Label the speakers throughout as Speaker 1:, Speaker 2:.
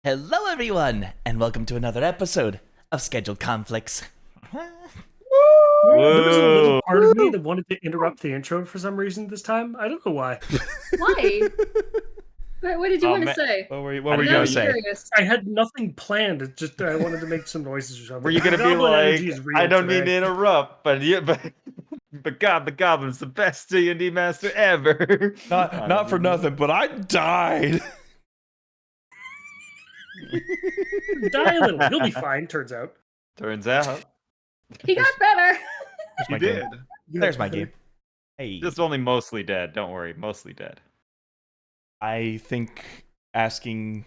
Speaker 1: Hello, everyone, and welcome to another episode of Scheduled Conflicts.
Speaker 2: There was a little
Speaker 3: Whoa.
Speaker 2: part of me that wanted to interrupt the intro for some reason this time. I don't know why.
Speaker 4: Why? What did you want to say?
Speaker 1: What were you
Speaker 4: I'm
Speaker 1: going to say?
Speaker 4: curious.
Speaker 2: I had nothing planned. It's just I wanted to make some noises or something.
Speaker 3: Were you gonna be
Speaker 2: Goblin
Speaker 3: like,
Speaker 2: energy is real
Speaker 3: I don't mean to
Speaker 2: today.
Speaker 3: interrupt, but God, the Goblin's the best D&D master ever.
Speaker 1: Not for nothing, but I died.
Speaker 2: Die a little. You'll be fine, turns out.
Speaker 3: Turns out,
Speaker 4: He got better.
Speaker 1: There's my
Speaker 3: he did.
Speaker 1: game. There's my game. Hey,
Speaker 3: Just only mostly dead. Don't worry, mostly dead.
Speaker 1: I think asking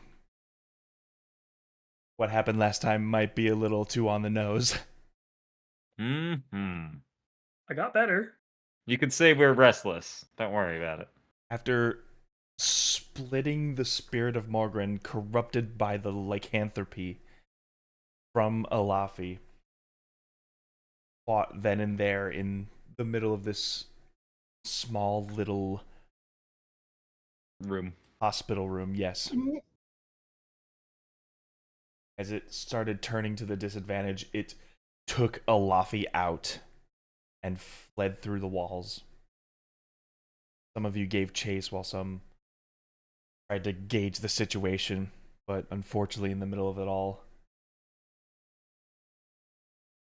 Speaker 1: what happened last time might be a little too on the nose.
Speaker 3: Hmm.
Speaker 2: I got better.
Speaker 3: You could say we're restless. Don't worry about it.
Speaker 1: After splitting the spirit of Morgren, corrupted by the lycanthropy from Alafi, fought then and there in the middle of this small little
Speaker 3: Room.
Speaker 1: hospital room, yes. As it started turning to the disadvantage, it took Alafi out and fled through the walls. Some of you gave chase while some tried to gauge the situation, but unfortunately in the middle of it all,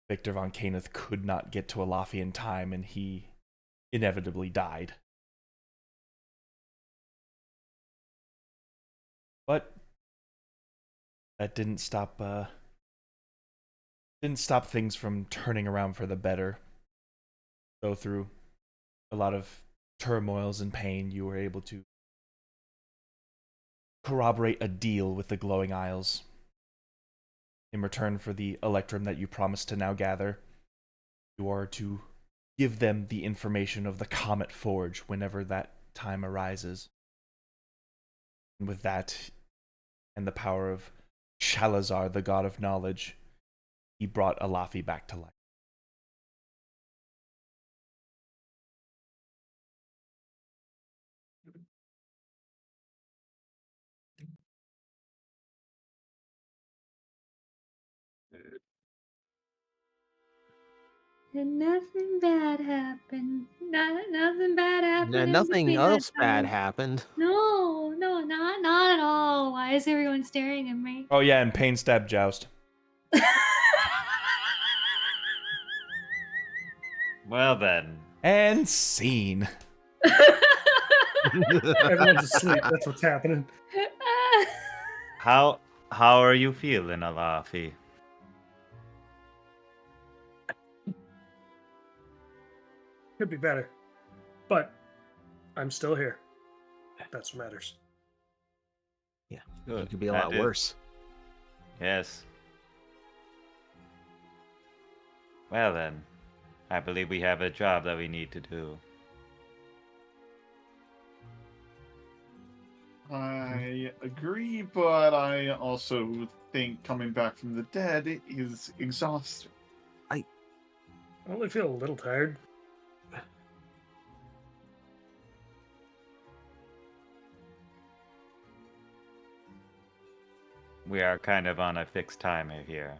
Speaker 1: Victor von Caneth could not get to Alafi in time, and he inevitably died. But that didn't stop things from turning around for the better. Though through a lot of turmoils and pain, you were able to corroborate a deal with the Glowing Isles. In return for the electrum that you promised to now gather, you are to give them the information of the Comet Forge whenever that time arises. And with that, and the power of Shalazar, the god of knowledge, he brought Alafi back to life.
Speaker 4: And nothing bad happened. Nothing bad happened.
Speaker 5: Nothing else bad happened.
Speaker 4: No, not at all. Why is everyone staring at me?
Speaker 1: Oh yeah, and Pain Stab Joust.
Speaker 3: Well then.
Speaker 1: And scene.
Speaker 2: Everyone's asleep. That's what's happening.
Speaker 3: How are you feeling, Alafi?
Speaker 2: Could be better. But I'm still here. That's what matters.
Speaker 3: Good.
Speaker 5: It could be a
Speaker 3: That
Speaker 5: lot
Speaker 3: is-
Speaker 5: worse.
Speaker 3: Yes. Well then, I believe we have a job that we need to do.
Speaker 6: I agree, but I also think coming back from the dead is exhausting.
Speaker 2: I only feel a little tired.
Speaker 3: We are kind of on a fixed timer here.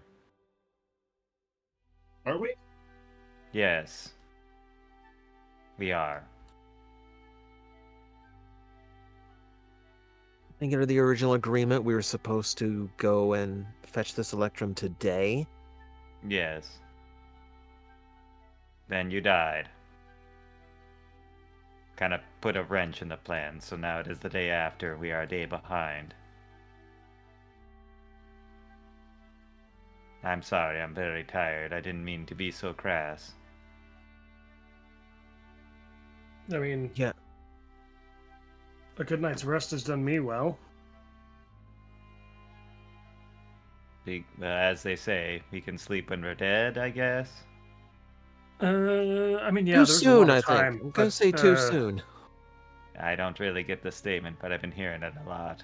Speaker 6: Are we?
Speaker 3: Yes. We are.
Speaker 5: I think under the original agreement, we were supposed to go and fetch this electrum today.
Speaker 3: Yes. Then you died. Kind of put a wrench in the plan, so now it is the day after. We are a day behind. I'm sorry, I'm very tired. I didn't mean to be so crass.
Speaker 2: I mean,
Speaker 5: Yeah.
Speaker 2: a good night's rest has done me well.
Speaker 3: As they say, we can sleep when we're dead, I guess.
Speaker 2: I mean, yeah,
Speaker 5: Too
Speaker 2: there's
Speaker 5: soon,
Speaker 2: a lot
Speaker 5: I
Speaker 2: of
Speaker 5: think.
Speaker 2: time.
Speaker 5: I'm gonna
Speaker 2: but,
Speaker 5: say too soon.
Speaker 3: I don't really get the statement, but I've been hearing it a lot.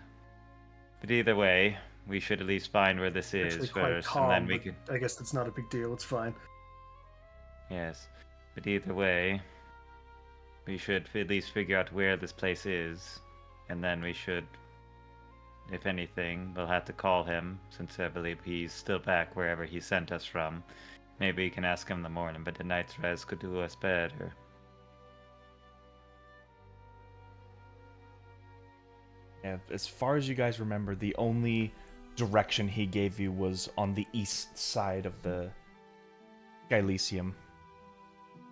Speaker 3: But either way, we should at least find where this
Speaker 2: Actually
Speaker 3: is
Speaker 2: quite
Speaker 3: first,
Speaker 2: calm,
Speaker 3: and then we
Speaker 2: but
Speaker 3: can...
Speaker 2: I guess that's not a big deal. It's fine.
Speaker 3: Yes. But either way, we should at least figure out where this place is, and then we should if anything, we'll have to call him, since I believe he's still back wherever he sent us from. Maybe we can ask him in the morning, but the night's rest could do us better.
Speaker 1: Yeah, as far as you guys remember, the only direction he gave you was on the east side of the Gylesium.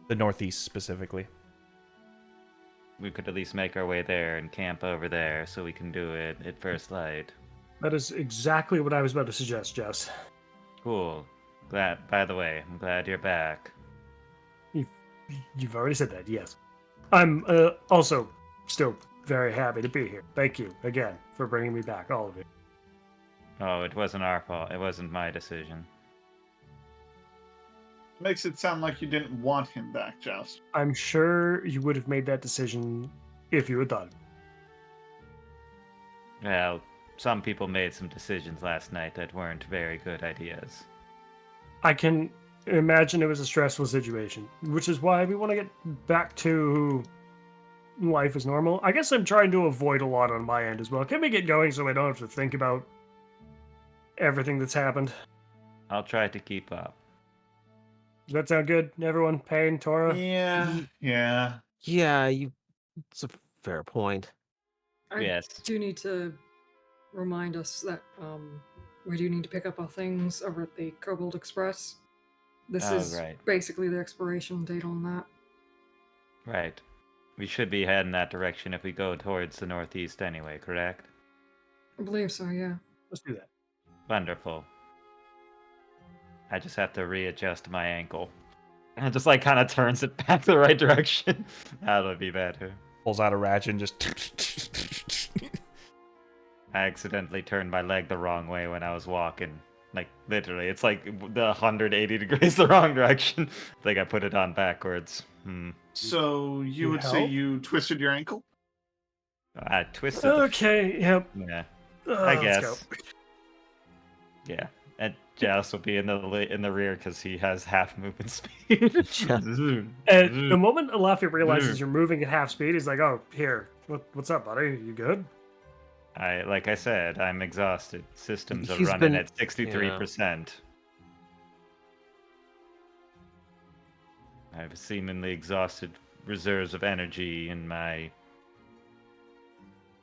Speaker 1: The northeast, specifically.
Speaker 3: We could at least make our way there and camp over there so we can do it at first light.
Speaker 2: That is exactly what I was about to suggest, Joust.
Speaker 3: Cool. By the way, I'm glad you're back.
Speaker 2: You've already said that, yes. I'm also still very happy to be here. Thank you again for bringing me back, all of you.
Speaker 3: Oh, it wasn't our fault. It wasn't my decision.
Speaker 6: Makes it sound like you didn't want him back, Joust.
Speaker 2: I'm sure you would have made that decision if you had thought.
Speaker 3: Well, some people made some decisions last night that weren't very good ideas.
Speaker 2: I can imagine it was a stressful situation, which is why we want to get back to life as normal. I guess I'm trying to avoid a lot on my end as well. Can we get going so I don't have to think about everything that's happened?
Speaker 3: I'll try to keep up.
Speaker 2: Does that sound good, everyone? Payne, Tora?
Speaker 6: Yeah.
Speaker 5: Yeah, it's a fair point.
Speaker 7: I
Speaker 3: Yes.
Speaker 7: do need to remind us that we do need to pick up our things over at the Cobalt Express. This
Speaker 3: Oh,
Speaker 7: is
Speaker 3: right.
Speaker 7: basically the expiration date on that.
Speaker 3: Right. We should be heading that direction if we go towards the northeast anyway, correct?
Speaker 7: I believe so, yeah.
Speaker 2: Let's do that.
Speaker 3: Wonderful. I just have to readjust my ankle. And it just like kind of turns it back the right direction. That'll be better.
Speaker 1: Pulls out a ratchet and just...
Speaker 3: I accidentally turned my leg the wrong way when I was walking. Like, literally, it's like the 180 degrees the wrong direction. I think I put it on backwards.
Speaker 6: So you
Speaker 2: Need
Speaker 6: would say
Speaker 2: help?
Speaker 6: you twisted your ankle?
Speaker 3: I twisted
Speaker 2: Okay, yep.
Speaker 3: Yeah,
Speaker 2: Let's
Speaker 3: guess.
Speaker 2: go.
Speaker 3: yeah. And Joust will be in the rear because he has half movement speed.
Speaker 2: And the moment Alafi realizes you're moving at half speed, he's like, "Oh, here, what's up, buddy? You good?"
Speaker 3: Like I said, I'm exhausted. Systems are
Speaker 5: He's
Speaker 3: running
Speaker 5: been-
Speaker 3: at 63%. I have seemingly exhausted reserves of energy in my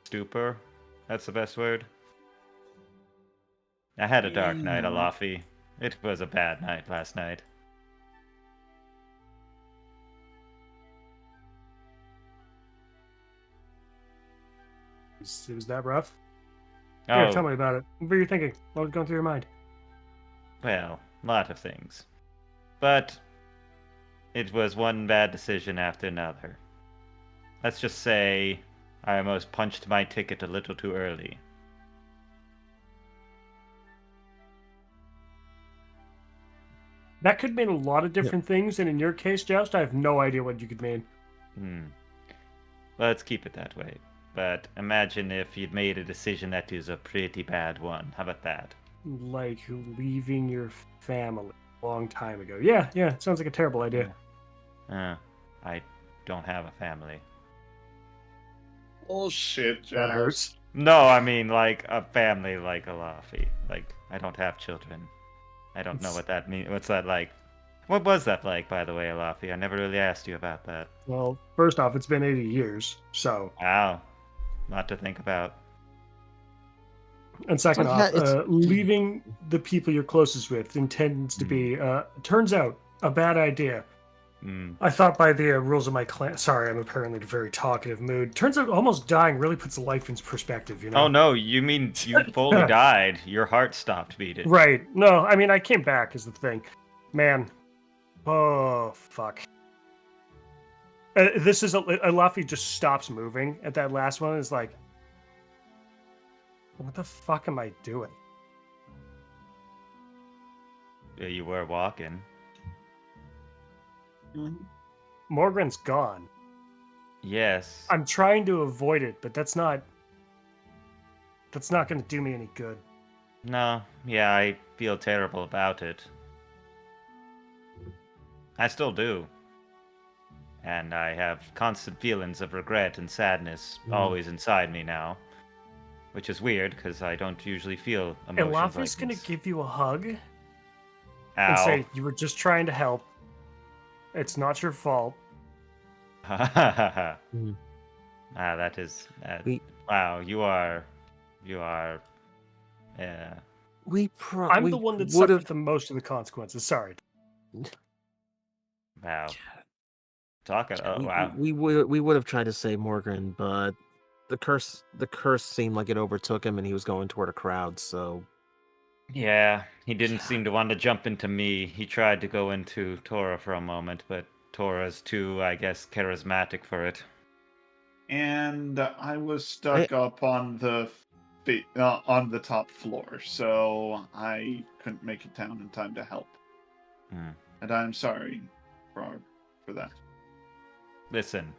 Speaker 3: stupor. That's the best word. I had a dark night, Alafi. It was a bad night last night.
Speaker 2: It was that rough.
Speaker 3: Oh,
Speaker 2: Here, tell me about it. What were you thinking? What was going through your mind?
Speaker 3: well, a lot of things. But it was one bad decision after another. Let's just say I almost punched my ticket a little too early.
Speaker 2: That could mean a lot of different things, and in your case, Joust, I have no idea what you could mean.
Speaker 3: Let's keep it that way. But imagine if you'd made a decision that is a pretty bad one. How about that?
Speaker 2: Like leaving your family a long time ago. Yeah, sounds like a terrible idea.
Speaker 3: I don't have a family.
Speaker 6: Bullshit,
Speaker 2: That
Speaker 6: Joust.
Speaker 2: hurts.
Speaker 3: No, I mean like a family like Alafi. Like, I don't have children. I don't know what that means. What's that like? What was that like, by the way, Alafi? I never really asked you about that.
Speaker 2: Well, first off, it's been 80 years, so.
Speaker 3: Wow. Lot to think about.
Speaker 2: And second
Speaker 5: Yeah,
Speaker 2: off, leaving the people you're closest with intends to be, turns out, a bad idea. I thought by the rules of my clan. Sorry, I'm apparently in a very talkative mood. Turns out almost dying really puts life in perspective, you know?
Speaker 3: Oh no, you mean you fully died. Your heart stopped beating.
Speaker 2: Right. No, I mean, I came back is the thing. Man. Oh, fuck. This is Luffy just stops moving at that last one. Is like, what the fuck am I doing?
Speaker 3: Yeah, you were walking.
Speaker 2: Morgren's gone.
Speaker 3: Yes.
Speaker 2: I'm trying to avoid it, but that's not going to do me any good.
Speaker 3: No, yeah, I feel terrible about it. I still do. And I have constant feelings of regret and sadness always inside me now. which is weird because I don't usually feel emotions
Speaker 2: Elafi's
Speaker 3: like
Speaker 2: gonna
Speaker 3: this.
Speaker 2: give you a hug and
Speaker 3: Ow.
Speaker 2: say, "You were just trying to help. It's not your fault."
Speaker 3: Ah,
Speaker 5: Mm.
Speaker 3: that is.
Speaker 5: We
Speaker 3: Wow, you are. Yeah.
Speaker 2: I'm
Speaker 5: we
Speaker 2: the one that
Speaker 5: would
Speaker 2: suffered
Speaker 5: have
Speaker 2: the most of the consequences. Sorry.
Speaker 3: Wow. Talk it. Oh,
Speaker 5: we,
Speaker 3: wow.
Speaker 5: we would have tried to save Morgan, but the curse seemed like it overtook him, and he was going toward a crowd. So
Speaker 3: Yeah, he didn't seem to want to jump into me. He tried to go into Tora for a moment, but Tora's too, I guess, charismatic for it.
Speaker 6: And I was
Speaker 5: I,
Speaker 6: stuck up on on the top floor, so I couldn't make it down in time to help.
Speaker 3: Hmm.
Speaker 6: And I'm sorry for that.
Speaker 3: Listen,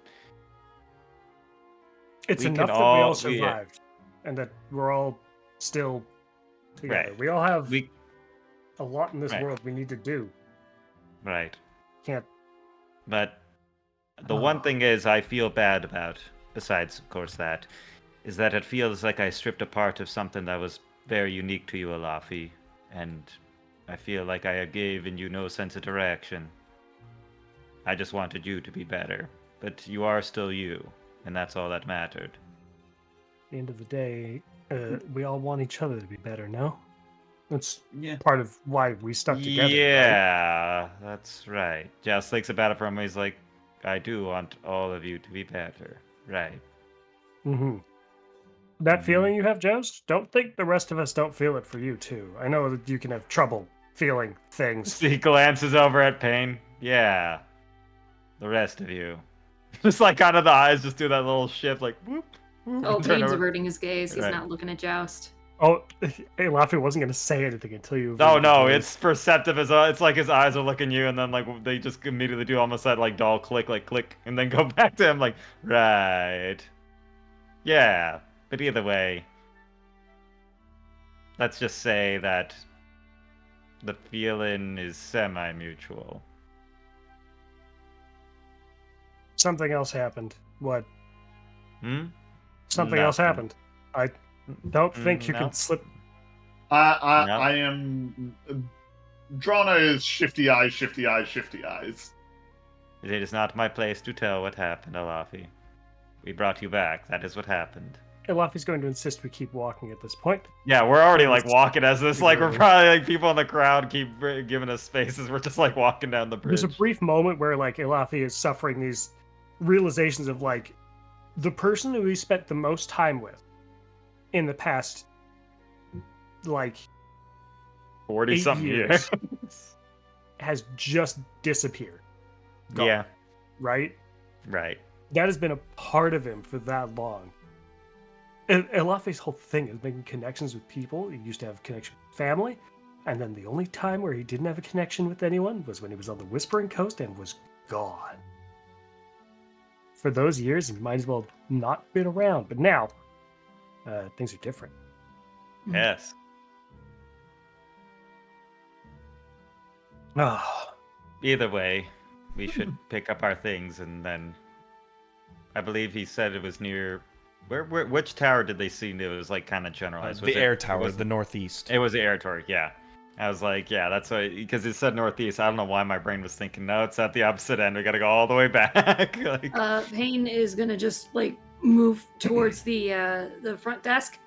Speaker 2: It's
Speaker 3: we can
Speaker 2: enough that we all
Speaker 3: all- we-
Speaker 2: survived, and that we're all still together.
Speaker 3: Right.
Speaker 2: We all have
Speaker 3: we
Speaker 2: a lot in this
Speaker 3: Right.
Speaker 2: world we need to do.
Speaker 3: right.
Speaker 2: Can't.
Speaker 3: But the one thing is I feel bad about, besides of course that, is that it feels like I stripped a part of something that was very unique to you, Alafi, and I feel like I have given you no sense of direction. I just wanted you to be better, but you are still you, and that's all that mattered.
Speaker 2: At the end of the day, we all want each other to be better. No, that's
Speaker 6: Yeah.
Speaker 2: part of why we stuck together. Right?
Speaker 3: Yeah, that's right. Joust thinks about it for him. He's like, I do want all of you to be better. Right.
Speaker 2: Mm-hmm. That feeling you have, Joust, don't think the rest of us don't feel it for you, too. I know that you can have trouble feeling things.
Speaker 3: He glances over at Payne. Yeah. The rest of you. Just like kind of the eyes just do that little shift, like whoop, whoop.
Speaker 4: Oh,
Speaker 3: and turn
Speaker 4: Payne's
Speaker 3: over.
Speaker 4: averting his gaze. He's
Speaker 3: Right.
Speaker 4: not looking at Joust.
Speaker 2: Oh, hey, Laffy wasn't going to say anything until you...
Speaker 3: No,
Speaker 2: averted
Speaker 3: no,
Speaker 2: your
Speaker 3: it's
Speaker 2: gaze.
Speaker 3: perceptive. It's like his eyes are looking you, and then like they just immediately do almost that like doll click, like click, and then go back to him, like right. Yeah, but either way, let's just say that the feeling is semi-mutual.
Speaker 2: Something else happened. What?
Speaker 3: Hmm?
Speaker 2: Something else
Speaker 3: Nothing.
Speaker 2: happened. I don't think you
Speaker 3: No.
Speaker 2: can slip...
Speaker 6: I am. Drona is shifty eyes, shifty eyes, shifty eyes.
Speaker 3: It is not my place to tell what happened, Alafi. We brought you back. That is what happened.
Speaker 2: Laffy's going to insist we keep walking at this point.
Speaker 3: Yeah, we're already like
Speaker 2: Yes.
Speaker 3: walking as this. Like we're
Speaker 2: Figuratively.
Speaker 3: probably like people in the crowd keep giving us spaces. We're just like walking down the bridge.
Speaker 2: There's a brief moment where like Elafi is suffering these realizations of like the person who he spent the most time with in the past like
Speaker 3: 40
Speaker 2: 8
Speaker 3: something
Speaker 2: years.
Speaker 3: years.
Speaker 2: has just disappeared. Gone,
Speaker 3: Yeah,
Speaker 2: right?
Speaker 3: right.
Speaker 2: That has been a part of him for that long. And Elafi's whole thing is making connections with people. He used to have a connection with family, and then the only time where he didn't have a connection with anyone was when he was on the Whispering Coast and was gone. For those years, he might as well not been around. But now, things are different.
Speaker 3: Yes.
Speaker 2: Ah,
Speaker 3: Either way, we should pick up our things and then. I believe he said it was near. Which tower did they see? It was like kind of generalized. Was
Speaker 1: The
Speaker 3: it-
Speaker 1: air
Speaker 3: it
Speaker 1: tower,
Speaker 3: was-
Speaker 1: the northeast.
Speaker 3: It was the air tower, yeah. I was like, yeah, that's why, because it said northeast. I don't know why my brain was thinking, no, it's at the opposite end. We gotta go all the way back. Like,
Speaker 4: Payne is gonna just like move towards the front desk.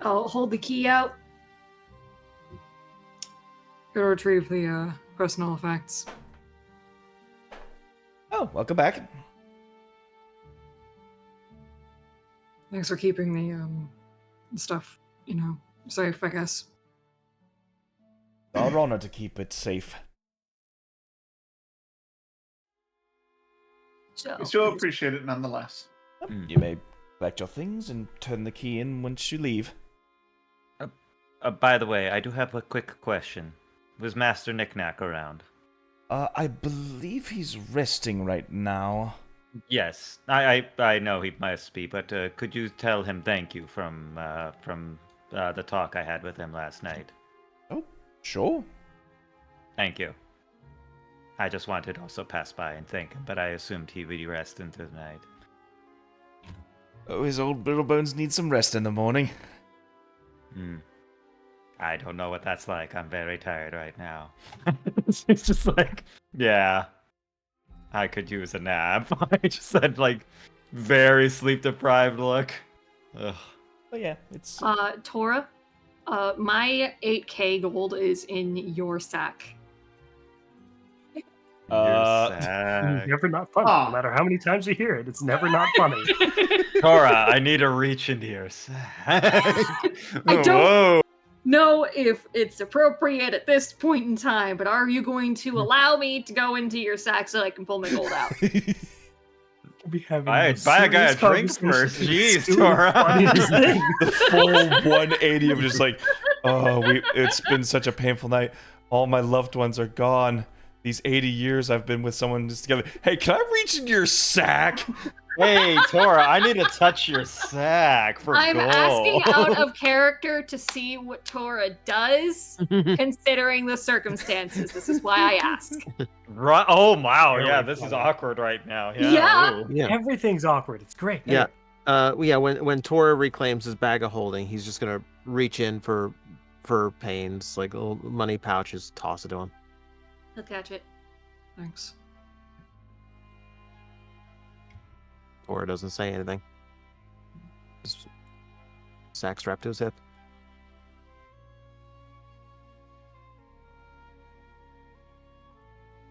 Speaker 4: I'll hold the key out.
Speaker 7: Gotta retrieve the personal effects.
Speaker 1: Oh, welcome back.
Speaker 7: Thanks for keeping the stuff, safe, I guess.
Speaker 1: Our honor to keep it safe.
Speaker 4: So
Speaker 6: We still appreciate it nonetheless.
Speaker 1: You may collect your things and turn the key in once you leave.
Speaker 3: by the way, I do have a quick question. Was Master Knickknack around?
Speaker 1: I believe he's resting right now.
Speaker 3: Yes, I know he must be, but could you tell him thank you from the talk I had with him last night?
Speaker 1: Oh, sure.
Speaker 3: Thank you. I just wanted to also pass by and thank him, but I assumed he would be resting tonight.
Speaker 1: Oh, his old little bones need some rest in the morning.
Speaker 3: I don't know what that's like. I'm very tired right now. It's just like, yeah, I could use a nap. I just had like very sleep deprived look. Ugh.
Speaker 1: But yeah, it's
Speaker 4: Tora, my 8K gold is in your sack.
Speaker 3: You're
Speaker 2: It's
Speaker 3: sad.
Speaker 2: never not funny. No matter how many times you hear it, it's never not funny.
Speaker 3: Tora, I need to reach into your sack.
Speaker 4: I don't-
Speaker 3: Whoa.
Speaker 4: know if it's appropriate at this point in time, but are you going to allow me to go into your sack so I can pull my gold out?
Speaker 2: Be having
Speaker 3: Buy
Speaker 2: the
Speaker 3: a guy a
Speaker 2: serious
Speaker 3: drink
Speaker 2: conversation.
Speaker 3: first. Jeez,
Speaker 2: It's doing
Speaker 3: Tora.
Speaker 2: the funniest thing.
Speaker 1: the full 180 of just like, it's been such a painful night. All my loved ones are gone. These 80 years I've been with someone just together. Hey, can I reach into your sack?
Speaker 3: Hey, Tora, I need to touch your sack for
Speaker 4: I'm
Speaker 3: gold.
Speaker 4: asking out of character to see what Tora does, considering the circumstances. This is why I ask.
Speaker 3: Right. Oh, wow.
Speaker 2: Very
Speaker 3: Yeah, this is
Speaker 2: funny.
Speaker 3: awkward right now.
Speaker 4: Yeah.
Speaker 3: Ooh.
Speaker 5: Yeah.
Speaker 2: Everything's awkward. It's great.
Speaker 5: Yeah. When Tora reclaims his bag of holding, he's just gonna reach in for Payne's like little money pouches, toss it to him.
Speaker 4: He'll catch it.
Speaker 7: Thanks.
Speaker 5: Tora doesn't say anything. Just sack strapped to his hip.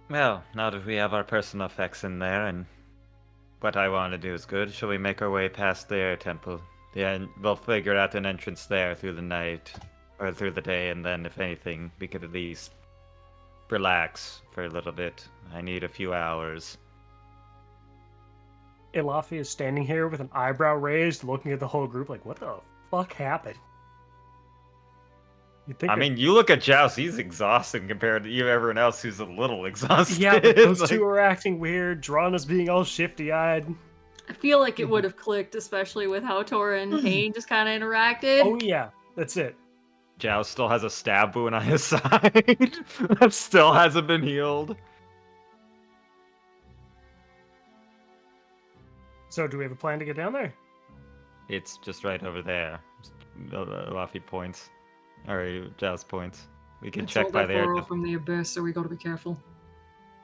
Speaker 3: Well, now that we have our personal effects in there and what I want to do is good, shall we make our way past their temple? Yeah, and we'll figure out an entrance there through the night, or through the day, and then if anything, we could at least relax for a little bit. I need a few hours.
Speaker 2: Elafi is standing here with an eyebrow raised, looking at the whole group like, what the fuck happened? You think
Speaker 3: I mean, you look at Joust, he's exhausted compared to everyone else who's a little exhausted.
Speaker 2: yeah, but those
Speaker 3: Like-
Speaker 2: two are acting weird. Drana's being all shifty-eyed.
Speaker 4: I feel like it would have clicked, especially with how Tora and Payne just kind of interacted.
Speaker 2: Oh yeah, that's it.
Speaker 3: Joust still has a stab wound on his side that still hasn't been healed.
Speaker 2: So do we have a plan to get down there?
Speaker 3: It's just right over there. Laffy points. Or Joust points. We can
Speaker 7: It's
Speaker 3: check
Speaker 7: all
Speaker 3: by
Speaker 7: that
Speaker 3: there.
Speaker 7: far off from the abyss, so we gotta be careful.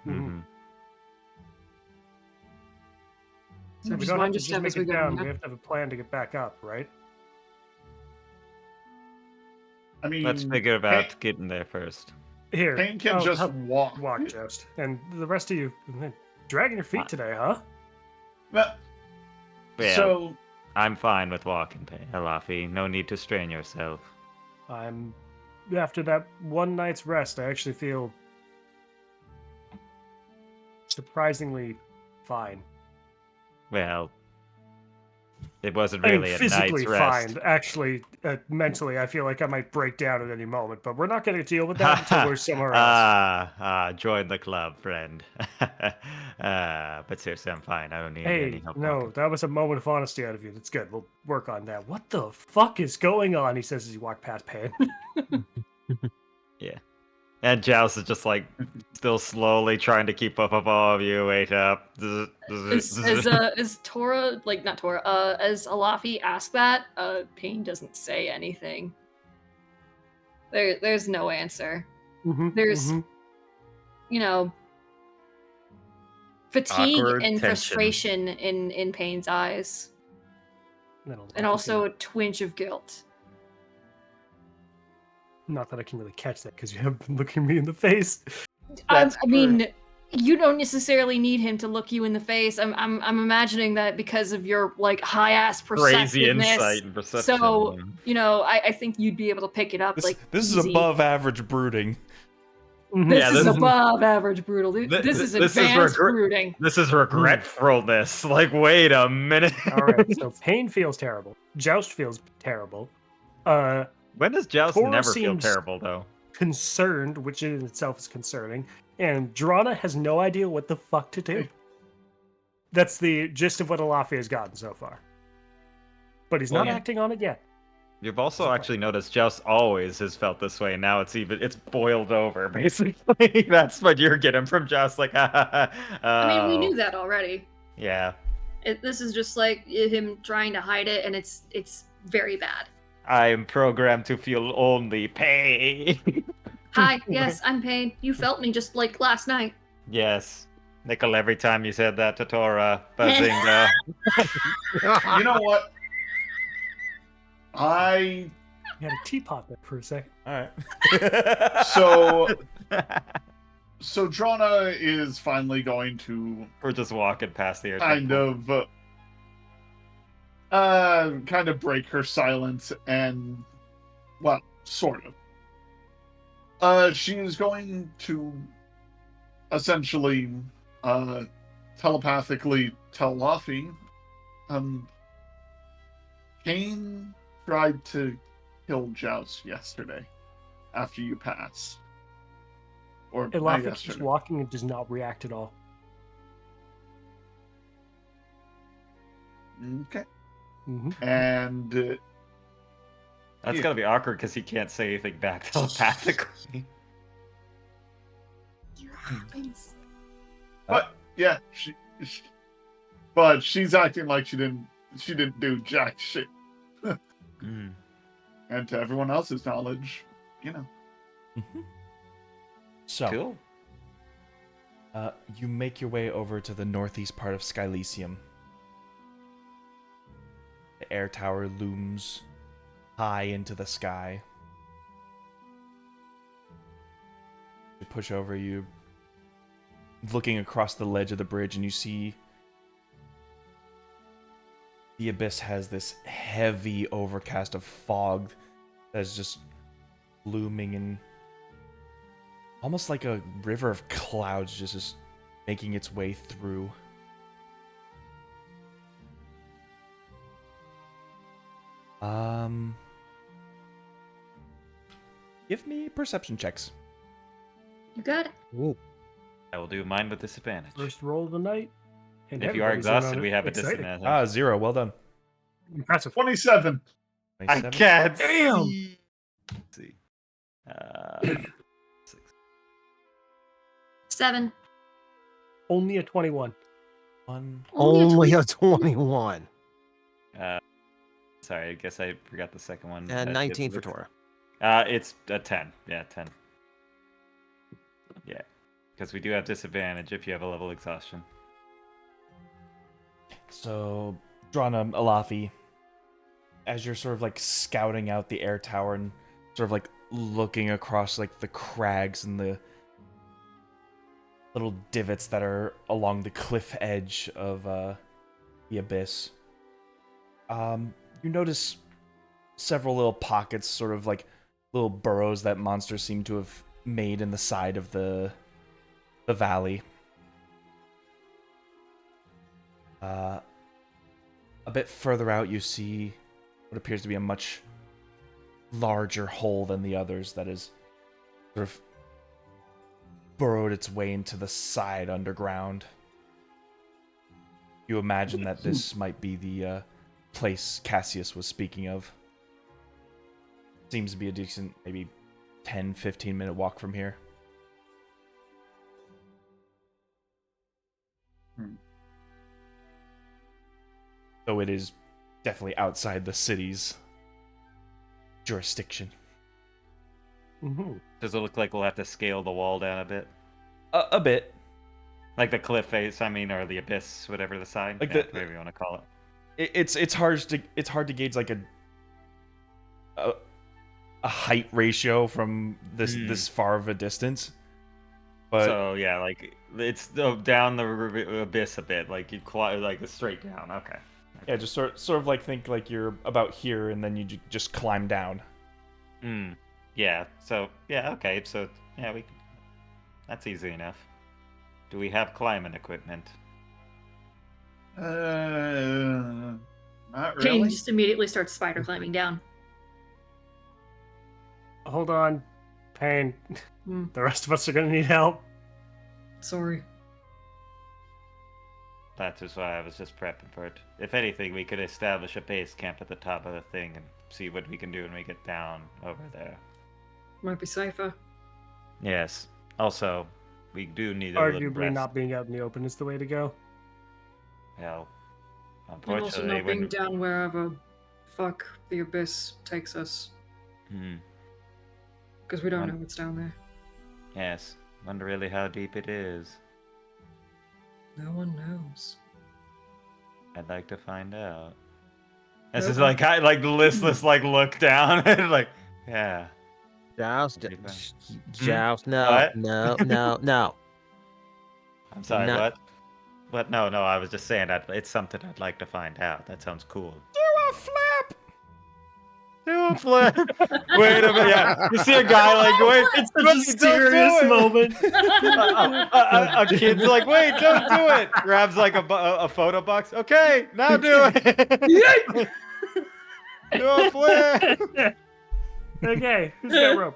Speaker 3: Mhm.
Speaker 7: So
Speaker 2: we
Speaker 7: just
Speaker 2: don't have
Speaker 7: mind
Speaker 2: to
Speaker 7: your
Speaker 2: just
Speaker 7: step
Speaker 2: make
Speaker 7: as we
Speaker 2: it
Speaker 7: go.
Speaker 2: down.
Speaker 7: yeah?
Speaker 2: We have to have a plan to get back up, right?
Speaker 6: I mean,
Speaker 3: Let's figure about getting there first.
Speaker 2: Here.
Speaker 6: Payne can
Speaker 2: oh,
Speaker 6: just
Speaker 2: help
Speaker 6: walk.
Speaker 2: walk just. And the rest of you, dragging your feet today, huh?
Speaker 6: Well,
Speaker 3: Yeah,
Speaker 6: so
Speaker 3: I'm fine with walking, Laffy. No need to strain yourself.
Speaker 2: I'm after that one night's rest, I actually feel surprisingly fine.
Speaker 3: Well, it wasn't
Speaker 2: I mean,
Speaker 3: really a
Speaker 2: physically
Speaker 3: night's rest.
Speaker 2: fine. Actually, mentally, I feel like I might break down at any moment. But we're not going to deal with that until we're somewhere else.
Speaker 3: Join the club, friend. But seriously, I'm fine. I don't need any
Speaker 2: Hey,
Speaker 3: help.
Speaker 2: no,
Speaker 3: walking.
Speaker 2: that was a moment of honesty out of you. That's good. We'll work on that. What the fuck is going on? He says as you walk past Pan.
Speaker 3: Yeah. And Joust is just like still slowly trying to keep up with all of you. Wait up.
Speaker 4: As Tora, like not Tora, as Alafi asked that, Payne doesn't say anything. There's no answer. There's, you know, fatigue
Speaker 3: Awkward
Speaker 4: and
Speaker 3: tension.
Speaker 4: frustration in Payne's eyes, and also a twinge of guilt.
Speaker 2: Not that I can really catch that because you haven't been looking me in the face.
Speaker 4: I mean, you don't necessarily need him to look you in the face. I'm imagining that because of your like high ass
Speaker 3: Crazy
Speaker 4: perceptiveness.
Speaker 3: insight and perception.
Speaker 4: So you know, I think you'd be able to pick it up.
Speaker 1: This,
Speaker 4: like
Speaker 1: this is
Speaker 4: easy.
Speaker 1: above average brooding.
Speaker 4: This
Speaker 3: Yeah,
Speaker 4: is
Speaker 3: this is-
Speaker 4: above average brutal. This is
Speaker 3: this is
Speaker 4: advanced
Speaker 3: regret-
Speaker 4: brooding.
Speaker 3: This is regretfulness. Like, wait a minute.
Speaker 2: All right, so Pain feels terrible. Joust feels terrible.
Speaker 3: When does Joust
Speaker 2: Tora
Speaker 3: never feel
Speaker 2: seems-
Speaker 3: terrible, though?
Speaker 2: Concerned, which in itself is concerning, and Drana has no idea what the fuck to do. That's the gist of what Alafi has gotten so far. But he's not
Speaker 3: Well,
Speaker 2: acting on it yet.
Speaker 3: You've also actually noticed Joust always has felt this way. Now it's boiled over, basically. That's what you're getting from Joust. Like,
Speaker 4: I mean, we
Speaker 3: oh,
Speaker 4: knew that already.
Speaker 3: Yeah.
Speaker 4: This is just like him trying to hide it, and it's very bad.
Speaker 3: I am programmed to feel only pain.
Speaker 4: Hi, yes, I'm Pain. You felt me just like last night.
Speaker 3: Yes. Nickel every time you said that to Tora. Bazinga.
Speaker 6: You know what? I
Speaker 2: You had a teapot there for a second.
Speaker 1: All right.
Speaker 6: so Drana is finally going to
Speaker 3: We're just walking past the air.
Speaker 6: kind of break her silence and, well, sort of. She is going to essentially telepathically tell Luffy, Kane tried to kill Joust yesterday after you passed. Or
Speaker 2: And
Speaker 6: not
Speaker 2: Laffy keeps
Speaker 6: yesterday.
Speaker 2: walking and does not react at all.
Speaker 6: Okay.
Speaker 2: Mm-hmm.
Speaker 6: And
Speaker 3: That's
Speaker 6: yeah.
Speaker 3: gotta be awkward because he can't say anything back telepathically.
Speaker 4: It happens.
Speaker 6: But yeah, but she's acting like she didn't do jack shit.
Speaker 3: Mm.
Speaker 6: And to everyone else's knowledge, you know.
Speaker 1: So,
Speaker 3: Cool.
Speaker 1: you make your way over to the northeast part of Skylysium. The air tower looms high into the sky. You push over, you looking across the ledge of the bridge, and you see the abyss has this heavy overcast of fog that is just looming in almost like a river of clouds just making its way through. Give me perception checks.
Speaker 4: You got it.
Speaker 5: Ooh.
Speaker 3: I will do mine with disadvantage.
Speaker 2: First roll of the night. And
Speaker 3: If you are
Speaker 2: everybody's in on
Speaker 3: exhausted,
Speaker 2: it.
Speaker 3: we have a
Speaker 2: Exciting.
Speaker 3: disadvantage.
Speaker 1: 0. Well done.
Speaker 2: Impressive.
Speaker 6: 27.
Speaker 3: I
Speaker 1: 27.
Speaker 3: can't
Speaker 2: Damn.
Speaker 3: see. Let's see. 6.
Speaker 4: 7.
Speaker 2: Only a 21.
Speaker 5: Only a 21.
Speaker 3: Sorry, I guess I forgot the second one.
Speaker 5: And 19 for Tora.
Speaker 3: It's a 10. Yeah, 10. Yeah, because we do have disadvantage if you have a level exhaustion.
Speaker 1: So, Drana, Alafi, as you're sort of like scouting out the air tower and sort of like looking across like the crags and the little divots that are along the cliff edge of the abyss, you notice several little pockets, sort of like little burrows that monsters seem to have made in the side of the valley. A bit further out, you see what appears to be a much larger hole than the others that is sort of burrowed its way into the side underground. You imagine that this might be the place Cassius was speaking of. Seems to be a decent, maybe 10-15 minute walk from here. Though it is definitely outside the city's jurisdiction.
Speaker 2: Mm-hmm.
Speaker 3: Does it look like we'll have to scale the wall down a bit?
Speaker 1: A bit.
Speaker 3: Like the cliff face, I mean, or the abyss, whatever the side,
Speaker 1: Like
Speaker 3: whatever you want to call it.
Speaker 1: It's hard to gauge like a height ratio from this far of a distance. But
Speaker 3: So yeah, like it's down the abyss a bit, like you like straight down. Okay.
Speaker 1: yeah, just sort of like think like you're about here and then you just climb down.
Speaker 3: Yeah. So yeah. Okay. So yeah, that's easy enough. Do we have climbing equipment?
Speaker 6: Not
Speaker 4: Kane
Speaker 6: really.
Speaker 4: just immediately starts spider climbing down.
Speaker 2: Hold on. Pain.
Speaker 7: Hmm.
Speaker 2: The rest of us are going to need help.
Speaker 7: Sorry.
Speaker 3: That's just why I was just prepping for it. If anything, we could establish a base camp at the top of the thing and see what we can do when we get down over there.
Speaker 7: Might be safer.
Speaker 3: Yes. Also, we do need a little
Speaker 2: Arguably,
Speaker 3: rest.
Speaker 2: not being out in the open is the way to go.
Speaker 3: Well,
Speaker 7: And also
Speaker 3: unfortunately,
Speaker 7: not being
Speaker 3: when
Speaker 7: down wherever fuck the abyss takes us,
Speaker 3: Hmm.
Speaker 7: because we don't know what's down there.
Speaker 3: Yes. Wonder really how deep it is.
Speaker 7: No one knows.
Speaker 3: I'd like to find out. This
Speaker 7: Nope.
Speaker 3: is like I like listless like look down and like yeah.
Speaker 5: Joust,
Speaker 3: Pretty fun.
Speaker 5: Joust, no,
Speaker 3: What?
Speaker 5: no, no, no.
Speaker 3: I'm sorry,
Speaker 5: Not-
Speaker 3: what? What? No, I was just saying that it's something I'd like to find out. That sounds cool.
Speaker 1: Do a flip!
Speaker 3: Do a flip. Wait a minute. Yeah, you see a guy like, wait,
Speaker 2: It's such
Speaker 3: wait,
Speaker 2: a
Speaker 3: don't
Speaker 2: serious
Speaker 3: do it.
Speaker 2: moment.
Speaker 3: A kid's like, wait, don't do it. Grabs like a photo box. Okay, now do it. Do a flip.
Speaker 2: Okay, who's got rope?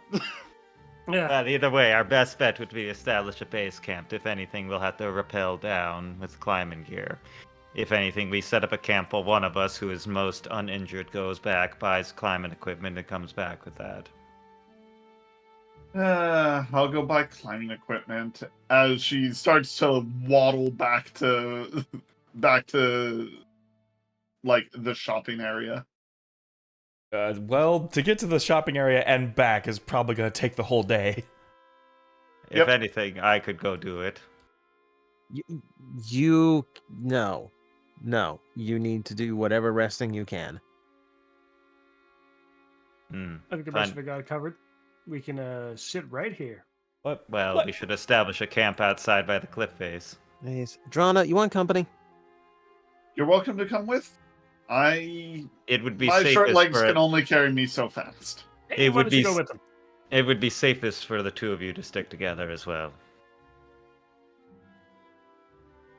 Speaker 2: Yeah.
Speaker 3: Well, either way, our best bet would be to establish a base camp. If anything, we'll have to rappel down with climbing gear. If anything, we set up a camp while one of us, who is most uninjured, goes back, buys climbing equipment, and comes back with that.
Speaker 6: I'll go buy climbing equipment as she starts to waddle back to like the shopping area.
Speaker 1: Well, to get to the shopping area and back is probably going to take the whole day.
Speaker 3: If anything, I could go do it.
Speaker 5: You no. You need to do whatever resting you can.
Speaker 2: I think the rest of it got covered. We can sit right here.
Speaker 1: What?
Speaker 3: Well, we should establish a camp outside by the cliff face.
Speaker 5: Nice. Drana, you want company?
Speaker 6: You're welcome to come with.
Speaker 3: It would be
Speaker 6: My
Speaker 3: safest
Speaker 6: short legs
Speaker 3: for
Speaker 6: can only carry me so fast.
Speaker 3: It
Speaker 2: Why
Speaker 3: would
Speaker 2: don't you
Speaker 3: be
Speaker 2: go with them?
Speaker 3: It would be safest for the two of you to stick together as well.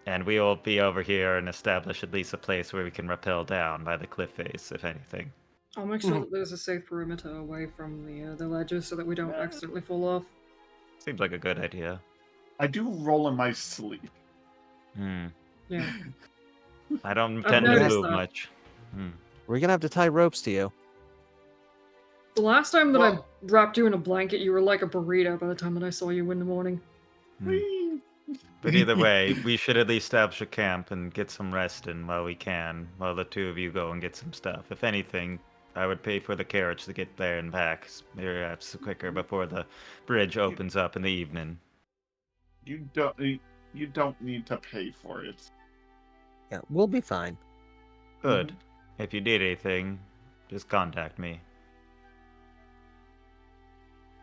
Speaker 3: And we'll be over here and establish at least a place where we can rappel down by the cliff face, if anything.
Speaker 7: I'll make sure that there's a safe perimeter away from the ledges so that we don't accidentally fall off.
Speaker 3: Seems like a good idea.
Speaker 6: I do roll in my sleep.
Speaker 7: Yeah.
Speaker 3: I don't
Speaker 7: I've
Speaker 3: tend to
Speaker 7: noticed
Speaker 3: move
Speaker 7: that.
Speaker 3: much.
Speaker 5: We're gonna have to tie ropes to you.
Speaker 7: The last time that
Speaker 6: Well-
Speaker 7: I wrapped you in a blanket, you were like a burrito by the time that I saw you in the morning.
Speaker 3: But either way, we should at least establish a camp and get some rest in while we can, while the two of you go and get some stuff. If anything, I would pay for the carriage to get there and back, perhaps quicker before the bridge opens up in the evening.
Speaker 6: You don't need to pay for it.
Speaker 5: Yeah, we'll be fine.
Speaker 3: Good. If you need anything, just contact me.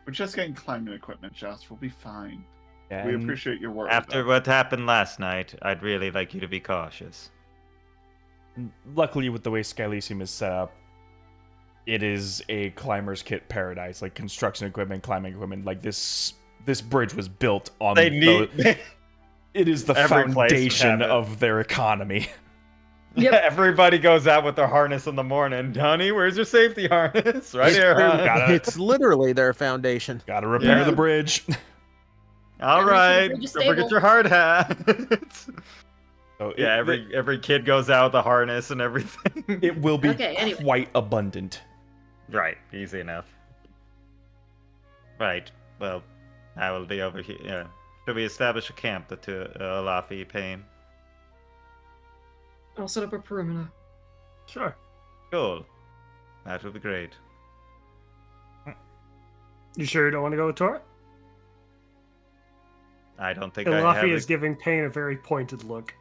Speaker 6: We're just getting climbing equipment, Joust. We'll be fine.
Speaker 1: Yeah,
Speaker 6: We
Speaker 1: and
Speaker 6: appreciate your work.
Speaker 3: After what happened last night, I'd really like you to be cautious.
Speaker 1: luckily, with the way Skylysium is set up, it is a climber's kit paradise. Like construction equipment, climbing equipment. Like this bridge was built on
Speaker 3: They need.
Speaker 1: it is the
Speaker 3: Every place would
Speaker 1: foundation
Speaker 3: have it.
Speaker 1: of their economy.
Speaker 7: Yep.
Speaker 3: Everybody goes out with their harness in the morning. Honey, where's your safety harness? Right here, huh?
Speaker 1: Gotta-
Speaker 5: It's literally their foundation.
Speaker 1: Gotta repair
Speaker 3: Yeah.
Speaker 1: the bridge.
Speaker 3: All
Speaker 4: Gotta make sure the
Speaker 3: right.
Speaker 4: bridge is
Speaker 3: Don't forget
Speaker 4: stable.
Speaker 3: your hard hat.
Speaker 1: So
Speaker 3: Yeah, every kid goes out with a harness and everything.
Speaker 1: it will be
Speaker 4: Okay, anyway.
Speaker 1: quite abundant.
Speaker 3: Right, easy enough. Right, well, I will be over here. Yeah. Should we establish a camp, the two, Laffy, Payne?
Speaker 7: I'll set up a perimeter.
Speaker 2: Sure.
Speaker 3: Cool. That would be great.
Speaker 2: You sure you don't want to go with Tora?
Speaker 3: I don't think I have...
Speaker 2: Ilafi is giving Payne a very pointed look.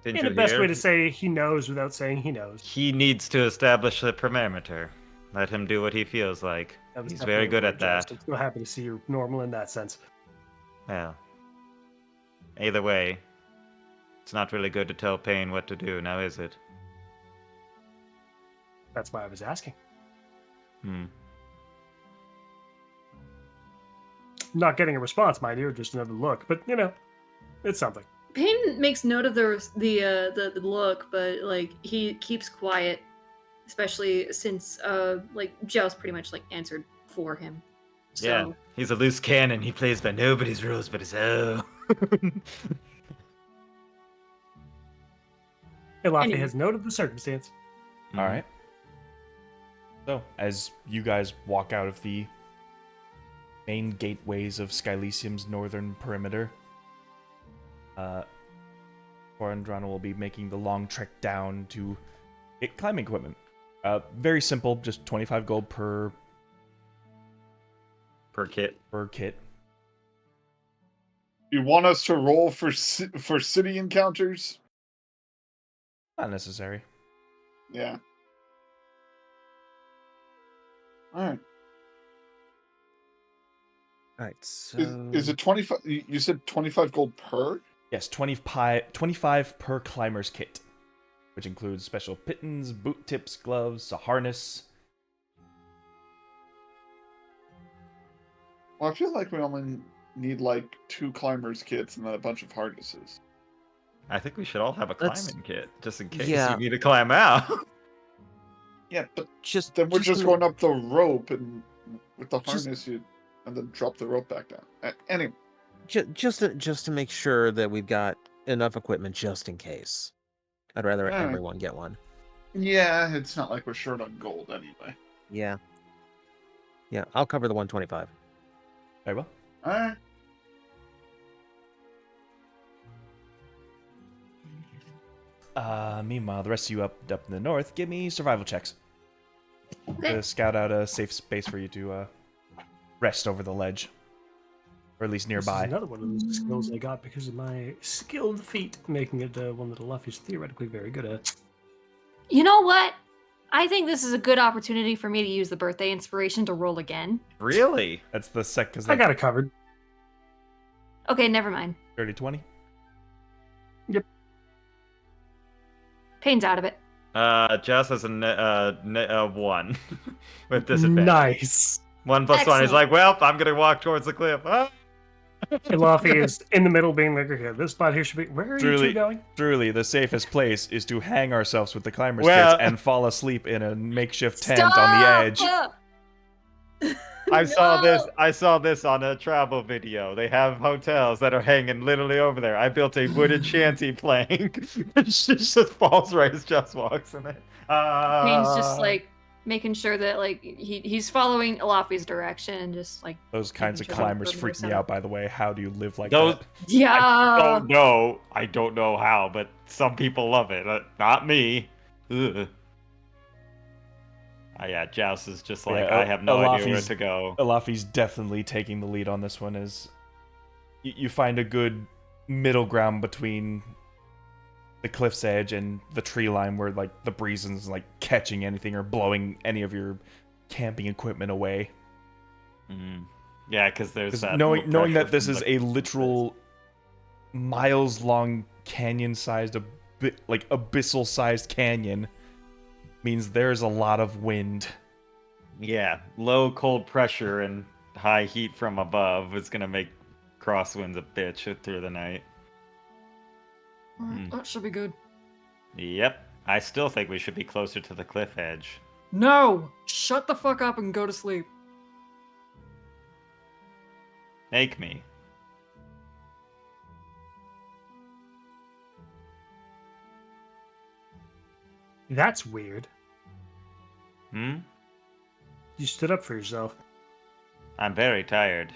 Speaker 3: Didn't
Speaker 2: And
Speaker 3: you
Speaker 2: the best
Speaker 3: hear?
Speaker 2: way to say he knows without saying he knows.
Speaker 3: He needs to establish a perimeter. Let him do what he feels like.
Speaker 2: That was
Speaker 3: He's very good at
Speaker 2: definitely a word,
Speaker 3: that.
Speaker 2: Joust. I'm so happy to see you're normal in that sense.
Speaker 3: Well, either way, it's not really good to tell Payne what to do, now is it?
Speaker 2: That's why I was asking. Not getting a response, my dear, just another look. But you know, it's something.
Speaker 4: Payne makes note of the look, but like he keeps quiet, especially since like Joust pretty much like answered for him. So,
Speaker 3: Yeah, he's a loose cannon. He plays by nobody's rules but his own.
Speaker 2: Ilafi
Speaker 4: Anyway.
Speaker 2: has noted the circumstance.
Speaker 1: All right. So, as you guys walk out of the main gateways of Skylysium's northern perimeter, Tor and Drana will be making the long trek down to get climbing equipment. Very simple, just 25 gold per
Speaker 3: kit.
Speaker 1: kit.
Speaker 6: You want us to roll for city encounters?
Speaker 1: Not necessary.
Speaker 6: Yeah. All right.
Speaker 5: All right, so
Speaker 6: Is it 25? You said 25 gold per?
Speaker 1: Yes, 25 per climber's kit, which includes special pittons, boot tips, gloves, a harness.
Speaker 6: Well, I feel like we only need like 2 climbers kits and then a bunch of harnesses.
Speaker 3: I think we should all have a
Speaker 5: That's-
Speaker 3: climbing kit, just in case
Speaker 5: Yeah.
Speaker 3: you need to climb out.
Speaker 6: Yeah, but
Speaker 5: just
Speaker 6: then we're just
Speaker 5: to
Speaker 6: going up the rope and with the
Speaker 5: Just-
Speaker 6: harness and then drop the rope back down. Anyway,
Speaker 5: just to make sure that we've got enough equipment just in case. I'd rather
Speaker 6: Alright.
Speaker 5: everyone get one.
Speaker 6: yeah, it's not like we're short on gold anyway.
Speaker 5: Yeah. Yeah, I'll cover the 125.
Speaker 1: Very well.
Speaker 6: All right.
Speaker 1: Meanwhile, the rest of you up in the north, give me survival checks
Speaker 4: Okay.
Speaker 1: to scout out a safe space for you to rest over the ledge, or at least
Speaker 2: This is
Speaker 1: nearby.
Speaker 2: another one of those skills I got because of my skilled feat, making it one that Luffy's theoretically very good at.
Speaker 4: You know what? I think this is a good opportunity for me to use the birthday inspiration to roll again.
Speaker 3: Really?
Speaker 1: That's the sec, because
Speaker 2: I got it covered.
Speaker 4: Okay, never mind.
Speaker 1: 30-20.
Speaker 4: Pain's out of it.
Speaker 3: Jess has a 1 with disadvantage.
Speaker 2: Nice.
Speaker 3: 1 plus 1. He's
Speaker 4: Excellent.
Speaker 3: like, well, I'm gonna walk towards the cliff. Ah!
Speaker 2: And Luffy is in the middle being like, okay, this spot here should be... Where are you
Speaker 1: Truly-
Speaker 2: two going?
Speaker 1: Truly, the safest place is to hang ourselves with the climbers'
Speaker 3: Well-
Speaker 1: kits and fall asleep in a makeshift tent on the edge.
Speaker 4: Stop!
Speaker 3: I saw this.
Speaker 4: No!
Speaker 3: I saw this on a travel video. They have hotels that are hanging literally over there. I built a wooden shanty plank. She just falls right as Jess walks in it.
Speaker 4: Pain's just like making sure that like he's following Luffy's direction and just like
Speaker 1: Those kinds of
Speaker 4: Making sure
Speaker 1: climbers
Speaker 4: they're
Speaker 1: freak me
Speaker 4: set
Speaker 1: out,
Speaker 4: up.
Speaker 1: by the way. How do you live like
Speaker 3: Those-
Speaker 1: that?
Speaker 4: yeah.
Speaker 3: I don't know how, but some people love it. Not me. Ugh. Yeah, Joust is just like,
Speaker 1: Yeah,
Speaker 3: I have no idea where
Speaker 1: Alafi's-
Speaker 3: to go.
Speaker 1: Alafi's definitely taking the lead on this one. As you find a good middle ground between the cliff's edge and the tree line, where like the breeze isn't like catching anything or blowing any of your camping equipment away.
Speaker 3: Mm. Yeah, because there's
Speaker 1: 'Cause
Speaker 3: that.
Speaker 1: knowing
Speaker 3: little
Speaker 1: that
Speaker 3: pressure
Speaker 1: this
Speaker 3: from
Speaker 1: is
Speaker 3: the-
Speaker 1: a literal miles-long canyon-sized, like abyssal-sized canyon, means there's a lot of wind.
Speaker 3: Yeah, low cold pressure and high heat from above is gonna make crosswinds a bitch through the night.
Speaker 7: That should be good.
Speaker 3: Yep, I still think we should be closer to the cliff edge.
Speaker 7: No! Shut the fuck up and go to sleep.
Speaker 3: Make me.
Speaker 2: That's weird.
Speaker 3: Hmm?
Speaker 2: You stood up for yourself.
Speaker 3: I'm very tired.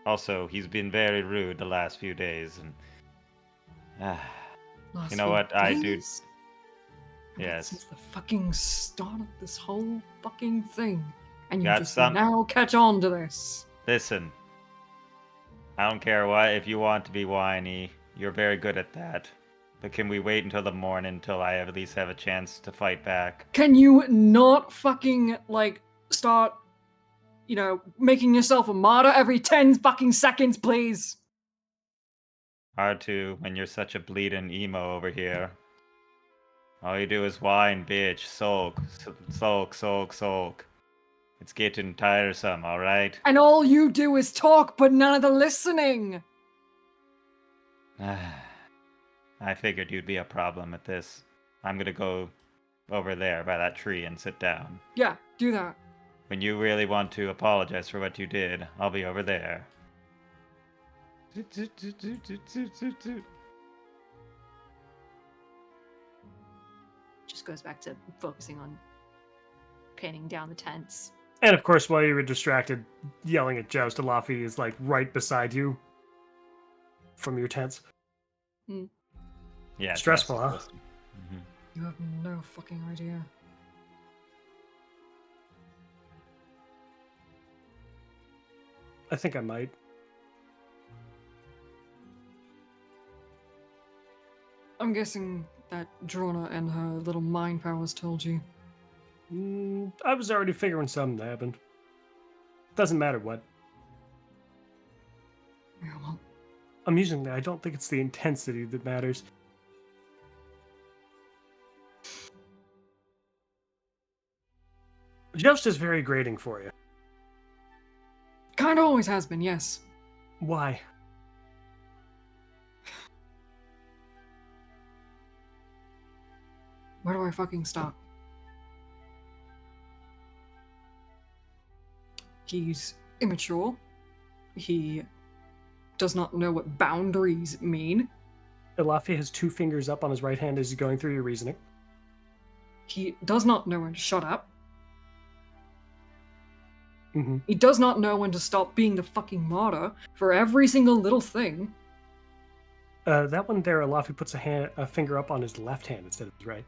Speaker 3: Also, he's been very rude the last few days, and
Speaker 7: Last
Speaker 3: You know
Speaker 7: few
Speaker 3: what? I do-
Speaker 7: days?
Speaker 3: yes.
Speaker 7: Since the fucking start of this whole fucking thing. And you
Speaker 3: Got
Speaker 7: just
Speaker 3: some-
Speaker 7: now catch on to this.
Speaker 3: Listen, I don't care what if you want to be whiny. You're very good at that. But can we wait until the morning until I at least have a chance to fight back?
Speaker 7: Can you not fucking, like, start, making yourself a martyr every 10 fucking seconds, please?
Speaker 3: Hard to when you're such a bleeding emo over here. All you do is whine, bitch, sulk, sulk, sulk, sulk. It's getting tiresome, alright?
Speaker 7: And all you do is talk, but none of the listening.
Speaker 3: I figured you'd be a problem at this. I'm gonna go over there by that tree and sit down.
Speaker 7: Yeah, do that.
Speaker 3: When you really want to apologize for what you did, I'll be over there.
Speaker 4: Just goes back to focusing on pinning down the tents.
Speaker 2: And of course, while you were distracted yelling at Joust, Luffy is like right beside you from your tents.
Speaker 3: Yeah. it's
Speaker 2: Stressful,
Speaker 3: nice
Speaker 2: huh?
Speaker 3: to listen. Mhm.
Speaker 7: You have no fucking idea.
Speaker 2: I think I might.
Speaker 7: I'm guessing that Drona and her little mind powers told you.
Speaker 2: I was already figuring something happened. Doesn't matter what.
Speaker 7: Yeah, well,
Speaker 2: Amusingly, I don't think it's the intensity that matters. Joust is very grating for you.
Speaker 7: kind of always has been, yes.
Speaker 2: Why?
Speaker 7: Where do I fucking stop? He's immature. He does not know what boundaries mean.
Speaker 2: Elafi has 2 fingers up on his right hand as he's going through your reasoning.
Speaker 7: He does not know when to shut up.
Speaker 2: Mm-hmm.
Speaker 7: He does not know when to stop being the fucking martyr for every single little thing.
Speaker 2: That one there, Elafi puts a finger up on his left hand instead of his right.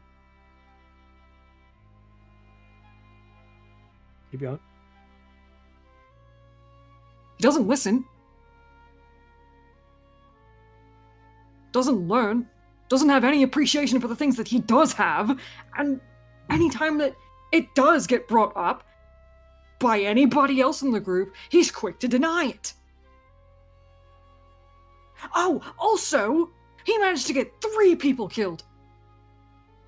Speaker 2: Keep going.
Speaker 7: He doesn't listen. Doesn't learn. Doesn't have any appreciation for the things that he does have. And anytime that it does get brought up by anybody else in the group, he's quick to deny it. Oh, also, he managed to get 3 people killed.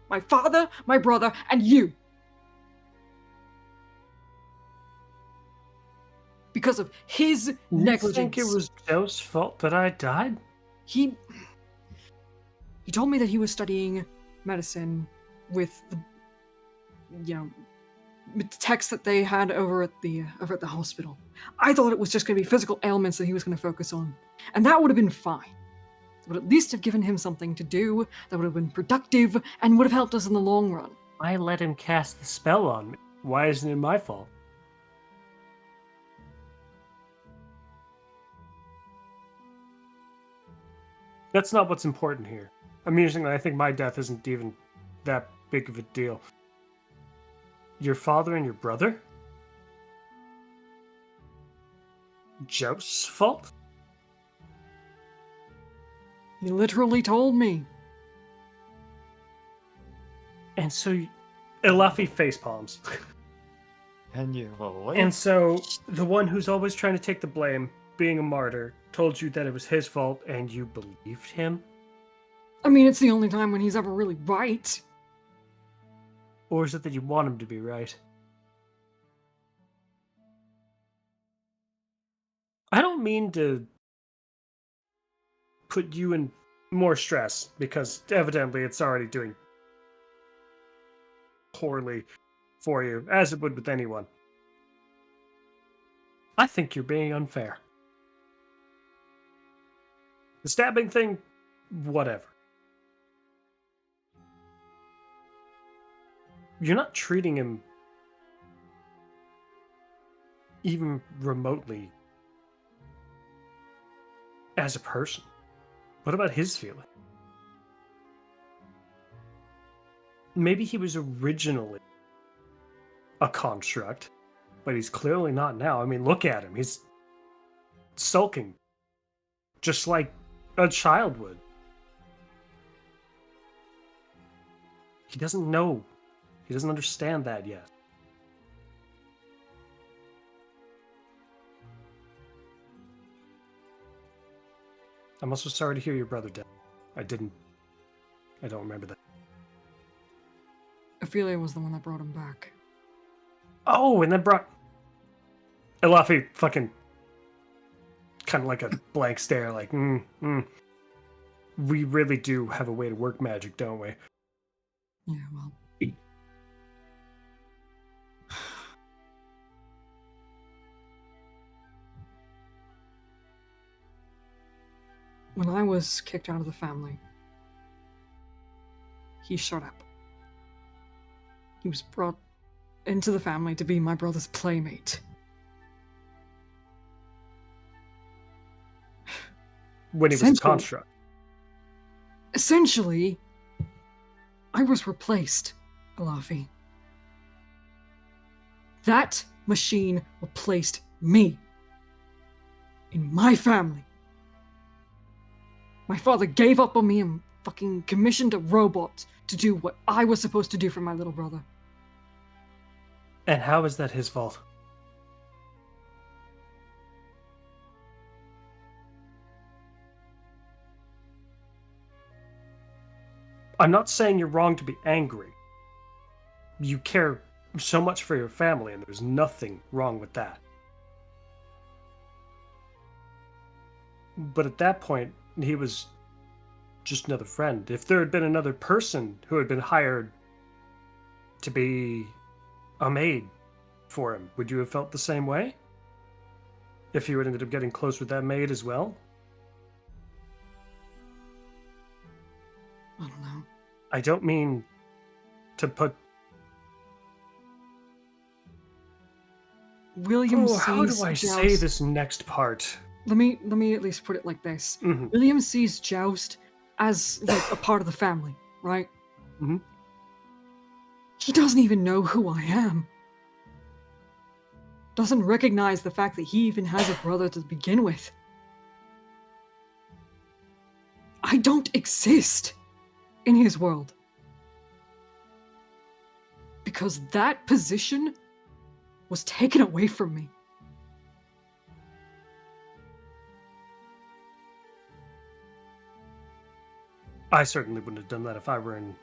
Speaker 7: My father, my brother, and you. Because of his negligence.
Speaker 2: You think it was Joe's fault that I died?
Speaker 7: He told me that he was studying medicine with the, with the text that they had over at the hospital. I thought it was just going to be physical ailments that he was going to focus on, and that would have been fine. It would at least have given him something to do that would have been productive and would have helped us in the long run.
Speaker 2: I let him cast the spell on me. Why isn't it my fault? That's not what's important here. Amusingly, I think my death isn't even that big of a deal. Your father and your brother? Joe's fault?
Speaker 7: He literally told me.
Speaker 2: And so, Elafi face palms.
Speaker 3: And you, well,
Speaker 2: And so, the one who's always trying to take the blame, being a martyr, told you that it was his fault and you believed him?
Speaker 7: I mean, it's the only time when he's ever really right.
Speaker 2: Or is it that you want him to be right? I don't mean to put you in more stress, because evidently it's already doing poorly for you, as it would with anyone. I think you're being unfair. The stabbing thing, whatever. You're not treating him even remotely as a person. What about his feeling? Maybe he was originally a construct, but he's clearly not now. I mean, look at him. He's sulking, just like a child would. He doesn't know. He doesn't understand that yet. I'm also sorry to hear your brother died. I don't remember that.
Speaker 7: Ophelia was the one that brought him back.
Speaker 2: Oh, and then brought Elafi fucking kind of like a blank stare, like, we really do have a way to work magic, don't we?
Speaker 7: Yeah, well. When I was kicked out of the family, he shut up. He was brought into the family to be my brother's playmate.
Speaker 2: When he was a
Speaker 7: Essentially.
Speaker 2: construct.
Speaker 7: Essentially, I was replaced, Alafi. That machine replaced me. In my family. My father gave up on me and fucking commissioned a robot to do what I was supposed to do for my little brother.
Speaker 2: And how is that his fault? I'm not saying you're wrong to be angry. You care so much for your family, and there's nothing wrong with that. But at that point, he was just another friend. If there had been another person who had been hired to be a maid for him, would you have felt the same way? If you had ended up getting close with that maid as well?
Speaker 7: I don't know.
Speaker 2: I don't mean to put...
Speaker 7: William
Speaker 2: Oh, how
Speaker 7: sees
Speaker 2: do I
Speaker 7: Joust.
Speaker 2: say this next part?
Speaker 7: Let me at least put it like this.
Speaker 2: Mhm.
Speaker 7: William sees Joust as like a part of the family, right?
Speaker 2: Mhm.
Speaker 7: He doesn't even know who I am. Doesn't recognize the fact that he even has a brother to begin with. I don't exist in his world. Because that position was taken away from me.
Speaker 2: I certainly wouldn't have done that if I were in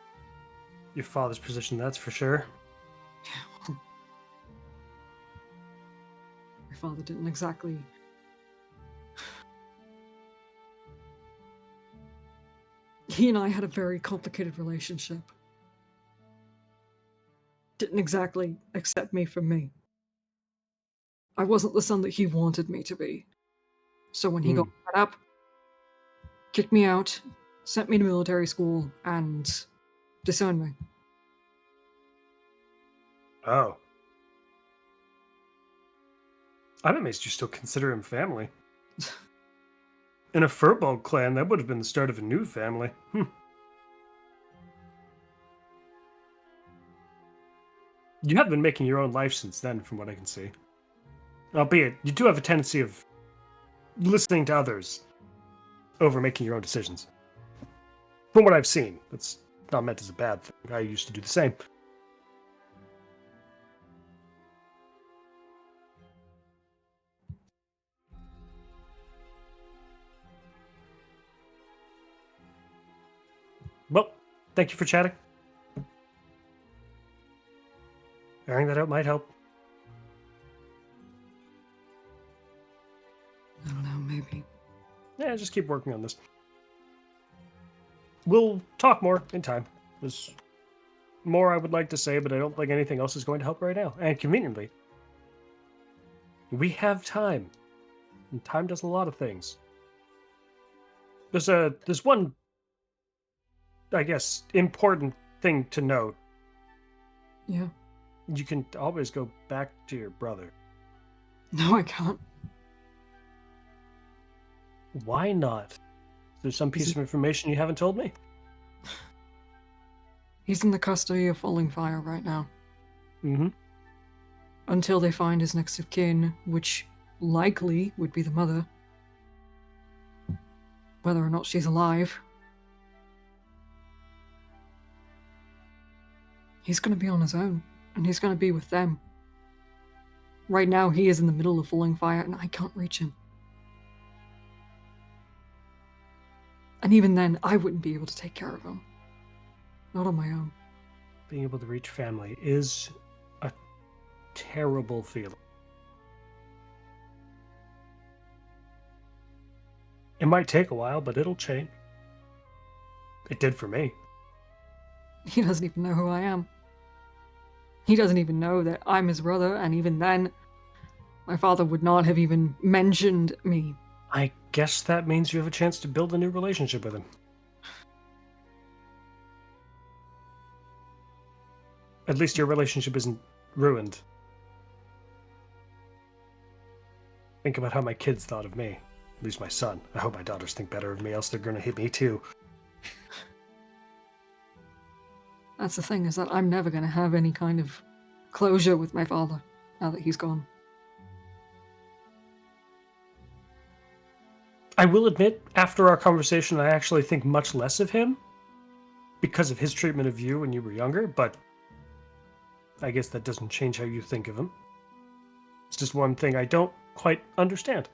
Speaker 2: your father's position, that's for sure.
Speaker 7: My father didn't exactly... He and I had a very complicated relationship. Didn't exactly accept me for me. I wasn't the son that he wanted me to be. So when he got fed up, kicked me out, sent me to military school, and disowned me.
Speaker 2: Oh. I'm amazed you still consider him family. In a Furball clan, that would have been the start of a new family. You have been making your own life since then, from what I can see. Albeit, you do have a tendency of listening to others over making your own decisions. From what I've seen, that's not meant as a bad thing. I used to do the same. Well, thank you for chatting. Airing that out might help.
Speaker 7: I don't know, maybe.
Speaker 2: Yeah, just keep working on this. We'll talk more in time. There's more I would like to say, but I don't think anything else is going to help right now. And conveniently, we have time. And time does a lot of things. There's one, I guess, important thing to note.
Speaker 7: Yeah.
Speaker 2: You can always go back to your brother.
Speaker 7: No, I can't.
Speaker 2: Why not? Is there some piece of information you haven't told me?
Speaker 7: He's in the custody of Falling Fire right now.
Speaker 2: Mm-hmm.
Speaker 7: Until they find his next of kin, which likely would be the mother. Whether or not she's alive. He's going to be on his own, and he's going to be with them. Right now, he is in the middle of Falling Fire, and I can't reach him. And even then, I wouldn't be able to take care of him. Not on my own.
Speaker 2: Being able to reach family is a terrible feeling. It might take a while, but it'll change. It did for me.
Speaker 7: He doesn't even know who I am. He doesn't even know that I'm his brother, and even then, my father would not have even mentioned me.
Speaker 2: I guess that means you have a chance to build a new relationship with him. At least your relationship isn't ruined. Think about how my kids thought of me. At least my son. I hope my daughters think better of me, else they're gonna hit me too.
Speaker 7: That's the thing, is that I'm never going to have any kind of closure with my father now that he's gone.
Speaker 2: I will admit, after our conversation, I actually think much less of him because of his treatment of you when you were younger, but I guess that doesn't change how you think of him. It's just one thing I don't quite understand.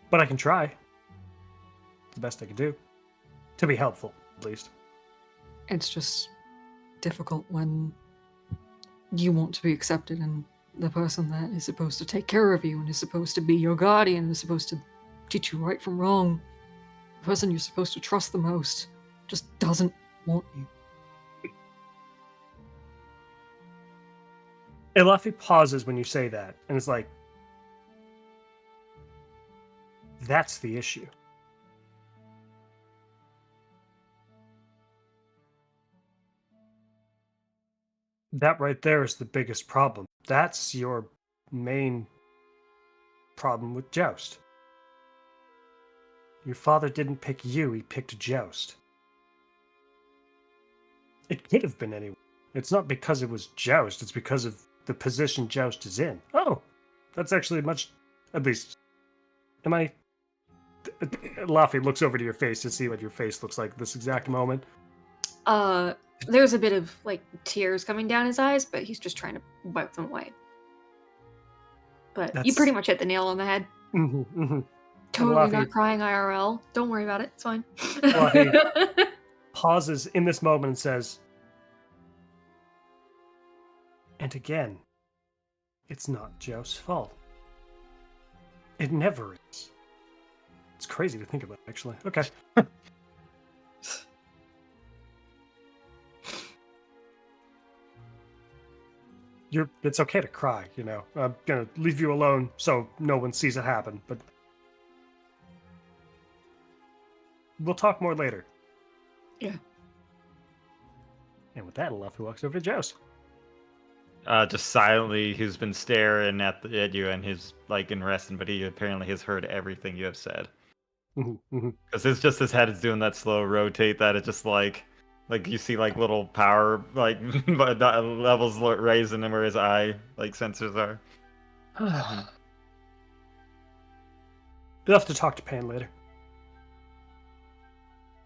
Speaker 2: But I can try. It's the best I can do. To be helpful, at least.
Speaker 7: It's just difficult when you want to be accepted, and the person that is supposed to take care of you and is supposed to be your guardian and is supposed to teach you right from wrong, the person you're supposed to trust the most, just doesn't want you.
Speaker 2: Elafi pauses when you say that, and it's like, that's the issue. That right there is the biggest problem. That's your main problem with Joust. Your father didn't pick you, he picked Joust. It could have been anyone. It's not because it was Joust, it's because of the position Joust is in. Oh, that's actually much, at least, am I... Laffy looks over to your face to see what your face looks like at this exact moment.
Speaker 4: There's a bit of like tears coming down his eyes, but he's just trying to wipe them away. But you pretty much hit the nail on the head. Totally not crying IRL. Don't worry about it. It's fine.
Speaker 2: Laffy pauses in this moment and says, and again, it's not Joe's fault. It never is. It's crazy to think about, actually. Okay. It's okay to cry, you know. I'm gonna leave you alone so no one sees it happen, but we'll talk more later.
Speaker 4: Yeah.
Speaker 2: And with that, Luffy walks over to Joust.
Speaker 3: Just silently, he's been staring at you and he's like in resting, but he apparently has heard everything you have said. Because it's just his head is doing that slow rotate that it just like you see like little power like levels raising him where his eye like sensors are.
Speaker 2: You'll have to talk to Pan later.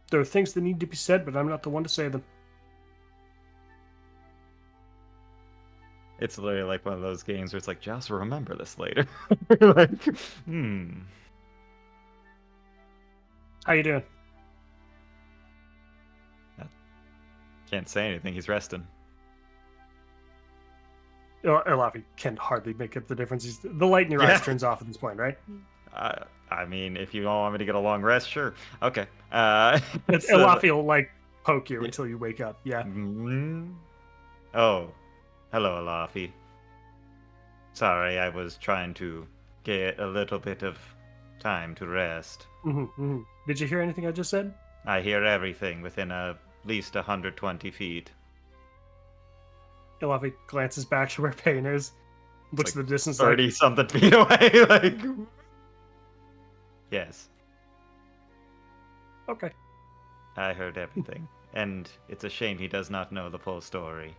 Speaker 2: There are things that need to be said, but I'm not the one to say them.
Speaker 3: It's literally like one of those games where it's like, just remember this later. Like,
Speaker 2: How you doing?
Speaker 3: Can't say anything. He's resting.
Speaker 2: Elafi can hardly make up the difference. The light in your eyes turns off at this point, right?
Speaker 3: I mean, if you all want me to get a long rest, sure. Okay.
Speaker 2: Elafi will like poke you until you wake up. Yeah.
Speaker 3: Oh, hello, Elafi. Sorry, I was trying to get a little bit of time to rest.
Speaker 2: Did you hear anything I just said?
Speaker 3: I hear everything within at least 120 feet.
Speaker 2: Elafi glances back to where Payne is, looks
Speaker 3: like
Speaker 2: at the distance,
Speaker 3: 30 something feet away. Like, yes.
Speaker 2: Okay.
Speaker 3: I heard everything, and it's a shame he does not know the full story.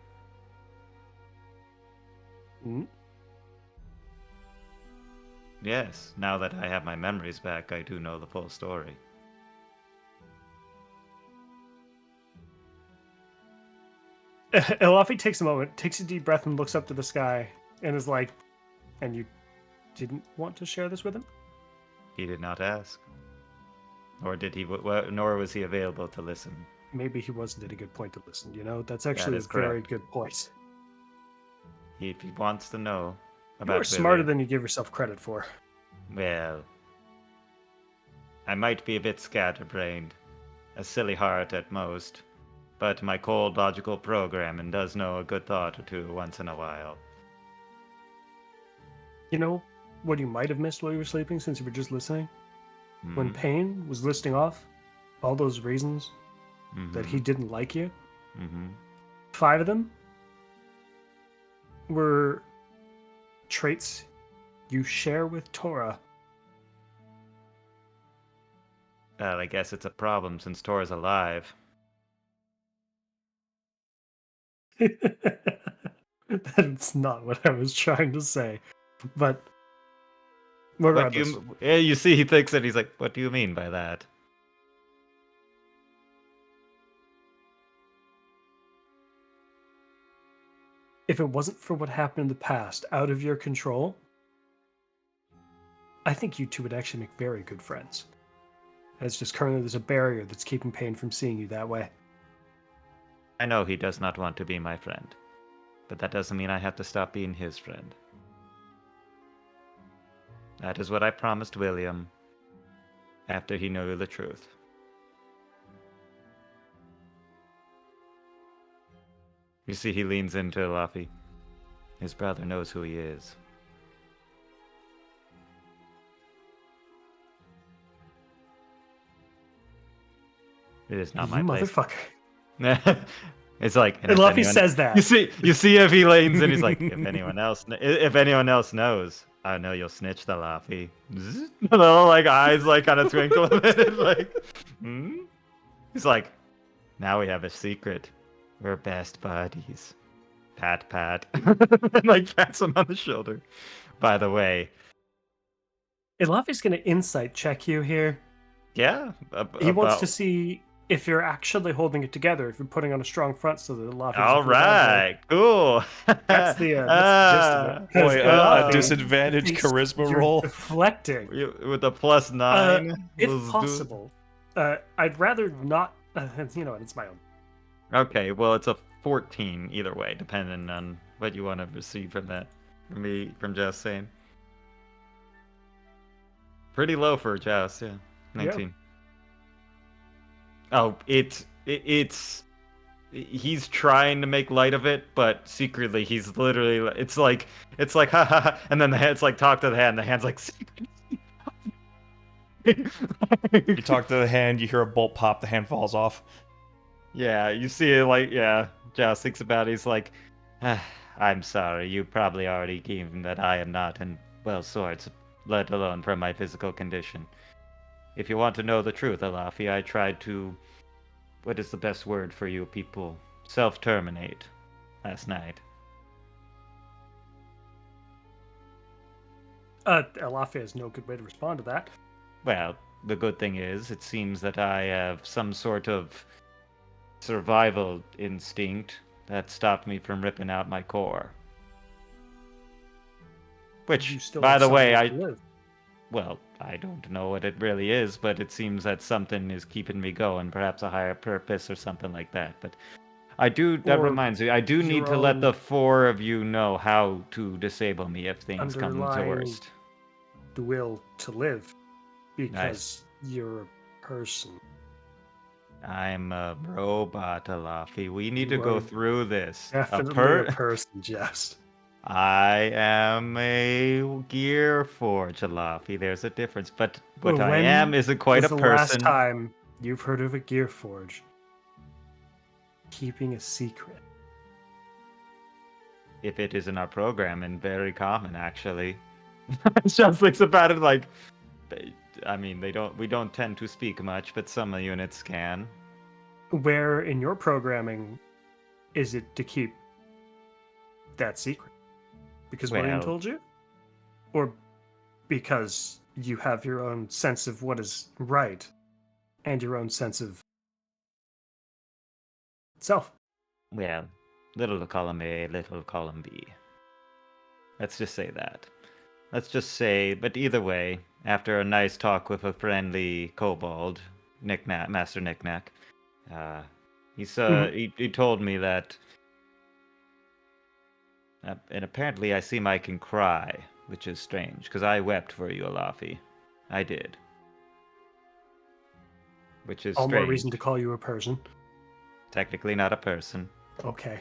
Speaker 3: Yes, now that I have my memories back, I do know the full story.
Speaker 2: Elafi takes a moment, takes a deep breath, and looks up to the sky, and is like, and you didn't want to share this with him?
Speaker 3: He did not ask. Nor was he available to listen.
Speaker 2: Maybe he wasn't at a good point to listen, you know? That's actually a
Speaker 3: correct.
Speaker 2: very good point.
Speaker 3: If he wants to know about
Speaker 2: You're smarter
Speaker 3: Billy,
Speaker 2: than you give yourself credit for.
Speaker 3: well, I might be a bit scatterbrained, a silly heart at most, but my cold logical programming does know a good thought or two once in a while.
Speaker 2: You know what you might have missed while you were sleeping since you were just listening? When Payne was listing off all those reasons that he didn't like you, 5 of them were traits you share with Torah
Speaker 3: Well, I guess it's a problem since Tor's alive.
Speaker 2: That's not what I was trying to say. But
Speaker 3: What do
Speaker 2: regardless,
Speaker 3: you? Yeah, you see, he thinks it. He's like, "What do you mean by that?"
Speaker 2: if it wasn't for what happened in the past, out of your control, I think you two would actually make very good friends. It's just currently there's a barrier that's keeping Payne from seeing you that way.
Speaker 3: I know he does not want to be my friend, but that doesn't mean I have to stop being his friend. That is what I promised William after he knew the truth. You see, he leans into Laffy. His brother knows who he is. It is not
Speaker 2: You
Speaker 3: my place.
Speaker 2: motherfucker.
Speaker 3: It's like,
Speaker 2: And Luffy says that.
Speaker 3: You see, if he leans in, he's like, if anyone else knows, I know you'll snitch the Laffy. Little like eyes like kind of twinkle a bit, like, hmm? He's like, now we have a secret. We're best buddies. Pat, pat, and like pats him on the shoulder. By the way,
Speaker 2: And Luffy's gonna insight check you here.
Speaker 3: yeah,
Speaker 2: He wants to see if you're actually holding it together, if you're putting on a strong front so that Luffy
Speaker 3: All right, cool.
Speaker 2: That's the gist of it. 'Cause
Speaker 1: Boy, a
Speaker 2: Luffy
Speaker 1: disadvantage
Speaker 2: thinks
Speaker 1: charisma
Speaker 2: you're
Speaker 1: roll.
Speaker 2: deflecting.
Speaker 3: With a +9.
Speaker 2: If
Speaker 3: let's do it.
Speaker 2: possible. I'd rather not. You know what? It's my own.
Speaker 3: Okay, well, it's a 14 either way, depending on what you want to receive from that. From Joust saying. Pretty low for Joust, yeah. 19. Oh, it's he's trying to make light of it, but secretly he's literally it's like ha ha ha, and then the hand's like talk to the hand, the hand's like
Speaker 1: You talk to the hand, you hear a bolt pop, the hand falls off.
Speaker 3: Yeah, you see it like, yeah, Joust thinks about it, he's like, I'm sorry, you probably already given that I am not in well sorts, let alone from my physical condition. If you want to know the truth, Alafi, I tried to, what is the best word for you people? Self-terminate last night.
Speaker 2: Elafi has no good way to respond to that.
Speaker 3: Well, the good thing is, it seems that I have some sort of survival instinct that stopped me from ripping out my core. Which,
Speaker 2: You still
Speaker 3: by
Speaker 2: have
Speaker 3: the way,
Speaker 2: something to live.
Speaker 3: well, I don't know what it really is, but it seems that something is keeping me going, perhaps a higher purpose or something like that. But that
Speaker 2: Or
Speaker 3: reminds me, I do need
Speaker 2: your
Speaker 3: to let
Speaker 2: own
Speaker 3: the four of you know how to disable me if things come to
Speaker 2: underlying
Speaker 3: worst.
Speaker 2: the will to live because you're a person.
Speaker 3: I'm a robot, Alafi. We need to
Speaker 2: You
Speaker 3: go
Speaker 2: are
Speaker 3: through this.
Speaker 2: Definitely a person, Jest.
Speaker 3: I am a gear forge, Alafi. There's a difference, but what I
Speaker 2: When
Speaker 3: am isn't quite a
Speaker 2: was the last
Speaker 3: person.
Speaker 2: time you've heard of a gear forge keeping a secret?
Speaker 3: If it is in our program, and very common actually. Just thinks about it like, I mean, we don't tend to speak much, but some units can.
Speaker 2: Where in your programming is it to keep that secret? Because William
Speaker 3: Well-
Speaker 2: told you? Or because you have your own sense of what is right and your own sense of self?
Speaker 3: Well, little column A, little column B. Let's just say that. Let's just say, but either way, after a nice talk with a friendly kobold, Master Knickknack, he told me that, and apparently I seem I can cry, which is strange, because I wept for you, Alafi. I did. Which is
Speaker 2: All
Speaker 3: strange.
Speaker 2: more reason to call you a person.
Speaker 3: Technically not a person.
Speaker 2: Okay.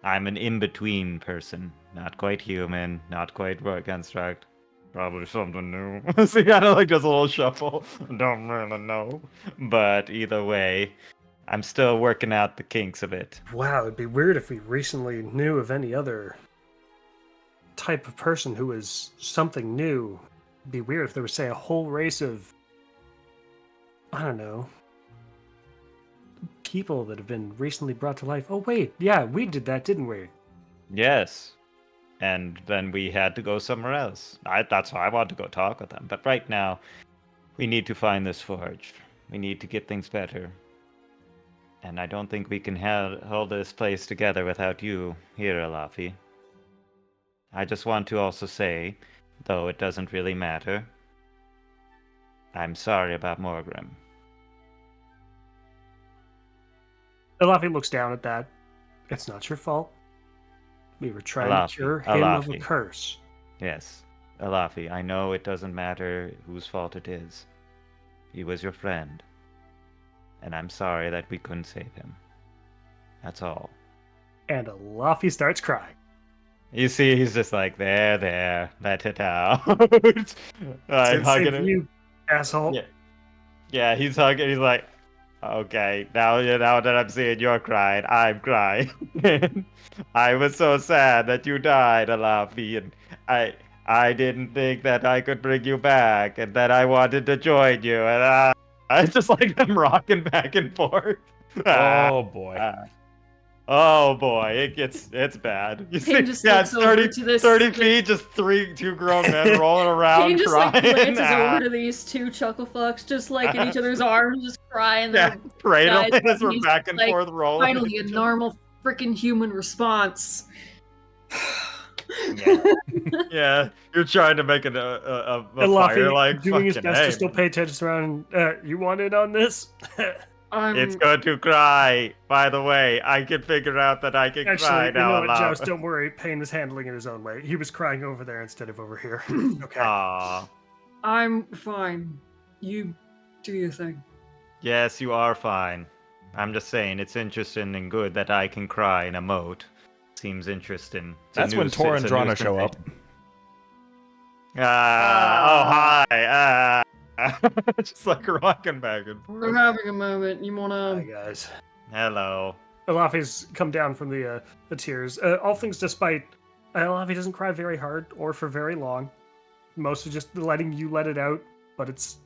Speaker 3: I'm an in-between person. Not quite human, not quite work construct. Probably something new. So he kind of like does a little shuffle. Don't really know. But either way, I'm still working out the kinks of it.
Speaker 2: Wow, it'd be weird if we recently knew of any other type of person who was something new. It'd be weird if there was, say, a whole race of I don't know, people that have been recently brought to life. Oh wait, yeah, we did that, didn't we?
Speaker 3: Yes. And then we had to go somewhere else. That's why I want to go talk with them. But right now, we need to find this forge. We need to get things better. And I don't think we can hold this place together without you here, Alafi. I just want to also say, though it doesn't really matter, I'm sorry about Morgrim.
Speaker 2: Elafi looks down at that. It's not your fault. We were trying
Speaker 3: Alafi,
Speaker 2: to cure him of a
Speaker 3: Alafi.
Speaker 2: curse.
Speaker 3: Yes, Alafi, I know it doesn't matter whose fault it is. He was your friend. And I'm sorry that we couldn't save him. That's all.
Speaker 2: And Elafi starts crying.
Speaker 3: You see, he's just like, there, let it out.
Speaker 2: Save
Speaker 3: hugging him.
Speaker 2: you, asshole.
Speaker 3: Yeah. Yeah, he's hugging. He's like, okay, now that I'm seeing you're crying, I'm crying. I was so sad that you died, Alafi, and I didn't think that I could bring you back, and that I wanted to join you, and I just like them rocking back and forth.
Speaker 1: Oh boy.
Speaker 3: Oh boy, it's bad. You see,
Speaker 4: Payne just
Speaker 3: yeah,
Speaker 4: looks
Speaker 3: it's
Speaker 4: over
Speaker 3: 30,
Speaker 4: to this,
Speaker 3: 30
Speaker 4: like-
Speaker 3: feet, just two grown men rolling around
Speaker 4: Payne just
Speaker 3: crying.
Speaker 4: like glances over to these two chuckle fucks, just like in each other's arms, just crying.
Speaker 3: Yeah,
Speaker 4: Their
Speaker 3: cradling
Speaker 4: guys,
Speaker 3: as we're
Speaker 4: he's
Speaker 3: back and
Speaker 4: like,
Speaker 3: forth rolling.
Speaker 4: finally a normal freaking human response.
Speaker 3: Yeah, you're trying to make a
Speaker 2: Elafi
Speaker 3: fire like
Speaker 2: doing his
Speaker 3: fucking
Speaker 2: best to
Speaker 3: hey,
Speaker 2: still pay attention around. You want in on this?
Speaker 3: It's going to cry. By the way, I can figure out that I can
Speaker 2: Actually,
Speaker 3: cry
Speaker 2: you
Speaker 3: now.
Speaker 2: know what, Joust? Don't worry. Payne is handling it his own way. He was crying over there instead of over here. Okay.
Speaker 3: Aw.
Speaker 7: I'm fine. You do your thing.
Speaker 3: Yes, you are fine. I'm just saying, it's interesting and good that I can cry and emote. Seems interesting.
Speaker 1: That's when Tor and Drana show up.
Speaker 3: Oh, hi. Just like rocking back and
Speaker 7: We're
Speaker 3: forth.
Speaker 7: having a moment. You
Speaker 2: Hi,
Speaker 7: wanna?
Speaker 2: guys.
Speaker 3: Hello.
Speaker 2: Elafi's come down from the tears. All things despite, Elafi doesn't cry very hard or for very long. Mostly just letting you let it out, but it's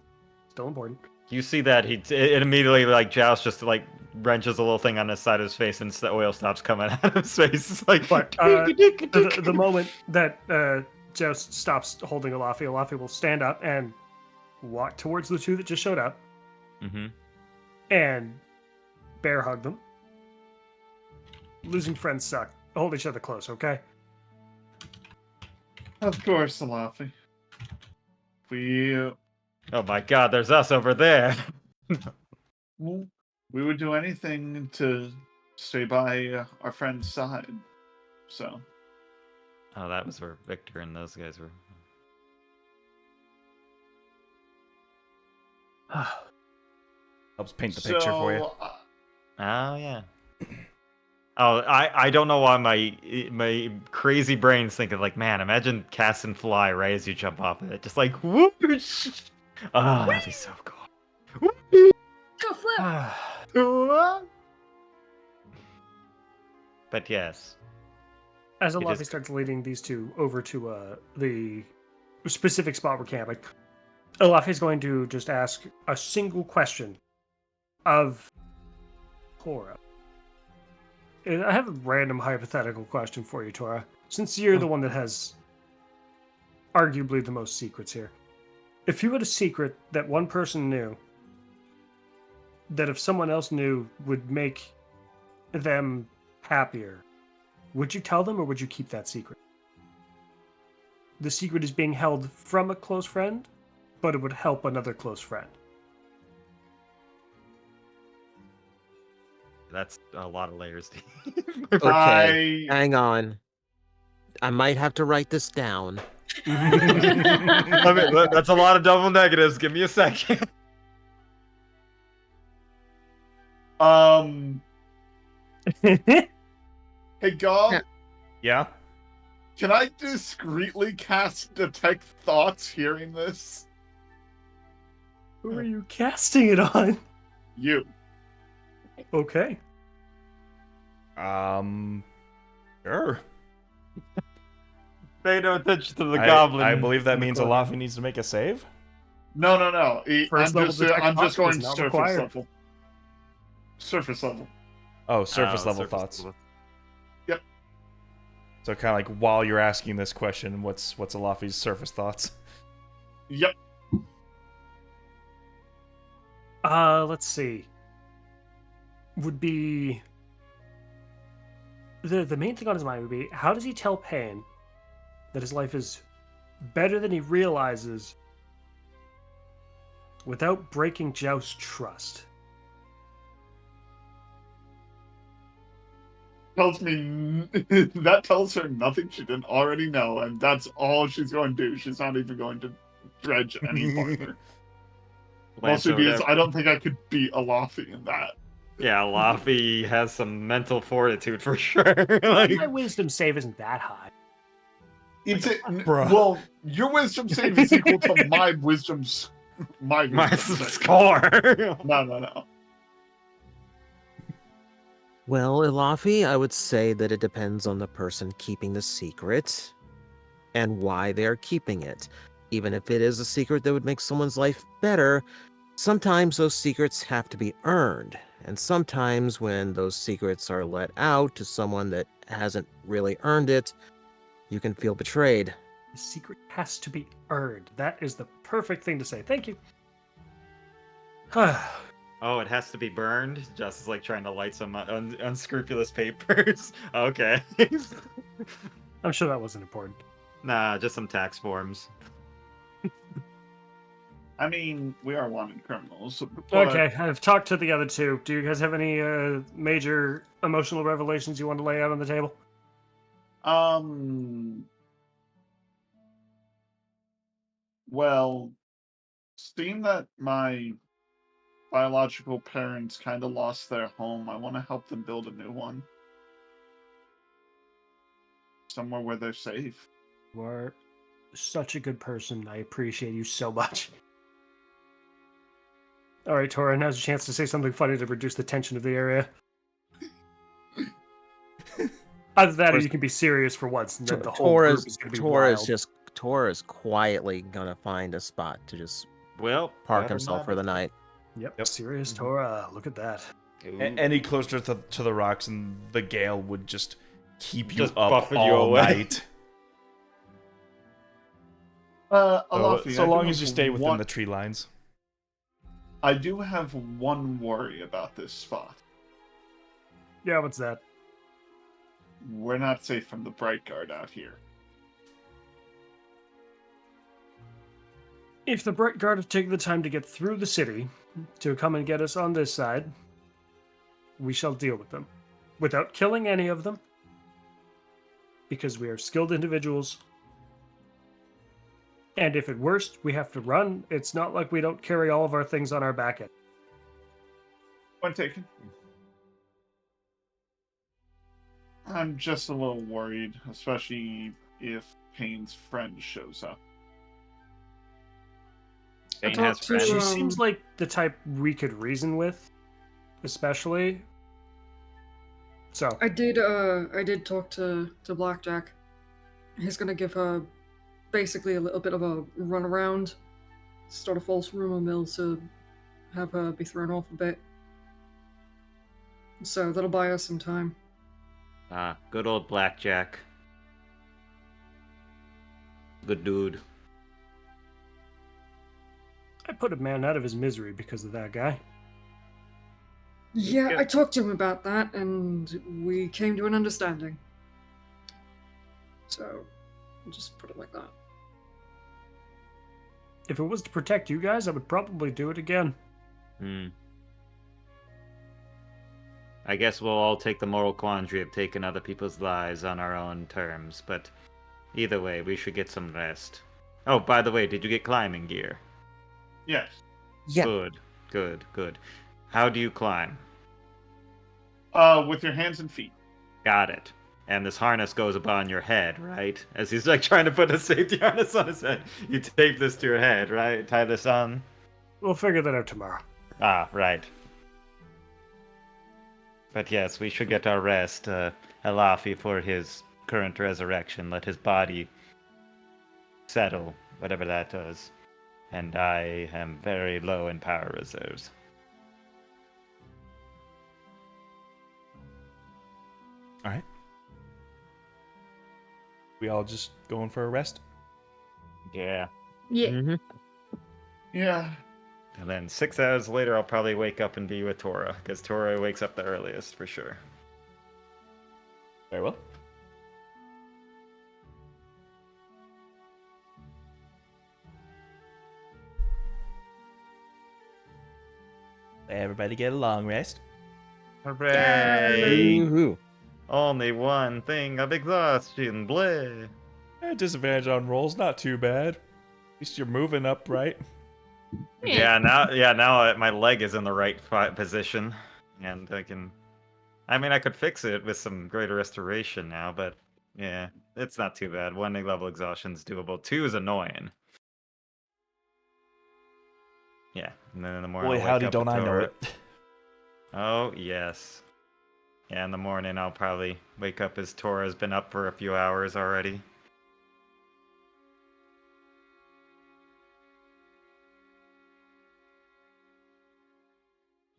Speaker 2: still important.
Speaker 3: You see that it immediately like Joust just like wrenches a little thing on the side of his face and the oil stops coming out of his face. It's like,
Speaker 2: But the moment that Joust stops holding Elafi will stand up and walk towards the two that just showed up
Speaker 3: Mm-hmm.
Speaker 2: and bear hug them. Losing friends suck. Hold each other close, okay?
Speaker 6: Of course, Alafi. We
Speaker 3: Oh my God, there's us over there.
Speaker 6: well, we would do anything to stay by our friend's side. So
Speaker 3: Oh, that was where Victor and those guys were.
Speaker 1: Helps paint the picture for you.
Speaker 3: Oh yeah. Oh, I don't know why my crazy brain's thinking like, man, imagine cast and fly right as you jump off of it, just like whoosh. Oh, that'd be so cool.
Speaker 4: Go flip.
Speaker 3: But yes,
Speaker 2: As
Speaker 3: It
Speaker 2: Elafi
Speaker 3: is-
Speaker 2: starts leading these two over to the specific spot we're camping, Elafi's going to just ask a single question of Tora. And I have a random hypothetical question for you, Tora. Since you're the one that has arguably the most secrets here. If you had a secret that one person knew, that if someone else knew would make them happier, would you tell them or would you keep that secret? The secret is being held from a close friend, but it would help another close friend.
Speaker 3: that's a lot of layers.
Speaker 5: Okay, hang on. I might have to write this down.
Speaker 3: I mean, that's a lot of double negatives. Give me a second.
Speaker 6: Hey, Gob,
Speaker 1: Yeah?
Speaker 6: can I discreetly cast Detect Thoughts hearing this?
Speaker 2: Who are you casting it on?
Speaker 6: You.
Speaker 2: Okay.
Speaker 1: Sure.
Speaker 3: Pay no attention to the
Speaker 1: I
Speaker 3: goblin.
Speaker 1: believe that
Speaker 2: in the
Speaker 1: means
Speaker 2: corner.
Speaker 1: Alafi needs to make a save.
Speaker 6: No.
Speaker 2: First level detect
Speaker 6: I'm just
Speaker 2: thought is
Speaker 6: going
Speaker 2: not
Speaker 6: surface
Speaker 2: required.
Speaker 6: level. Surface level.
Speaker 1: Oh, surface level
Speaker 5: surface
Speaker 1: thoughts.
Speaker 5: level.
Speaker 6: Yep.
Speaker 1: So kind of like while you're asking this question, what's Alafi's surface thoughts?
Speaker 6: Yep.
Speaker 2: Let's see. Would be the main thing on his mind would be, how does he tell Pain that his life is better than he realizes without breaking Joust's trust?
Speaker 6: Tells me that tells her nothing she didn't already know, and that's all she's going to do. She's not even going to dredge any farther.
Speaker 3: Glance
Speaker 6: Mostly
Speaker 3: over
Speaker 6: because
Speaker 3: to-
Speaker 6: I don't think I could beat Alafi in that.
Speaker 3: Yeah, Laffy has some mental fortitude for sure.
Speaker 2: My
Speaker 3: Like,
Speaker 2: wisdom save isn't that high.
Speaker 6: It's
Speaker 1: Bruh.
Speaker 6: well, your wisdom save is equal to my wisdom's my
Speaker 3: my
Speaker 6: wisdom save.
Speaker 3: score.
Speaker 6: No.
Speaker 5: Well, Ilafi, I would say that it depends on the person keeping the secret and why they're keeping it. Even if it is a secret that would make someone's life better, sometimes those secrets have to be earned. And sometimes when those secrets are let out to someone that hasn't really earned it, you can feel betrayed.
Speaker 2: The secret has to be earned. That is the perfect thing to say. Thank you.
Speaker 3: Oh, it has to be burned? Just as like trying to light some unscrupulous papers. Okay.
Speaker 2: I'm sure that wasn't important.
Speaker 3: Nah, just some tax forms.
Speaker 6: I mean, we are wanted criminals. But
Speaker 2: Okay, I've talked to the other two. Do you guys have any major emotional revelations you want to lay out on the table?
Speaker 6: Well, seeing that my biological parents kind of lost their home, I want to help them build a new one. Somewhere where they're safe.
Speaker 2: You are such a good person. I appreciate you so much. All right, Tora, now's a chance to say something funny to reduce the tension of the area. Either that, or you can be serious for once, and then the whole group is going to be wild.
Speaker 5: Tora is quietly gonna find a spot to just
Speaker 3: Well,
Speaker 5: park
Speaker 3: better
Speaker 5: himself
Speaker 3: not
Speaker 5: for the
Speaker 3: have-
Speaker 5: night.
Speaker 2: Yep, serious Tora. Look at that.
Speaker 3: Ooh.
Speaker 1: Any closer to the rocks, and the gale would just keep you
Speaker 3: Just
Speaker 1: up
Speaker 3: buffet you
Speaker 1: all
Speaker 3: away.
Speaker 1: night.
Speaker 6: Alafi,
Speaker 1: So
Speaker 6: I do
Speaker 1: long
Speaker 6: have
Speaker 1: as you stay within
Speaker 6: one-
Speaker 1: the tree lines.
Speaker 6: I do have one worry about this spot.
Speaker 2: Yeah, what's that?
Speaker 6: We're not safe from the Bright Guard out here.
Speaker 2: If the Bright Guard have taken the time to get through the city to come and get us on this side, we shall deal with them. Without killing any of them. Because we are skilled individuals. And if at worst we have to run, it's not like we don't carry all of our things on our back end.
Speaker 6: Point taken. I'm just a little worried, especially if Payne's friend shows up.
Speaker 3: Bane
Speaker 4: talked
Speaker 3: has
Speaker 4: to,
Speaker 3: friends.
Speaker 2: She
Speaker 4: um,
Speaker 2: seems like the type we could reason with, especially. So,
Speaker 4: I did talk to Blackjack. He's gonna give her basically a little bit of a runaround, start a false rumor mill to have her be thrown off a bit. So that'll buy us some time.
Speaker 3: Ah, good old Blackjack. Good dude.
Speaker 2: I put a man out of his misery because of that guy.
Speaker 4: Yeah, I talked to him about that, and we came to an understanding. So, I'll just put it like that.
Speaker 2: If it was to protect you guys, I would probably do it again.
Speaker 3: I guess we'll all take the moral quandary of taking other people's lives on our own terms, but either way, we should get some rest. Oh, by the way, did you get climbing gear?
Speaker 6: Yes.
Speaker 5: Yeah.
Speaker 3: Good. How do you climb?
Speaker 6: With your hands and feet.
Speaker 3: Got it. And this harness goes upon your head, right? As he's like trying to put a safety harness on his head. You tape this to your head, right? Tie this on.
Speaker 2: We'll figure that out tomorrow.
Speaker 3: Ah, right. But yes, we should get our rest. Alafi for his current resurrection. Let his body settle, whatever that does. and I am very low in power reserves.
Speaker 1: All right. We all just going for a rest?
Speaker 3: Yeah.
Speaker 4: Yeah.
Speaker 5: Mm-hmm.
Speaker 6: Yeah.
Speaker 3: And then 6 hours later, I'll probably wake up and be with Tora, because Tora wakes up the earliest for sure.
Speaker 1: Very well. Everybody get a long rest.
Speaker 3: Hooray!
Speaker 5: Woohoo.
Speaker 3: Only one thing of exhaustion, bleh.
Speaker 1: Disadvantage on rolls, not too bad. At least you're moving upright.
Speaker 3: Yeah, my leg is in the right position, and I can. I mean, I could fix it with some greater restoration now, but yeah, it's not too bad. 1 level exhaustion's doable. 2 is annoying. Yeah, and then in the morning
Speaker 1: Boy,
Speaker 3: I'll wake
Speaker 1: howdy,
Speaker 3: up
Speaker 1: don't
Speaker 3: with
Speaker 1: I know
Speaker 3: Tora.
Speaker 1: it.
Speaker 3: Oh yes. Yeah, in the morning I'll probably wake up as Tora's been up for a few hours already.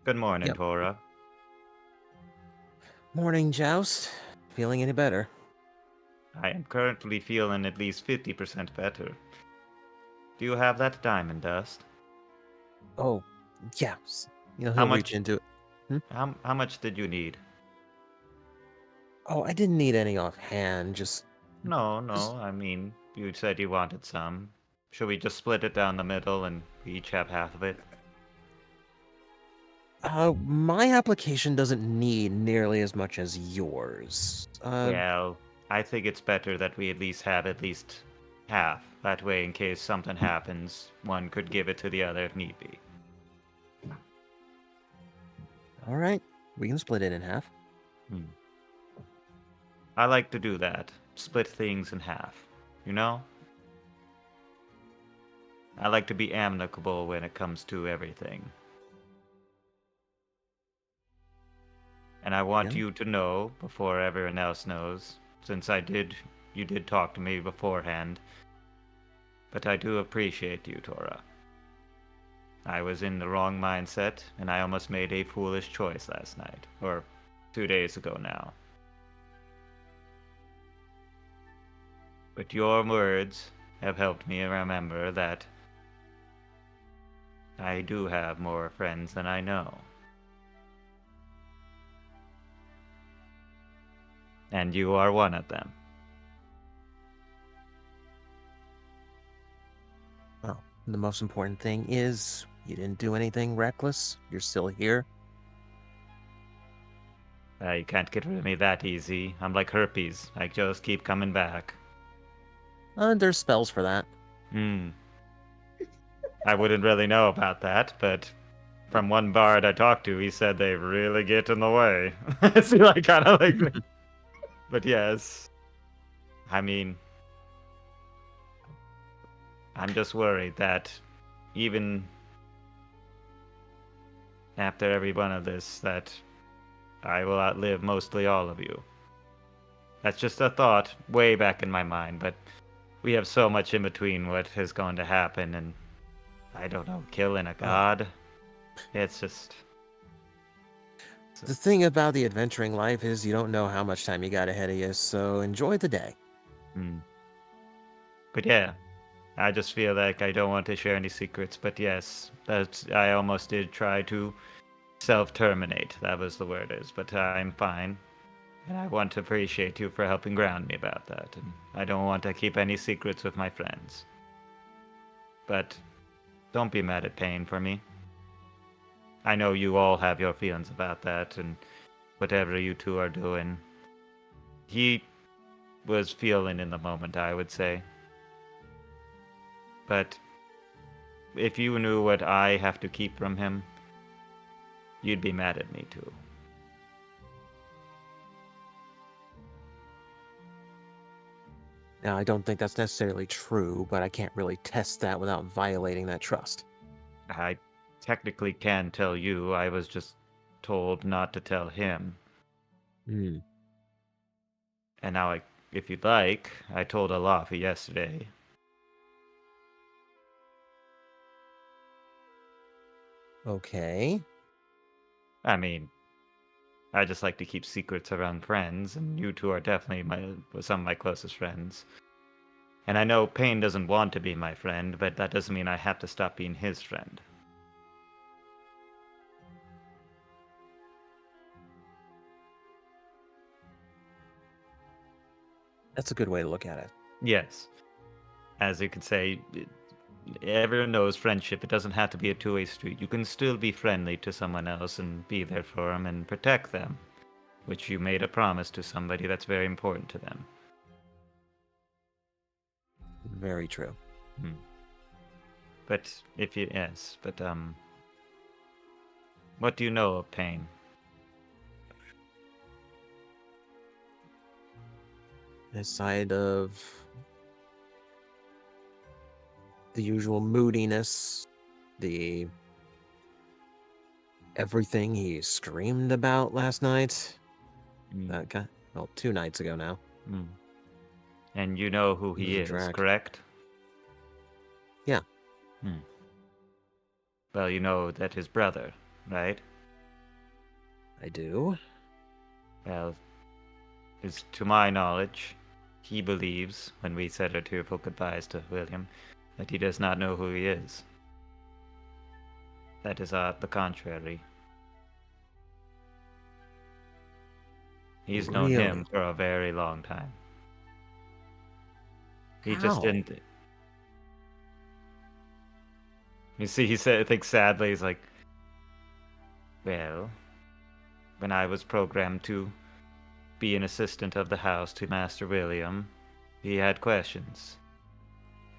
Speaker 3: Good morning,
Speaker 5: Yep.
Speaker 3: Tora.
Speaker 5: Morning, Joust. Feeling any better?
Speaker 3: I am currently feeling at least 50% better. Do you have that diamond dust?
Speaker 5: Oh, yeah.
Speaker 3: How
Speaker 5: He'll
Speaker 3: much?
Speaker 5: reach into it. Hmm?
Speaker 3: How much did you need?
Speaker 5: Oh, I didn't need any offhand. Just
Speaker 3: No, I mean, you said you wanted some. Should we just split it down the middle and we each have half of it?
Speaker 5: my application doesn't need nearly as much as yours.
Speaker 3: Well, I think it's better that we at least have half. That way, in case something happens, one could give it to the other if need be.
Speaker 5: All right, we can split it in half.
Speaker 3: I like to do that. Split things in half. You know? I like to be amicable when it comes to everything. And I want
Speaker 5: Yeah.
Speaker 3: you to know, before everyone else knows, since you did talk to me beforehand, but I do appreciate you, Tora. I was in the wrong mindset, and I almost made a foolish choice last night, or 2 days ago now. But your words have helped me remember that I do have more friends than I know. And you are one of them.
Speaker 5: Well, the most important thing is you didn't do anything reckless. You're still here.
Speaker 3: You can't get rid of me that easy. I'm like herpes. I just keep coming back.
Speaker 5: There's spells for that.
Speaker 3: I wouldn't really know about that, but from one bard I talked to, he said they really get in the way. See, like, kind of like. But yes. I mean, I'm just worried that even after every one of this, that I will outlive mostly all of you. That's just a thought way back in my mind, but we have so much in between what is going to happen, and I don't know, killing a god. It's just.
Speaker 5: The thing about the adventuring life is you don't know how much time you got ahead of you, so enjoy the day.
Speaker 3: But yeah, I just feel like I don't want to share any secrets, but yes, I almost did try to self-terminate. That was the word is, but I'm fine. And I want to appreciate you for helping ground me about that, and I don't want to keep any secrets with my friends. But don't be mad at Payne for me. I know you all have your feelings about that, and whatever you two are doing. He was feeling in the moment, I would say. But if you knew what I have to keep from him, you'd be mad at me too.
Speaker 5: Now, I don't think that's necessarily true, but I can't really test that without violating that trust.
Speaker 3: I technically can tell you, I was just told not to tell him.
Speaker 5: Hmm.
Speaker 3: And now, if you'd like, I told Alafi yesterday.
Speaker 5: Okay.
Speaker 3: I mean, I just like to keep secrets around friends, and you two are definitely some of my closest friends. And I know Payne doesn't want to be my friend, but that doesn't mean I have to stop being his friend.
Speaker 5: That's a good way to look at it.
Speaker 3: Yes. As you could say, everyone knows friendship. It doesn't have to be a two-way street. You can still be friendly to someone else and be there for them and protect them, which you made a promise to somebody that's very important to them.
Speaker 5: Very true.
Speaker 3: But what do you know of Payne?
Speaker 5: Aside of the usual moodiness, the everything he screamed about last night. That guy, well, 2 nights ago now.
Speaker 3: And you know who
Speaker 5: He
Speaker 3: he
Speaker 5: was a
Speaker 3: is,
Speaker 5: drag.
Speaker 3: correct?
Speaker 5: Yeah.
Speaker 3: Well, you know that his brother, right?
Speaker 5: I do.
Speaker 3: Well, to my knowledge, he believes, when we said our tearful goodbyes to William, that he does not know who he is. That is the contrary. He's known him
Speaker 5: Really?
Speaker 3: for a very long time. He just
Speaker 5: How?
Speaker 3: didn't. You see, thinks sadly, he's like, well, when I was programmed to be an assistant of the house to Master William, he had questions.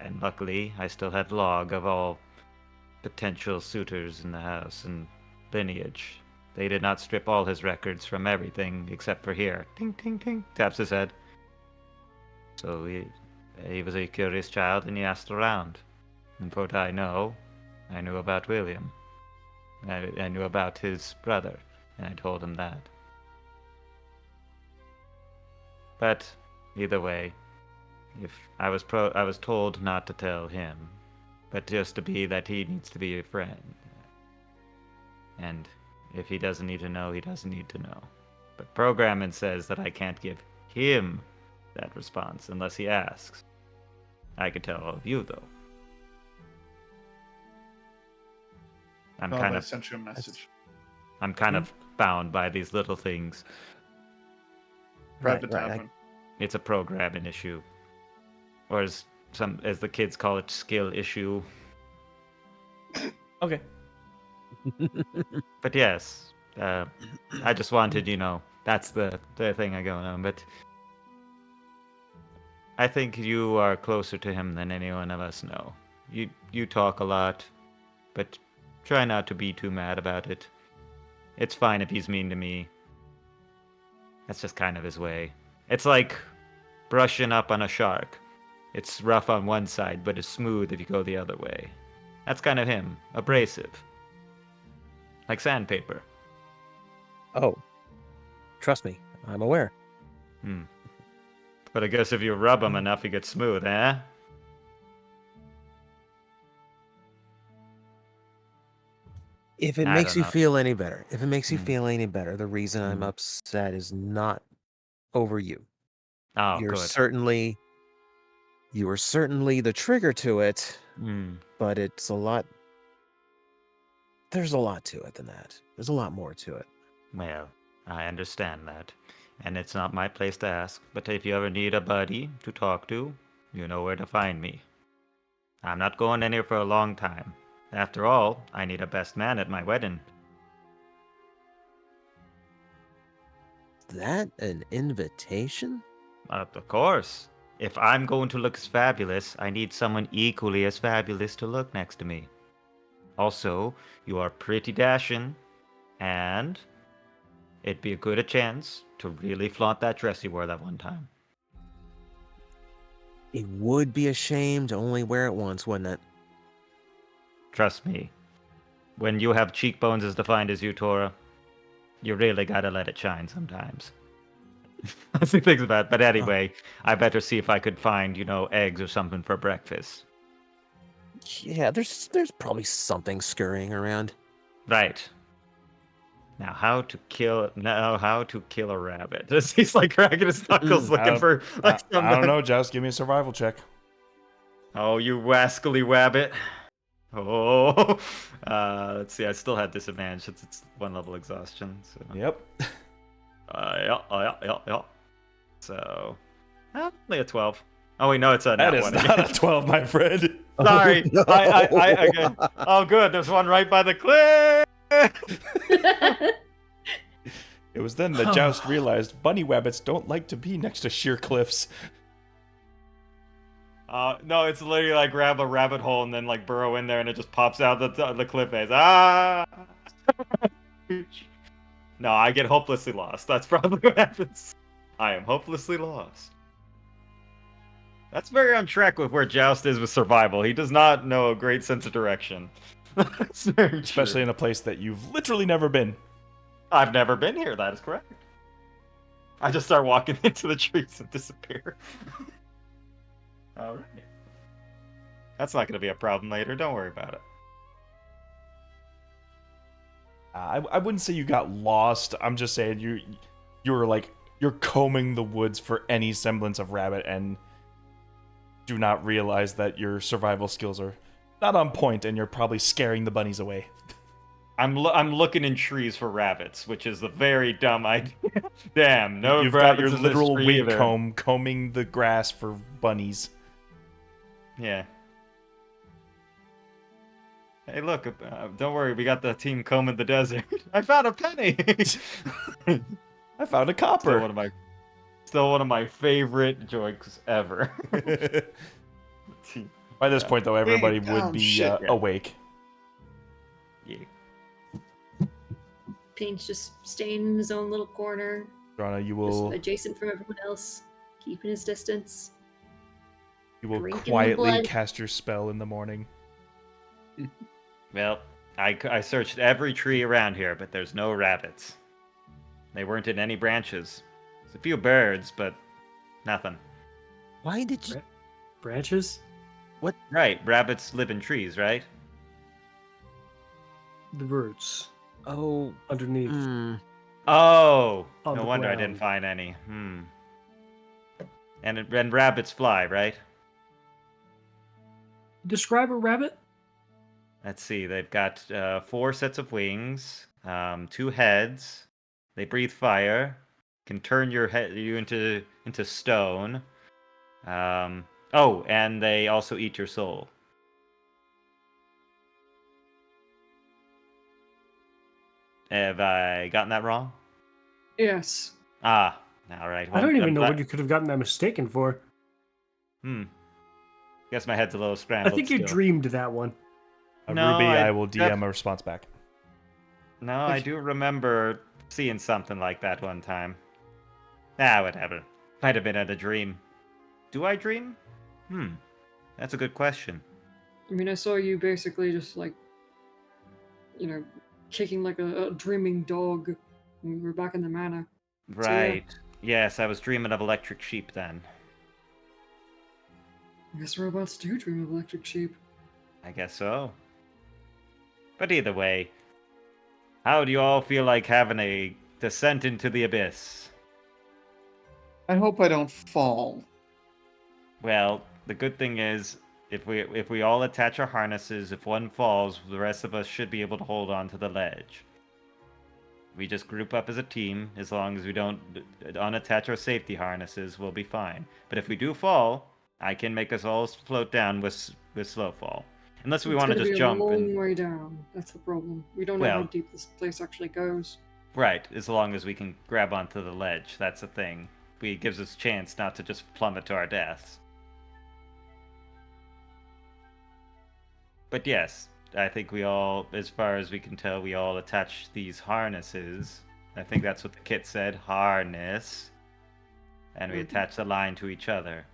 Speaker 3: And luckily, I still had log of all potential suitors in the house and lineage. They did not strip all his records from everything except for here. Ting, ting, ting. Taps his head. So he was a curious child and he asked around. And for what I know, I knew about William. I knew about his brother, and I told him that. But either way, if I was told not to tell him, but just to be that he needs to be a friend. And if he doesn't need to know, he doesn't need to know. But programming says that I can't give him that response unless he asks. I could tell all of you though. I'm
Speaker 6: Bob,
Speaker 3: kind
Speaker 6: I
Speaker 3: of
Speaker 6: sent you a message.
Speaker 3: bound by these little things.
Speaker 6: Private
Speaker 5: right.
Speaker 6: tavern.
Speaker 3: It's a programming issue, or as the kids call it, skill issue.
Speaker 1: Okay.
Speaker 3: But yes, I just wanted, that's the thing I go on. But I think you are closer to him than any one of us know. You talk a lot, but try not to be too mad about it. It's fine if he's mean to me. That's just kind of his way. It's like brushing up on a shark. It's rough on one side, but it's smooth if you go the other way. That's kind of him. Abrasive. Like sandpaper.
Speaker 5: Oh, trust me, I'm aware.
Speaker 3: But I guess if you rub him enough, he gets smooth, eh?
Speaker 5: If it
Speaker 3: I
Speaker 5: makes
Speaker 3: don't
Speaker 5: you
Speaker 3: know.
Speaker 5: feel any better, the reason I'm upset is not over you.
Speaker 3: Oh,
Speaker 5: You were certainly the trigger to it, but there's a lot to it than that. There's a lot more to it.
Speaker 3: Well, I understand that. And it's not my place to ask, but if you ever need a buddy to talk to, you know where to find me. I'm not going in here for a long time. After all, I need a best man at my wedding.
Speaker 5: Is that an invitation?
Speaker 3: Of course. If I'm going to look as fabulous, I need someone equally as fabulous to look next to me. Also, you are pretty dashing, and it'd be a good chance to really flaunt that dress you wore that one time.
Speaker 5: It would be a shame to only wear it once, wouldn't it?
Speaker 3: Trust me, when you have cheekbones as defined as you, Tora, you really gotta let it shine sometimes. That's the things about it. But anyway, I better see if I could find, eggs or something for breakfast.
Speaker 5: Yeah, there's probably something scurrying around.
Speaker 3: Right. Now, how to kill a rabbit? He's like cracking his knuckles, looking for like
Speaker 1: I don't know, Joust. Give me a survival check.
Speaker 3: Oh, you rascally wabbit! Oh, let's see. I still had disadvantage since it's 1 level exhaustion. So.
Speaker 1: Yep.
Speaker 3: Yeah. So, only a 12. Oh wait, no, it's a
Speaker 1: That
Speaker 3: nat
Speaker 1: is
Speaker 3: 1
Speaker 1: not
Speaker 3: again.
Speaker 1: a 12, my friend.
Speaker 3: Sorry,
Speaker 5: Oh, no.
Speaker 3: I again. Oh, good. There's one right by the cliff.
Speaker 1: It was then that Joust realized bunny wabbits don't like to be next to sheer cliffs.
Speaker 3: No, it's literally like grab a rabbit hole and then like burrow in there and it just pops out the cliff face. Ah! No, I get hopelessly lost. That's probably what happens. I am hopelessly lost. That's very on track with where Joust is with survival. He does not know a great sense of direction. That's very
Speaker 1: Especially
Speaker 3: true.
Speaker 1: in a place that you've literally never been.
Speaker 3: I've never been here, that is correct. I just start walking into the trees and disappear. Alright. That's not going to be a problem later, don't worry about it.
Speaker 1: I wouldn't say you got lost. I'm just saying you're combing the woods for any semblance of rabbit and do not realize that your survival skills are not on point and you're probably scaring the bunnies away.
Speaker 3: I'm looking in trees for rabbits, which is a very dumb idea. Damn, no
Speaker 1: You've got
Speaker 3: rabbits
Speaker 1: your
Speaker 3: in this
Speaker 1: literal
Speaker 3: tree
Speaker 1: wig
Speaker 3: either.
Speaker 1: comb combing the grass for bunnies.
Speaker 3: Yeah. Hey, look, don't worry, we got the team combing the desert. I found a penny!
Speaker 1: I found a copper.
Speaker 3: Still one of my favorite jokes ever.
Speaker 1: By this point, though, everybody would
Speaker 6: Oh,
Speaker 1: be
Speaker 6: shit, yeah.
Speaker 1: awake.
Speaker 3: Yeah.
Speaker 8: Pain's just staying in his own little corner,
Speaker 1: Drana, you
Speaker 8: just
Speaker 1: will
Speaker 8: adjacent from everyone else, keeping his distance. drinking the
Speaker 1: quietly
Speaker 8: blood.
Speaker 1: cast your spell in the morning.
Speaker 3: Well, I searched every tree around here, but there's no rabbits. They weren't in any branches. There's a few birds, but nothing.
Speaker 5: Why did you?
Speaker 2: Branches?
Speaker 3: Right, rabbits live in trees, right?
Speaker 2: The roots
Speaker 5: Oh,
Speaker 2: underneath.
Speaker 3: Oh,
Speaker 2: On
Speaker 3: no
Speaker 2: the
Speaker 3: wonder I
Speaker 2: ground.
Speaker 3: didn't find any. And rabbits fly, right?
Speaker 2: Describe a rabbit?
Speaker 3: Let's see. They've got 4 sets of wings, 2 heads. They breathe fire. Can turn you into stone. Oh, and they also eat your soul. Have I gotten that wrong?
Speaker 4: Yes.
Speaker 3: Ah, all right.
Speaker 2: I don't even
Speaker 3: I'm
Speaker 2: know
Speaker 3: glad-
Speaker 2: what you could have gotten that mistaken for.
Speaker 3: Guess my head's a little
Speaker 2: I
Speaker 3: scrambled.
Speaker 2: think you
Speaker 3: still.
Speaker 2: dreamed that one.
Speaker 3: No,
Speaker 1: Ruby,
Speaker 3: I
Speaker 1: I will DM a response back.
Speaker 3: No, I do remember seeing something like that one time. Whatever. Might have been at a dream. Do I dream? That's a good question.
Speaker 4: I mean, I saw you basically just like, kicking like a dreaming dog when we were back in the manor.
Speaker 3: Right. Yes, I was dreaming of electric sheep then.
Speaker 4: I guess robots do dream of electric sheep.
Speaker 3: I guess so. But either way, how do you all feel like having a descent into the abyss?
Speaker 6: I hope I don't fall.
Speaker 3: Well, the good thing is, if we all attach our harnesses, if one falls, the rest of us should be able to hold on to the ledge. We just group up as a team. As long as we don't unattach our safety harnesses, we'll be fine. But if we do fall, I can make us all float down with slow fall. Unless we want to just jump.
Speaker 4: It's gonna be a long way down. That's the problem. We don't know how
Speaker 3: Well-
Speaker 4: deep this place actually goes.
Speaker 3: Right, as long as we can grab onto the ledge. That's the thing. It gives us a chance not to just plummet to our deaths. But yes, I think we all, as far as we can tell, we all attach these harnesses. I think that's what the kit said, harness. And we attach the line to each other.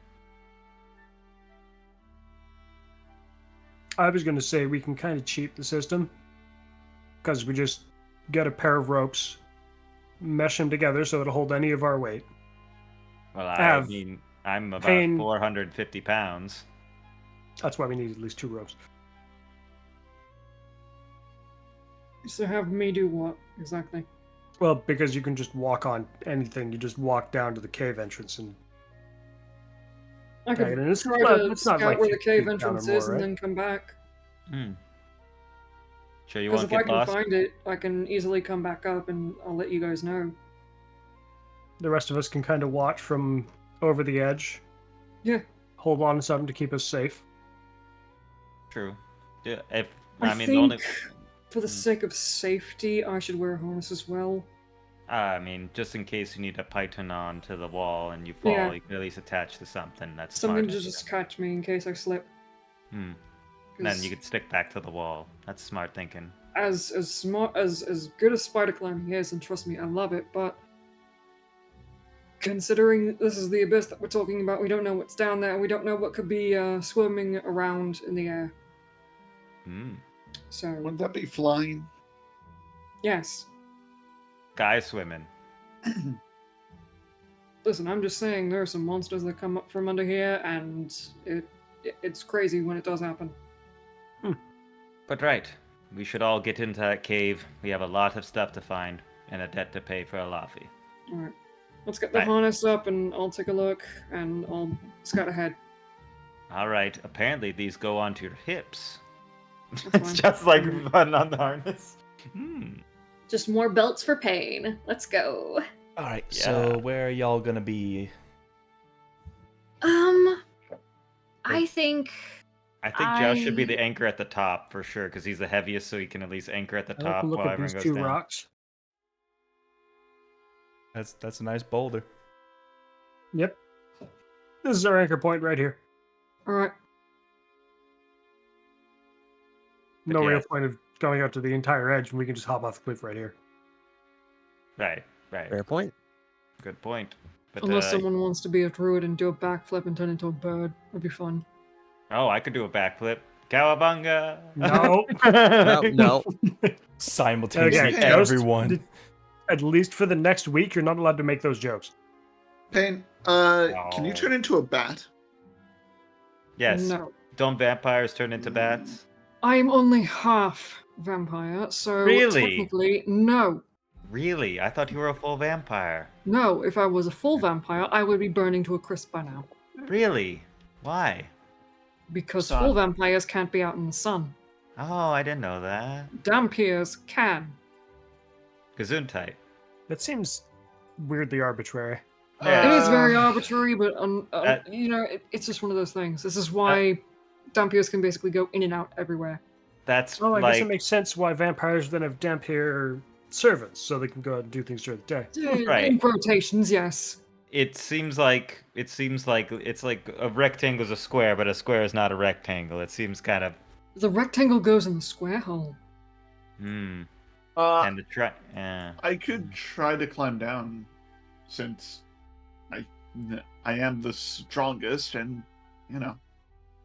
Speaker 2: I was going to say we can kind of cheat the system because we just get a pair of ropes, mesh them together so it'll hold any of our weight.
Speaker 3: Well, I
Speaker 2: Have
Speaker 3: mean, I'm about
Speaker 2: pain-
Speaker 3: 450 pounds.
Speaker 2: That's why we need at least 2 ropes.
Speaker 4: So have me do what exactly?
Speaker 2: Well, because you can just walk on anything. You just walk down to the cave entrance and
Speaker 4: I
Speaker 2: tag it
Speaker 4: could
Speaker 2: in. It's
Speaker 4: try
Speaker 2: not-
Speaker 4: to
Speaker 2: it's not
Speaker 4: scout
Speaker 2: like
Speaker 4: where the
Speaker 2: 50
Speaker 4: cave
Speaker 2: feet down or
Speaker 4: entrance
Speaker 2: more,
Speaker 4: is and
Speaker 2: right?
Speaker 4: then come back.
Speaker 3: Sure you
Speaker 4: Because
Speaker 3: won't
Speaker 4: if I
Speaker 3: get
Speaker 4: can
Speaker 3: lost?
Speaker 4: find it, I can easily come back up and I'll let you guys know.
Speaker 2: The rest of us can kind of watch from over the edge.
Speaker 4: Yeah.
Speaker 2: Hold on to something to keep us safe.
Speaker 3: True. Yeah, if
Speaker 4: I
Speaker 3: mean,
Speaker 4: think
Speaker 3: the only.
Speaker 4: for the
Speaker 3: Hmm.
Speaker 4: sake of safety, I should wear a harness as well.
Speaker 3: I mean, just in case you need a python on to the wall and you fall,
Speaker 4: Yeah.
Speaker 3: you can at least attach to something. That's
Speaker 4: Something
Speaker 3: smart.
Speaker 4: to just catch me in case I slip.
Speaker 3: Hmm.
Speaker 4: 'Cause
Speaker 3: Then you could stick back to the wall. That's smart thinking.
Speaker 4: as smart as good as spider climbing is, and trust me, I love it, but considering this is the abyss that we're talking about, we don't know what's down there, and we don't know what could be swimming around in the air.
Speaker 3: Hmm.
Speaker 4: So
Speaker 6: Wouldn't that be flying?
Speaker 4: yes.
Speaker 3: Guy swimming.
Speaker 4: Listen, I'm just saying there are some monsters that come up from under here, and it's crazy when it does happen.
Speaker 3: But right, we should all get into that cave. We have a lot of stuff to find and a debt to pay for Alafi.
Speaker 4: Alright. Let's get the
Speaker 3: Right.
Speaker 4: harness up and I'll take a look and I'll scout ahead.
Speaker 3: All right. Apparently, these go onto your hips.
Speaker 4: That's
Speaker 3: It's
Speaker 4: fine.
Speaker 3: just like fun on the harness. Hmm.
Speaker 8: Just more belts for pain. Let's go.
Speaker 1: All right,
Speaker 3: Yeah.
Speaker 1: so where are y'all gonna be?
Speaker 8: I think
Speaker 3: I think Josh should be
Speaker 8: I-
Speaker 3: the anchor at the top for sure, because he's the heaviest, so he can at least anchor at the
Speaker 2: I like
Speaker 3: top
Speaker 2: to look
Speaker 3: while
Speaker 2: at
Speaker 3: everyone
Speaker 2: these
Speaker 3: goes
Speaker 2: two
Speaker 3: down.
Speaker 2: rocks.
Speaker 1: That's a nice boulder.
Speaker 2: Yep. This is our anchor point right here.
Speaker 4: Alright.
Speaker 3: But
Speaker 2: No
Speaker 3: yeah.
Speaker 2: real point of going out to the entire edge, and we can just hop off the cliff right here.
Speaker 3: Right. Right.
Speaker 5: Fair point.
Speaker 3: Good point. But
Speaker 4: Unless someone wants to be a druid and do a backflip and turn into a bird. That'd be fun.
Speaker 3: oh, I could do a backflip. Cowabunga!
Speaker 2: No.
Speaker 5: No.
Speaker 1: Simultaneously,
Speaker 2: Okay,
Speaker 1: everyone.
Speaker 2: At least for the next week, you're not allowed to make those jokes.
Speaker 6: Pain, can you
Speaker 3: No.
Speaker 6: turn into a bat?
Speaker 3: Yes.
Speaker 4: No.
Speaker 3: Don't vampires turn into bats?
Speaker 4: I'm only half vampire, so
Speaker 3: Really?
Speaker 4: technically, no.
Speaker 3: Really? I thought you were a full vampire.
Speaker 4: No, if I was a full vampire, I would be burning to a crisp by now.
Speaker 3: Really? Why?
Speaker 4: Because
Speaker 6: Sun.
Speaker 4: full vampires can't be out in the sun.
Speaker 3: Oh, I didn't know that.
Speaker 4: Dampiers can.
Speaker 3: Gesundheit.
Speaker 2: That seems weirdly arbitrary.
Speaker 3: Yeah.
Speaker 4: It is very
Speaker 6: Uh,
Speaker 4: arbitrary, but
Speaker 3: That-
Speaker 4: you know, it's just one of those things. This is why Dampiers can basically go in and out everywhere.
Speaker 3: That's
Speaker 2: Well, I
Speaker 3: like
Speaker 2: guess it makes sense why vampires then have Dampier servants, so they can go out and do things during the day.
Speaker 3: Right.
Speaker 4: In quotations, yes.
Speaker 3: it seems like it's like a rectangle is a square, but a square is not a rectangle. It seems kind of
Speaker 4: The rectangle goes in the square hole.
Speaker 3: and the
Speaker 6: I could try to climb down, since I am the strongest, and you know.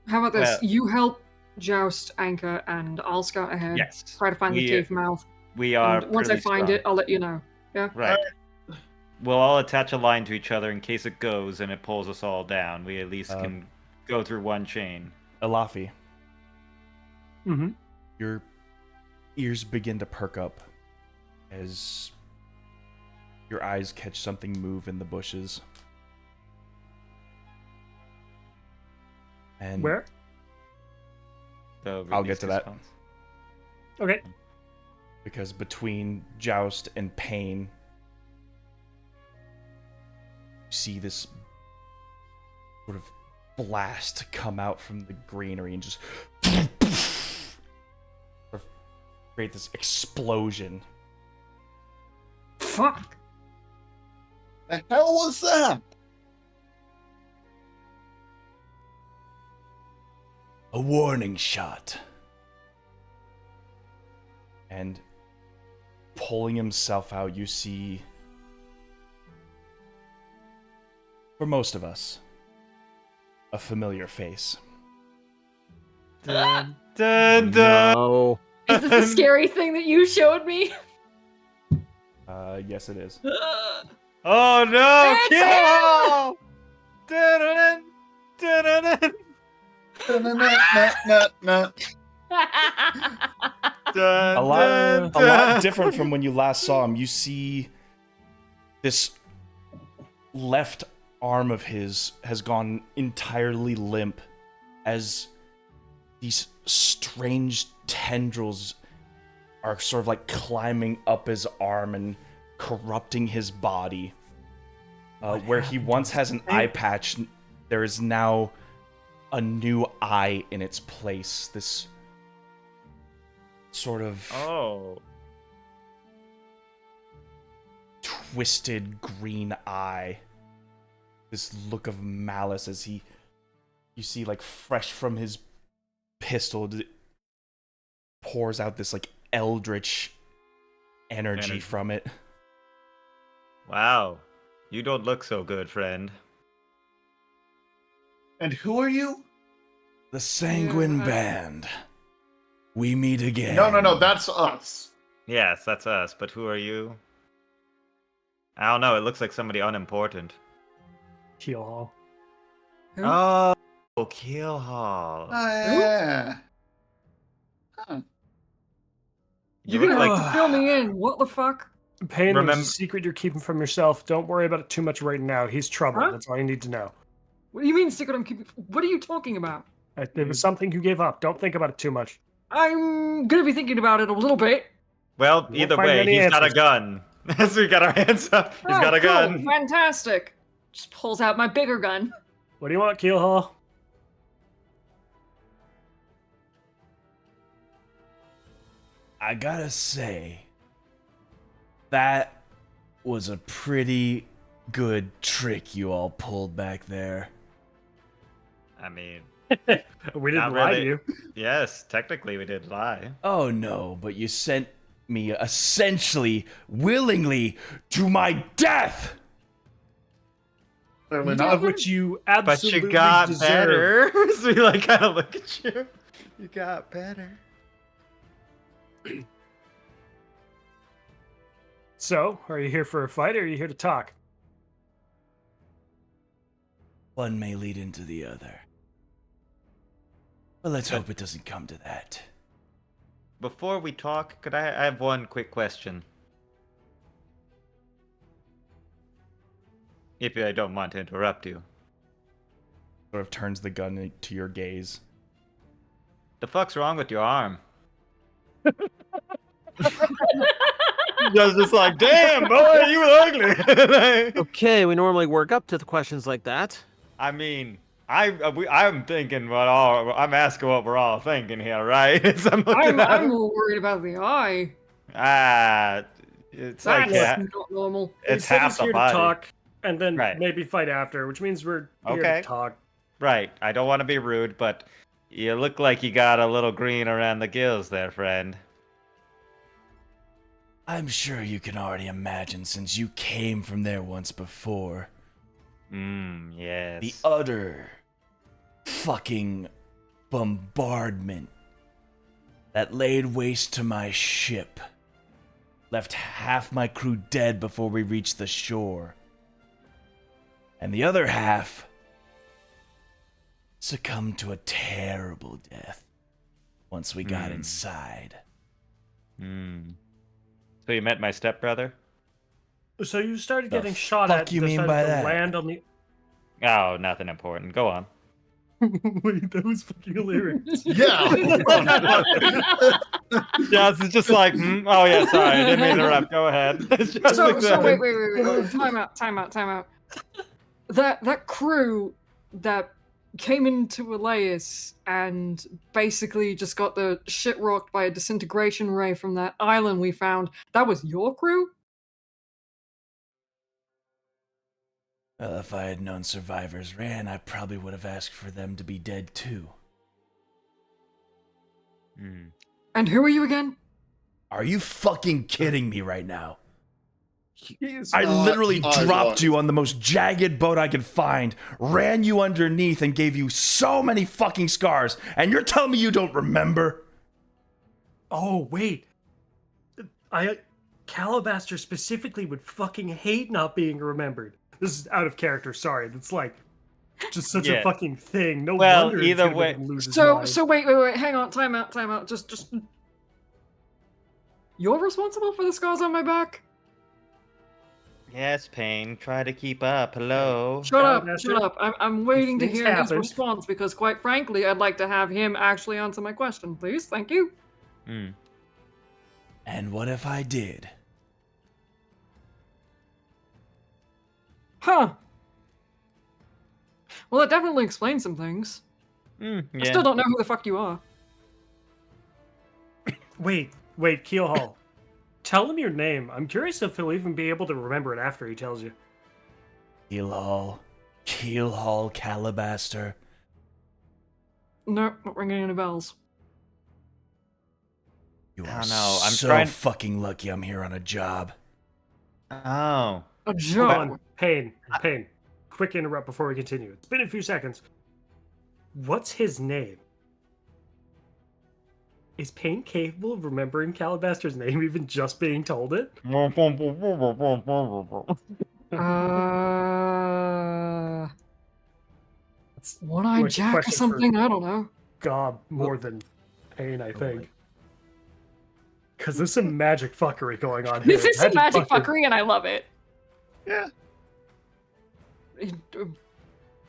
Speaker 4: How about this?
Speaker 3: Well-
Speaker 4: You help Joust anchor, and I'll scout ahead.
Speaker 3: yes,
Speaker 4: Try to find the
Speaker 3: we-
Speaker 4: cave mouth.
Speaker 3: we are.
Speaker 4: And once I
Speaker 3: pretty
Speaker 4: find
Speaker 3: strong.
Speaker 4: it, I'll let you know. Yeah.
Speaker 3: Right. We'll all attach a line to each other in case it goes and it pulls us all down. We at least can go through one chain.
Speaker 1: Alafi,
Speaker 2: Mm-hmm.
Speaker 1: your ears begin to perk up as your eyes catch something move in the bushes. And
Speaker 2: Where?
Speaker 3: So
Speaker 1: I'll get to that.
Speaker 3: response.
Speaker 2: Okay.
Speaker 1: because between Joust and Pain, you see this sort of blast come out from the greenery and just sort of create this explosion.
Speaker 4: Fuck.
Speaker 6: The hell was that?
Speaker 1: A warning shot. And pulling himself out, you see, for most of us, a familiar face.
Speaker 3: Dun, dun, dun.
Speaker 5: No.
Speaker 8: Is this a scary thing that you showed me?
Speaker 1: Yes, it is.
Speaker 3: Oh no!
Speaker 8: It's
Speaker 3: Kill! Dun, dun, dun, dun,
Speaker 6: Nah.
Speaker 3: dun,
Speaker 1: A lot different from when you last saw him. You see this left arm of his has gone entirely limp as these strange tendrils are sort of like climbing up his arm and corrupting his body. Where he once has an eye patch, there is now a new eye in its place. This sort of twisted green eye. This look of malice as you see, like, fresh from his pistol, pours out this, like, eldritch energy from it.
Speaker 3: Wow. You don't look so good, friend.
Speaker 6: And who are you?
Speaker 1: The Sanguine Band. We meet again.
Speaker 6: No, that's us.
Speaker 3: Yes, that's us, but who are you? I don't know, it looks like somebody unimportant.
Speaker 2: Keelhaul.
Speaker 4: Who?
Speaker 3: Oh, Keelhaul.
Speaker 6: Yeah. Huh.
Speaker 4: You're
Speaker 3: look
Speaker 4: gonna
Speaker 3: like
Speaker 4: have to fill me in. What the fuck?
Speaker 2: Pain, there's
Speaker 3: Remember-
Speaker 2: a secret you're keeping from yourself. Don't worry about it too much right now. He's trouble.
Speaker 4: Huh?
Speaker 2: That's all you need to know.
Speaker 7: What do you mean secret I'm keeping? What are you talking about?
Speaker 2: It was something you gave up. Don't think about it too much.
Speaker 7: I'm gonna be thinking about it a little bit.
Speaker 3: Well,
Speaker 2: Won't
Speaker 3: either
Speaker 2: find
Speaker 3: way,
Speaker 2: any
Speaker 3: he's got a
Speaker 2: answers.
Speaker 3: gun. So we got our hands up. He's got a
Speaker 7: cool.
Speaker 3: gun.
Speaker 7: Fantastic. Just pulls out my bigger gun.
Speaker 2: What do you want, Keelhaul?
Speaker 1: I gotta say, that was a pretty good trick you all pulled back there.
Speaker 3: I mean,
Speaker 2: We didn't
Speaker 3: Not
Speaker 2: lie
Speaker 3: really.
Speaker 2: to you.
Speaker 3: yes, technically we did lie.
Speaker 1: Oh no, but you sent me essentially, willingly, to my death!
Speaker 6: Clearly not.
Speaker 2: Which you
Speaker 3: But
Speaker 2: absolutely
Speaker 3: you got
Speaker 2: deserve.
Speaker 3: better. So we like kind of look at you. You got better.
Speaker 2: So, are you here for a fight or are you here to talk?
Speaker 1: One may lead into the other. But let's hope it doesn't come to that.
Speaker 3: Before we talk, I have one quick question? If I don't want to interrupt you.
Speaker 1: Sort of turns the gun to your gaze.
Speaker 3: The fuck's wrong with your arm? Just like, damn, boy, you ugly.
Speaker 5: Okay, we normally work up to the questions like that.
Speaker 3: I mean, I'm thinking I'm asking what we're all thinking here, right? So I'm looking at
Speaker 7: I'm
Speaker 3: him.
Speaker 7: more worried about the eye.
Speaker 3: It's
Speaker 7: That's
Speaker 3: like
Speaker 7: not normal.
Speaker 2: We
Speaker 3: it's
Speaker 2: said
Speaker 3: half
Speaker 2: he's
Speaker 3: the
Speaker 2: here
Speaker 3: body.
Speaker 2: to talk and then
Speaker 3: Right.
Speaker 2: maybe fight after, which means we're here
Speaker 3: Okay.
Speaker 2: to talk.
Speaker 3: Right. I don't want to be rude, but you look like you got a little green around the gills there, friend.
Speaker 1: I'm sure you can already imagine since you came from there once before.
Speaker 3: Yes.
Speaker 1: The utter fucking bombardment that laid waste to my ship. Left half my crew dead before we reached the shore. And the other half succumbed to a terrible death once we got inside.
Speaker 3: So you met my stepbrother?
Speaker 2: So you started
Speaker 1: The
Speaker 2: getting shot
Speaker 1: fuck
Speaker 2: at.
Speaker 1: you mean
Speaker 2: decided
Speaker 1: by
Speaker 2: to
Speaker 1: that?
Speaker 2: Land on the.
Speaker 3: Oh, nothing important. Go on.
Speaker 2: Wait, that was fucking hilarious.
Speaker 6: Yeah.
Speaker 3: Yeah, it's just like, oh yeah, sorry, I didn't mean to interrupt. Go ahead. It's just
Speaker 7: So,
Speaker 3: like
Speaker 7: so
Speaker 3: that.
Speaker 7: wait. Time out. That crew that came into Elias and basically just got the shit rocked by a disintegration ray from that island we found. That was your crew?
Speaker 1: Well, if I had known survivors ran, I probably would have asked for them to be dead too.
Speaker 7: And who are you again?
Speaker 1: Are you fucking kidding me right now?
Speaker 6: He's
Speaker 1: I
Speaker 6: not
Speaker 1: literally
Speaker 6: our
Speaker 1: dropped
Speaker 6: boss.
Speaker 1: you on the most jagged boat I could find, ran you underneath, and gave you so many fucking scars, and you're telling me you don't remember?
Speaker 2: Oh wait, Calabaster specifically would fucking hate not being remembered. This is out of character. Sorry, that's like just such
Speaker 3: Yeah.
Speaker 2: a fucking thing. No
Speaker 3: Well,
Speaker 2: wonder it's
Speaker 3: either
Speaker 2: gonna make
Speaker 3: way-
Speaker 2: him lose his
Speaker 7: So
Speaker 2: mind.
Speaker 7: wait, hang on, time out. Just You're responsible for the scars on my back?
Speaker 3: Yes, Pain. Try to keep up. Hello.
Speaker 7: Shut up,
Speaker 2: Alabaster,
Speaker 7: shut up. I'm waiting to
Speaker 2: things
Speaker 7: hear his
Speaker 2: happened.
Speaker 7: response because, quite frankly, I'd like to have him actually answer my question, please. Thank you.
Speaker 3: Hmm.
Speaker 1: And what if I did?
Speaker 7: Huh. Well, that definitely explains some things. I
Speaker 3: Yeah.
Speaker 7: still don't know who the fuck you are.
Speaker 2: Wait, Keelhaul. Tell him your name. I'm curious if he'll even be able to remember it after he tells you.
Speaker 1: Keelhaul Calabaster.
Speaker 7: No, not ringing any bells.
Speaker 1: You
Speaker 3: I
Speaker 1: are
Speaker 3: don't know, I'm
Speaker 1: so
Speaker 3: trying-
Speaker 1: fucking lucky I'm here on a job.
Speaker 3: Oh.
Speaker 7: A
Speaker 2: Hold
Speaker 7: job.
Speaker 2: on. Pain. Quick interrupt before we continue. It's been a few seconds. What's his name? Is Pain capable of remembering Calabaster's name even just being told it? That's
Speaker 7: One-eyed
Speaker 2: like a
Speaker 7: Jack or
Speaker 2: question for
Speaker 7: something? I don't know.
Speaker 2: God more than Pain, I
Speaker 5: Oh,
Speaker 2: think. Because there's some magic fuckery going on here.
Speaker 7: This is some magic fuckery, and I love it.
Speaker 6: Yeah.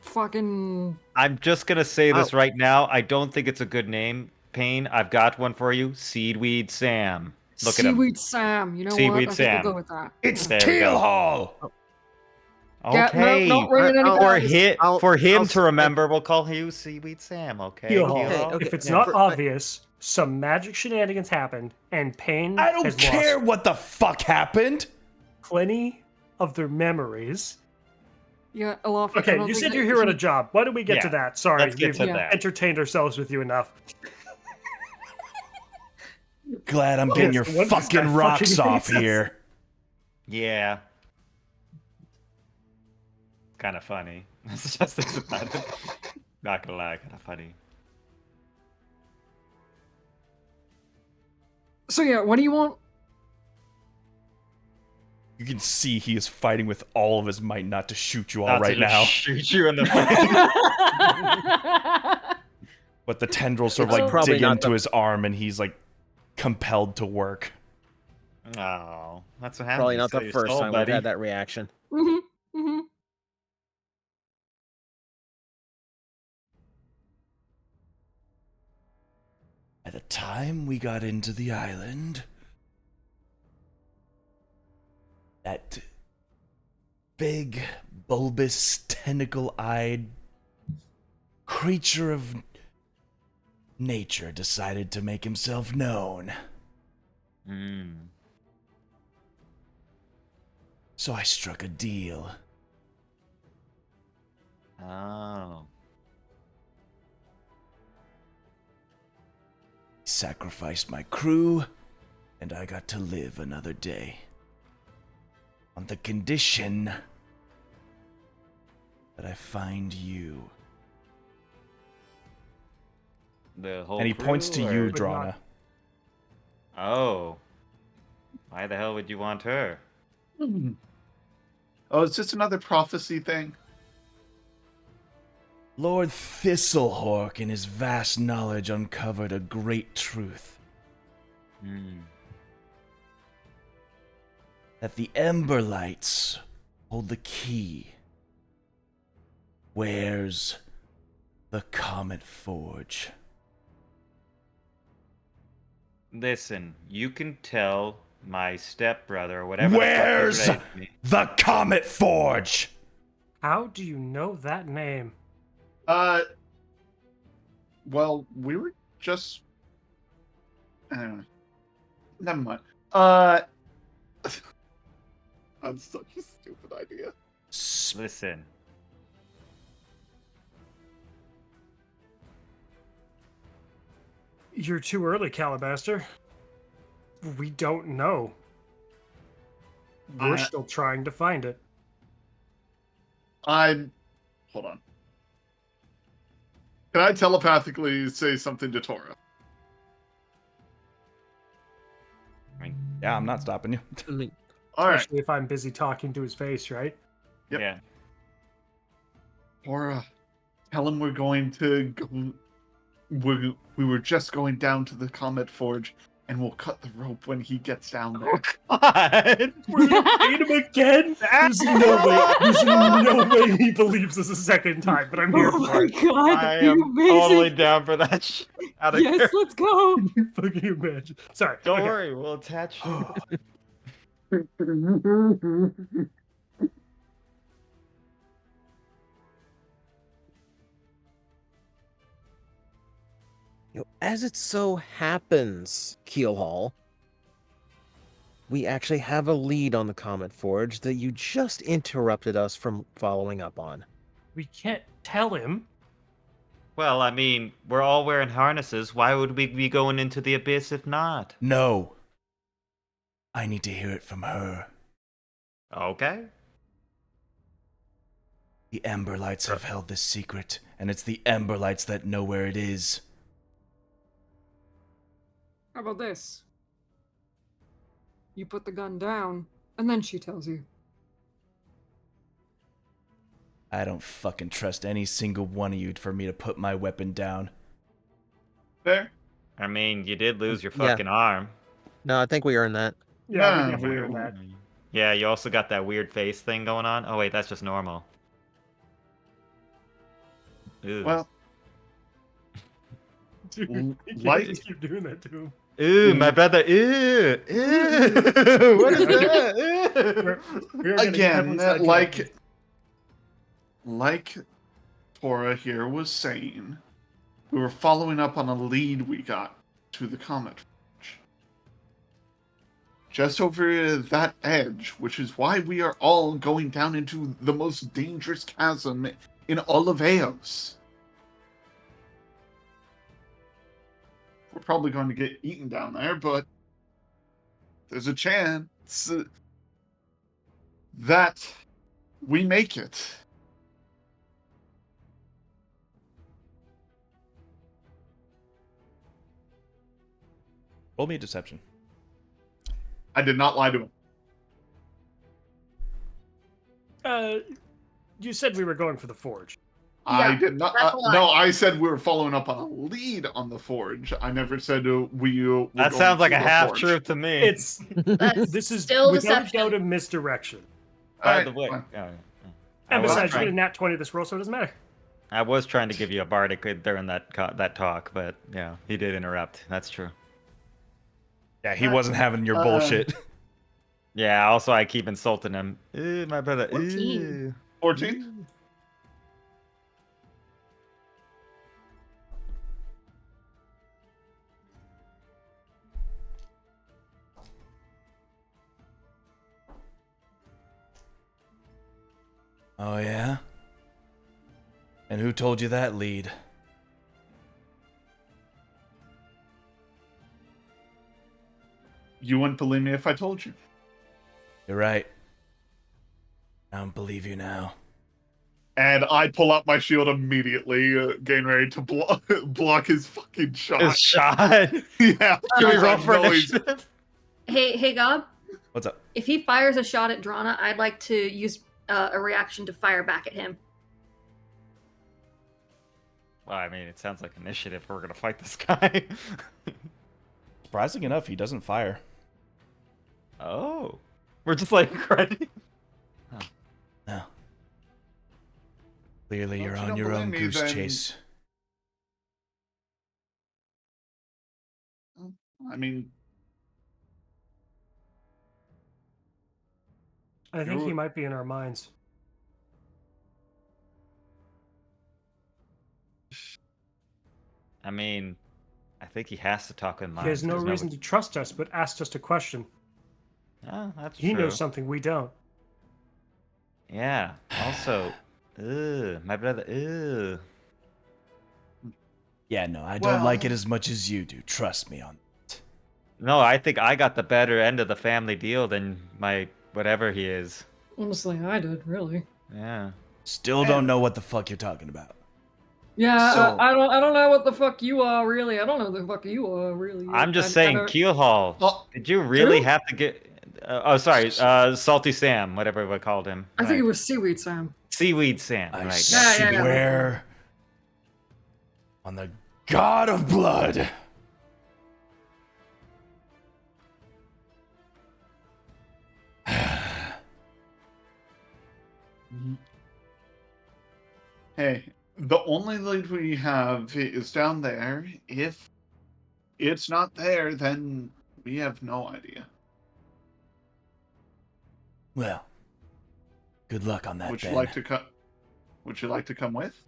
Speaker 7: Fucking.
Speaker 3: I'm just gonna say this right now. I don't think it's a good name, Pain. I've got one for you. Seaweed Sam. Look at him.
Speaker 7: Seaweed Sam. You know
Speaker 3: Seaweed
Speaker 7: what? I think
Speaker 3: Sam.
Speaker 7: we'll go with that.
Speaker 1: It's
Speaker 3: There we go.
Speaker 1: Keelhaul!
Speaker 7: Yeah,
Speaker 3: Okay.
Speaker 7: no, not ringing any bells.
Speaker 3: For him
Speaker 5: I'll
Speaker 3: to remember, we'll call you Seaweed Sam. Okay.
Speaker 2: Keelhaul.
Speaker 3: Keelhaul?
Speaker 5: okay,
Speaker 2: If it's
Speaker 5: yeah,
Speaker 2: not
Speaker 5: for-
Speaker 2: obvious, some magic shenanigans happened, and Pain
Speaker 1: I don't
Speaker 2: has
Speaker 1: care
Speaker 2: lost
Speaker 1: what the fuck happened!
Speaker 2: plenty of their memories.
Speaker 7: Yeah, Olaf. I
Speaker 2: Okay,
Speaker 7: don't
Speaker 2: you
Speaker 7: think
Speaker 2: said
Speaker 7: that
Speaker 2: you're here on a
Speaker 7: he-
Speaker 2: job. Why don't we get to
Speaker 3: Yeah,
Speaker 2: that? Sorry,
Speaker 3: Let's get
Speaker 2: we've
Speaker 3: to
Speaker 7: yeah.
Speaker 3: that.
Speaker 2: entertained ourselves with you enough.
Speaker 1: Glad I'm getting your
Speaker 2: Yes, what is this
Speaker 1: fucking
Speaker 2: guy
Speaker 1: rocks
Speaker 2: fucking
Speaker 1: off
Speaker 2: hates us?
Speaker 1: here.
Speaker 3: Yeah. Kind of funny. It's just about it. Not gonna lie, kind of funny.
Speaker 7: So yeah, what do you want?
Speaker 1: You can see he is fighting with all of his might not to shoot you all
Speaker 3: Not to
Speaker 1: right
Speaker 3: just
Speaker 1: now.
Speaker 3: shoot you in the face.
Speaker 1: But the tendrils sort of
Speaker 5: It's
Speaker 1: like
Speaker 5: probably
Speaker 1: dig
Speaker 5: not
Speaker 1: into
Speaker 5: the-
Speaker 1: his arm and he's like compelled to work.
Speaker 3: Oh, that's what happens.
Speaker 5: Probably
Speaker 3: You
Speaker 5: not
Speaker 3: sell
Speaker 5: the
Speaker 3: your
Speaker 5: first
Speaker 3: soul,
Speaker 5: time
Speaker 3: buddy.
Speaker 5: we've had that reaction.
Speaker 7: Mm-hmm.
Speaker 1: By the time we got into the island, that big, bulbous, tentacle-eyed creature of nature decided to make himself known.
Speaker 3: Mm.
Speaker 1: So I struck a deal.
Speaker 3: Oh.
Speaker 1: Sacrificed my crew, and I got to live another day. On the condition that I find you.
Speaker 3: The whole
Speaker 1: And he points to
Speaker 3: crew,
Speaker 1: you,
Speaker 3: or-
Speaker 2: But not-
Speaker 1: Drana.
Speaker 3: Oh. Why the hell would you want her?
Speaker 6: Oh, it's just another prophecy thing.
Speaker 1: Lord Thistlehawk, in his vast knowledge, uncovered a great truth.
Speaker 3: Hmm.
Speaker 1: That the Ember Lights hold the key. Where's the Comet Forge?
Speaker 3: Listen, you can tell my stepbrother or whatever.
Speaker 1: Where's
Speaker 3: the fuck he raised me.
Speaker 1: the Comet Forge?
Speaker 2: How do you know that name?
Speaker 6: Well, we were just. Never mind. That's such a stupid idea.
Speaker 3: Listen.
Speaker 2: You're too early, Calabaster. We don't know. We're still trying to find it.
Speaker 6: Hold on. Can I telepathically say something to Tora?
Speaker 1: Yeah, I'm not stopping you.
Speaker 5: I mean,
Speaker 6: All right,
Speaker 2: Especially if I'm busy talking to his face, right?
Speaker 6: Yep.
Speaker 3: Yeah.
Speaker 6: Tora, tell him we're going to go. We were just going down to the Comet Forge, and we'll cut the rope when he gets down there.
Speaker 3: God.
Speaker 2: We're gonna paint him again? There's no way. There's no way he believes this a second time, but I'm here
Speaker 7: Oh
Speaker 2: for
Speaker 7: my
Speaker 2: it.
Speaker 7: god,
Speaker 3: I
Speaker 7: that'd be
Speaker 3: am
Speaker 7: amazing.
Speaker 3: totally down for that shit. Out of
Speaker 7: Yes,
Speaker 3: here.
Speaker 7: let's go.
Speaker 2: Can you fucking imagine? Sorry.
Speaker 3: Don't
Speaker 2: okay.
Speaker 3: worry, we'll attach you.
Speaker 5: As it so happens, Keelhaul, we actually have a lead on the Comet Forge that you just interrupted us from following up on.
Speaker 2: We can't tell him.
Speaker 3: Well, I mean, we're all wearing harnesses. Why would we be going into the abyss if not?
Speaker 1: No. I need to hear it from her.
Speaker 3: Okay.
Speaker 1: The Emberlights have held this secret, and it's the Emberlights that know where it is.
Speaker 7: How about this? You put the gun down, and then she tells you.
Speaker 1: I don't fucking trust any single one of you for me to put my weapon down.
Speaker 6: There?
Speaker 3: I mean, you did lose your
Speaker 5: Yeah.
Speaker 3: fucking arm.
Speaker 5: No, I think we earned that.
Speaker 2: Yeah, we
Speaker 6: No,
Speaker 2: definitely
Speaker 6: no,
Speaker 2: heard
Speaker 6: no.
Speaker 2: that.
Speaker 3: Yeah, you also got that weird face thing going on. Oh wait, that's just normal. Ooh.
Speaker 6: Well,
Speaker 2: Dude, you can't
Speaker 6: like-
Speaker 2: just keep doing that to him.
Speaker 3: Ooh, my brother. Ooh, ooh. What is that?
Speaker 2: We are gonna get heavily
Speaker 6: again,
Speaker 2: sidetracked.
Speaker 6: like Tora here was saying, we were following up on a lead we got to the Comet Forge. Just over that edge, which is why we are all going down into the most dangerous chasm in all of Eos. We're probably going to get eaten down there, but there's a chance that we make it.
Speaker 1: Roll me a deception.
Speaker 6: I did not lie to him.
Speaker 2: You said we were going for the forge.
Speaker 6: I
Speaker 8: Yeah,
Speaker 6: did not.
Speaker 8: that's a lie.
Speaker 6: No, I said we were following up on a lead on the forge. I never said we. Were
Speaker 3: That
Speaker 6: going
Speaker 3: sounds like
Speaker 6: to
Speaker 3: a
Speaker 6: the
Speaker 3: half
Speaker 6: forge.
Speaker 3: truth to me.
Speaker 2: It's
Speaker 8: That's
Speaker 2: this is
Speaker 8: still
Speaker 2: without a
Speaker 8: deception.
Speaker 2: doubt a misdirection.
Speaker 3: By
Speaker 6: Alright,
Speaker 3: the way,
Speaker 6: fine.
Speaker 3: I
Speaker 2: And
Speaker 3: was
Speaker 2: besides, you
Speaker 3: trying-
Speaker 2: get a nat 20 this roll, so it doesn't matter.
Speaker 3: I was trying to give you a bardic during that talk, but yeah, he did interrupt. That's true.
Speaker 1: Yeah, he wasn't having your
Speaker 6: Uh,
Speaker 1: bullshit.
Speaker 3: Yeah. Also, I keep insulting him. Ooh, my brother.
Speaker 8: 14.
Speaker 3: Ooh.
Speaker 6: 14?
Speaker 1: Oh, yeah? And who told you that lead?
Speaker 6: You wouldn't believe me if I told you.
Speaker 1: You're right. I don't believe you now.
Speaker 6: And I pull out my shield immediately, getting ready to block his fucking shot.
Speaker 3: His shot.
Speaker 6: Yeah.
Speaker 3: Can we
Speaker 6: because
Speaker 3: roll
Speaker 6: I
Speaker 3: for
Speaker 6: know he's-
Speaker 3: initiative?
Speaker 8: Hey, Gob.
Speaker 1: What's up?
Speaker 8: If he fires a shot at Drana, I'd like to use a reaction to fire back at him.
Speaker 3: Well, I mean, it sounds like initiative. We're gonna fight this guy.
Speaker 1: Surprising enough, he doesn't fire.
Speaker 3: Oh, we're just like ready.
Speaker 1: No. Clearly,
Speaker 6: Well,
Speaker 1: you're
Speaker 6: if you
Speaker 1: on
Speaker 6: don't
Speaker 1: your own
Speaker 6: believe me,
Speaker 1: goose
Speaker 6: then-
Speaker 1: chase.
Speaker 6: I mean,
Speaker 2: I think he might be in our minds.
Speaker 3: I mean, I think he has to talk in mind.
Speaker 2: He has no reason to trust us, but asked us a question.
Speaker 3: Oh, that's
Speaker 2: He
Speaker 3: true.
Speaker 2: knows something we don't.
Speaker 3: Yeah. Also, my brother.
Speaker 1: Yeah, no, I don't
Speaker 6: Well-
Speaker 1: like it as much as you do. Trust me on that.
Speaker 3: No, I think I got the better end of the family deal than my whatever he is.
Speaker 7: Honestly, I did, really.
Speaker 3: Yeah.
Speaker 1: Still don't know what the fuck you're talking about.
Speaker 7: Yeah,
Speaker 6: So-
Speaker 7: I don't know what the fuck you are, really. I don't know the fuck you are, really.
Speaker 3: I'm just
Speaker 7: I
Speaker 3: saying,
Speaker 7: don't-
Speaker 3: Keelhaul.
Speaker 6: oh,
Speaker 3: Did you really
Speaker 7: Who?
Speaker 3: have to get? Sorry, Salty Sam, whatever we called him.
Speaker 7: I think
Speaker 3: Right.
Speaker 7: it was Seaweed Sam.
Speaker 3: Seaweed Sam.
Speaker 1: I
Speaker 3: Right.
Speaker 7: Yeah, yeah.
Speaker 1: swear on the god of blood
Speaker 6: Hey, the only lead we have is down there. If it's not there, then we have no idea.
Speaker 1: Well, good luck on that,
Speaker 6: Would you
Speaker 1: Ben.
Speaker 6: like to come? Would you like to come with?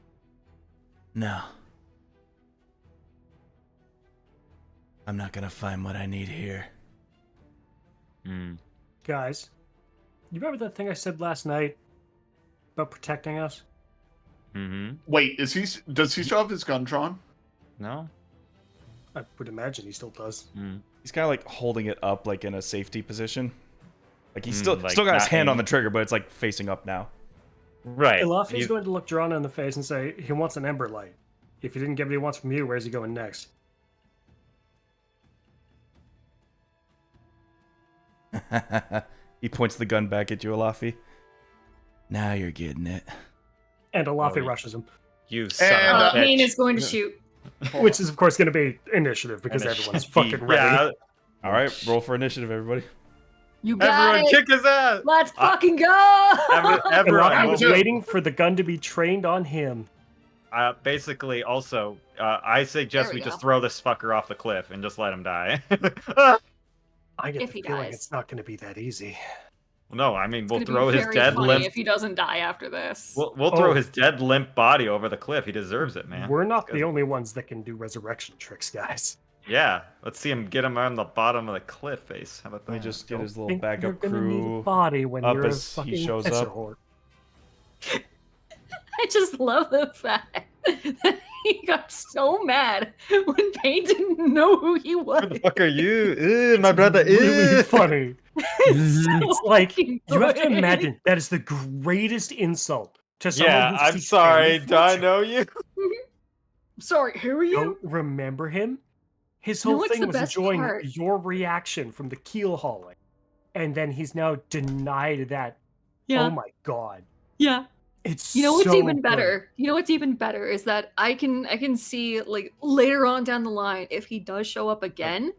Speaker 1: No. I'm not gonna find what I need here.
Speaker 2: Guys, you remember that thing I said last night about protecting us?
Speaker 3: Mm-hmm.
Speaker 6: Wait, does he still have his gun drawn?
Speaker 3: No?
Speaker 2: I would imagine he still does.
Speaker 1: He's kind of like holding it up like in a safety position. Like he's
Speaker 3: like
Speaker 1: still got his
Speaker 3: not
Speaker 1: hand on
Speaker 3: aiming.
Speaker 1: the trigger, but it's like facing up now.
Speaker 3: Right.
Speaker 2: Elafi's going to look Drana in the face and say, he wants an Ember Light. If he didn't get what he wants from you, where's he going next?
Speaker 1: He points the gun back at you, Elafi. Now you're getting it.
Speaker 2: And Elafi
Speaker 3: Oh,
Speaker 2: rushes him.
Speaker 3: You son of a
Speaker 8: Payne
Speaker 3: bitch.
Speaker 8: is going to shoot.
Speaker 2: Which is, of course, going to be initiative because everyone's fucking ready.
Speaker 3: Yeah,
Speaker 1: All right, roll for initiative, everybody.
Speaker 8: You got
Speaker 3: everyone
Speaker 8: it.
Speaker 3: kick his ass!
Speaker 8: Let's fucking go.
Speaker 3: Everyone,
Speaker 2: Elafi was
Speaker 6: too.
Speaker 2: waiting for the gun to be trained on him.
Speaker 3: basically, also, I suggest
Speaker 8: There
Speaker 3: we
Speaker 8: we
Speaker 3: just
Speaker 8: go.
Speaker 3: throw this fucker off the cliff and just let him die.
Speaker 2: I get
Speaker 8: If
Speaker 2: the
Speaker 8: he
Speaker 2: feeling
Speaker 8: dies.
Speaker 2: it's not going to be that easy.
Speaker 3: No, I mean,
Speaker 8: It's
Speaker 3: we'll
Speaker 8: gonna
Speaker 3: throw
Speaker 8: be
Speaker 3: his
Speaker 8: very
Speaker 3: dead
Speaker 8: funny
Speaker 3: limp.
Speaker 8: if he doesn't die after this.
Speaker 3: We'll throw
Speaker 2: Oh.
Speaker 3: his dead limp body over the cliff. He deserves it, man.
Speaker 2: We're not
Speaker 3: This
Speaker 2: the
Speaker 3: guy's-
Speaker 2: only ones that can do resurrection tricks, guys.
Speaker 3: Yeah, let's see him get him on the bottom of the cliff face. How about that?
Speaker 1: Let me just get his little
Speaker 2: Think you're
Speaker 1: backup
Speaker 2: gonna need a
Speaker 1: crew.
Speaker 2: body when
Speaker 1: up
Speaker 2: you're a
Speaker 1: as he
Speaker 2: fucking
Speaker 1: shows
Speaker 2: pisser
Speaker 1: up.
Speaker 2: whore.
Speaker 8: I just love the fact that he got so mad when Payne didn't know who he was.
Speaker 3: Who the fuck are you? My brother
Speaker 2: Really
Speaker 3: is
Speaker 2: funny.
Speaker 8: It's so
Speaker 2: It's like
Speaker 8: fucking
Speaker 2: you have to
Speaker 8: good.
Speaker 2: imagine that is the greatest insult to someone
Speaker 3: Yeah,
Speaker 2: who
Speaker 3: I'm
Speaker 2: sees
Speaker 3: sorry.
Speaker 2: family
Speaker 3: Do I
Speaker 2: fortune.
Speaker 3: know you?
Speaker 8: Sorry, who are you?
Speaker 2: Don't remember him? His
Speaker 8: You know
Speaker 2: whole
Speaker 8: what's
Speaker 2: thing
Speaker 8: the
Speaker 2: was
Speaker 8: best
Speaker 2: enjoying
Speaker 8: part?
Speaker 2: your reaction from the keel hauling. And then he's now denied that.
Speaker 8: Yeah,
Speaker 2: Oh my god.
Speaker 8: yeah.
Speaker 2: It's
Speaker 8: You know what's
Speaker 2: so
Speaker 8: even
Speaker 2: good.
Speaker 8: better? You know what's even better is that I can see like later on down the line if he does show up again,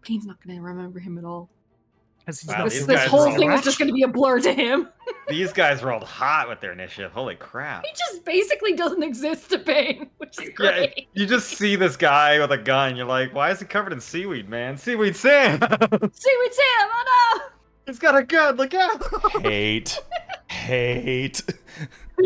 Speaker 8: Payne's not gonna remember him at all.
Speaker 2: 'Cause he's
Speaker 3: Wow,
Speaker 2: not
Speaker 3: these
Speaker 8: This
Speaker 2: doing
Speaker 3: guys
Speaker 8: whole
Speaker 3: are all-
Speaker 8: thing is just gonna be a blur to him.
Speaker 3: These guys rolled hot with their initiative. Holy crap.
Speaker 8: He just basically doesn't exist to Payne, which is
Speaker 3: Yeah,
Speaker 8: great.
Speaker 3: you just see this guy with a gun. You're like, why is he covered in seaweed, man? Seaweed Sam!
Speaker 8: Seaweed Sam, oh no!
Speaker 3: He's got a gun. Look out!
Speaker 1: Hate.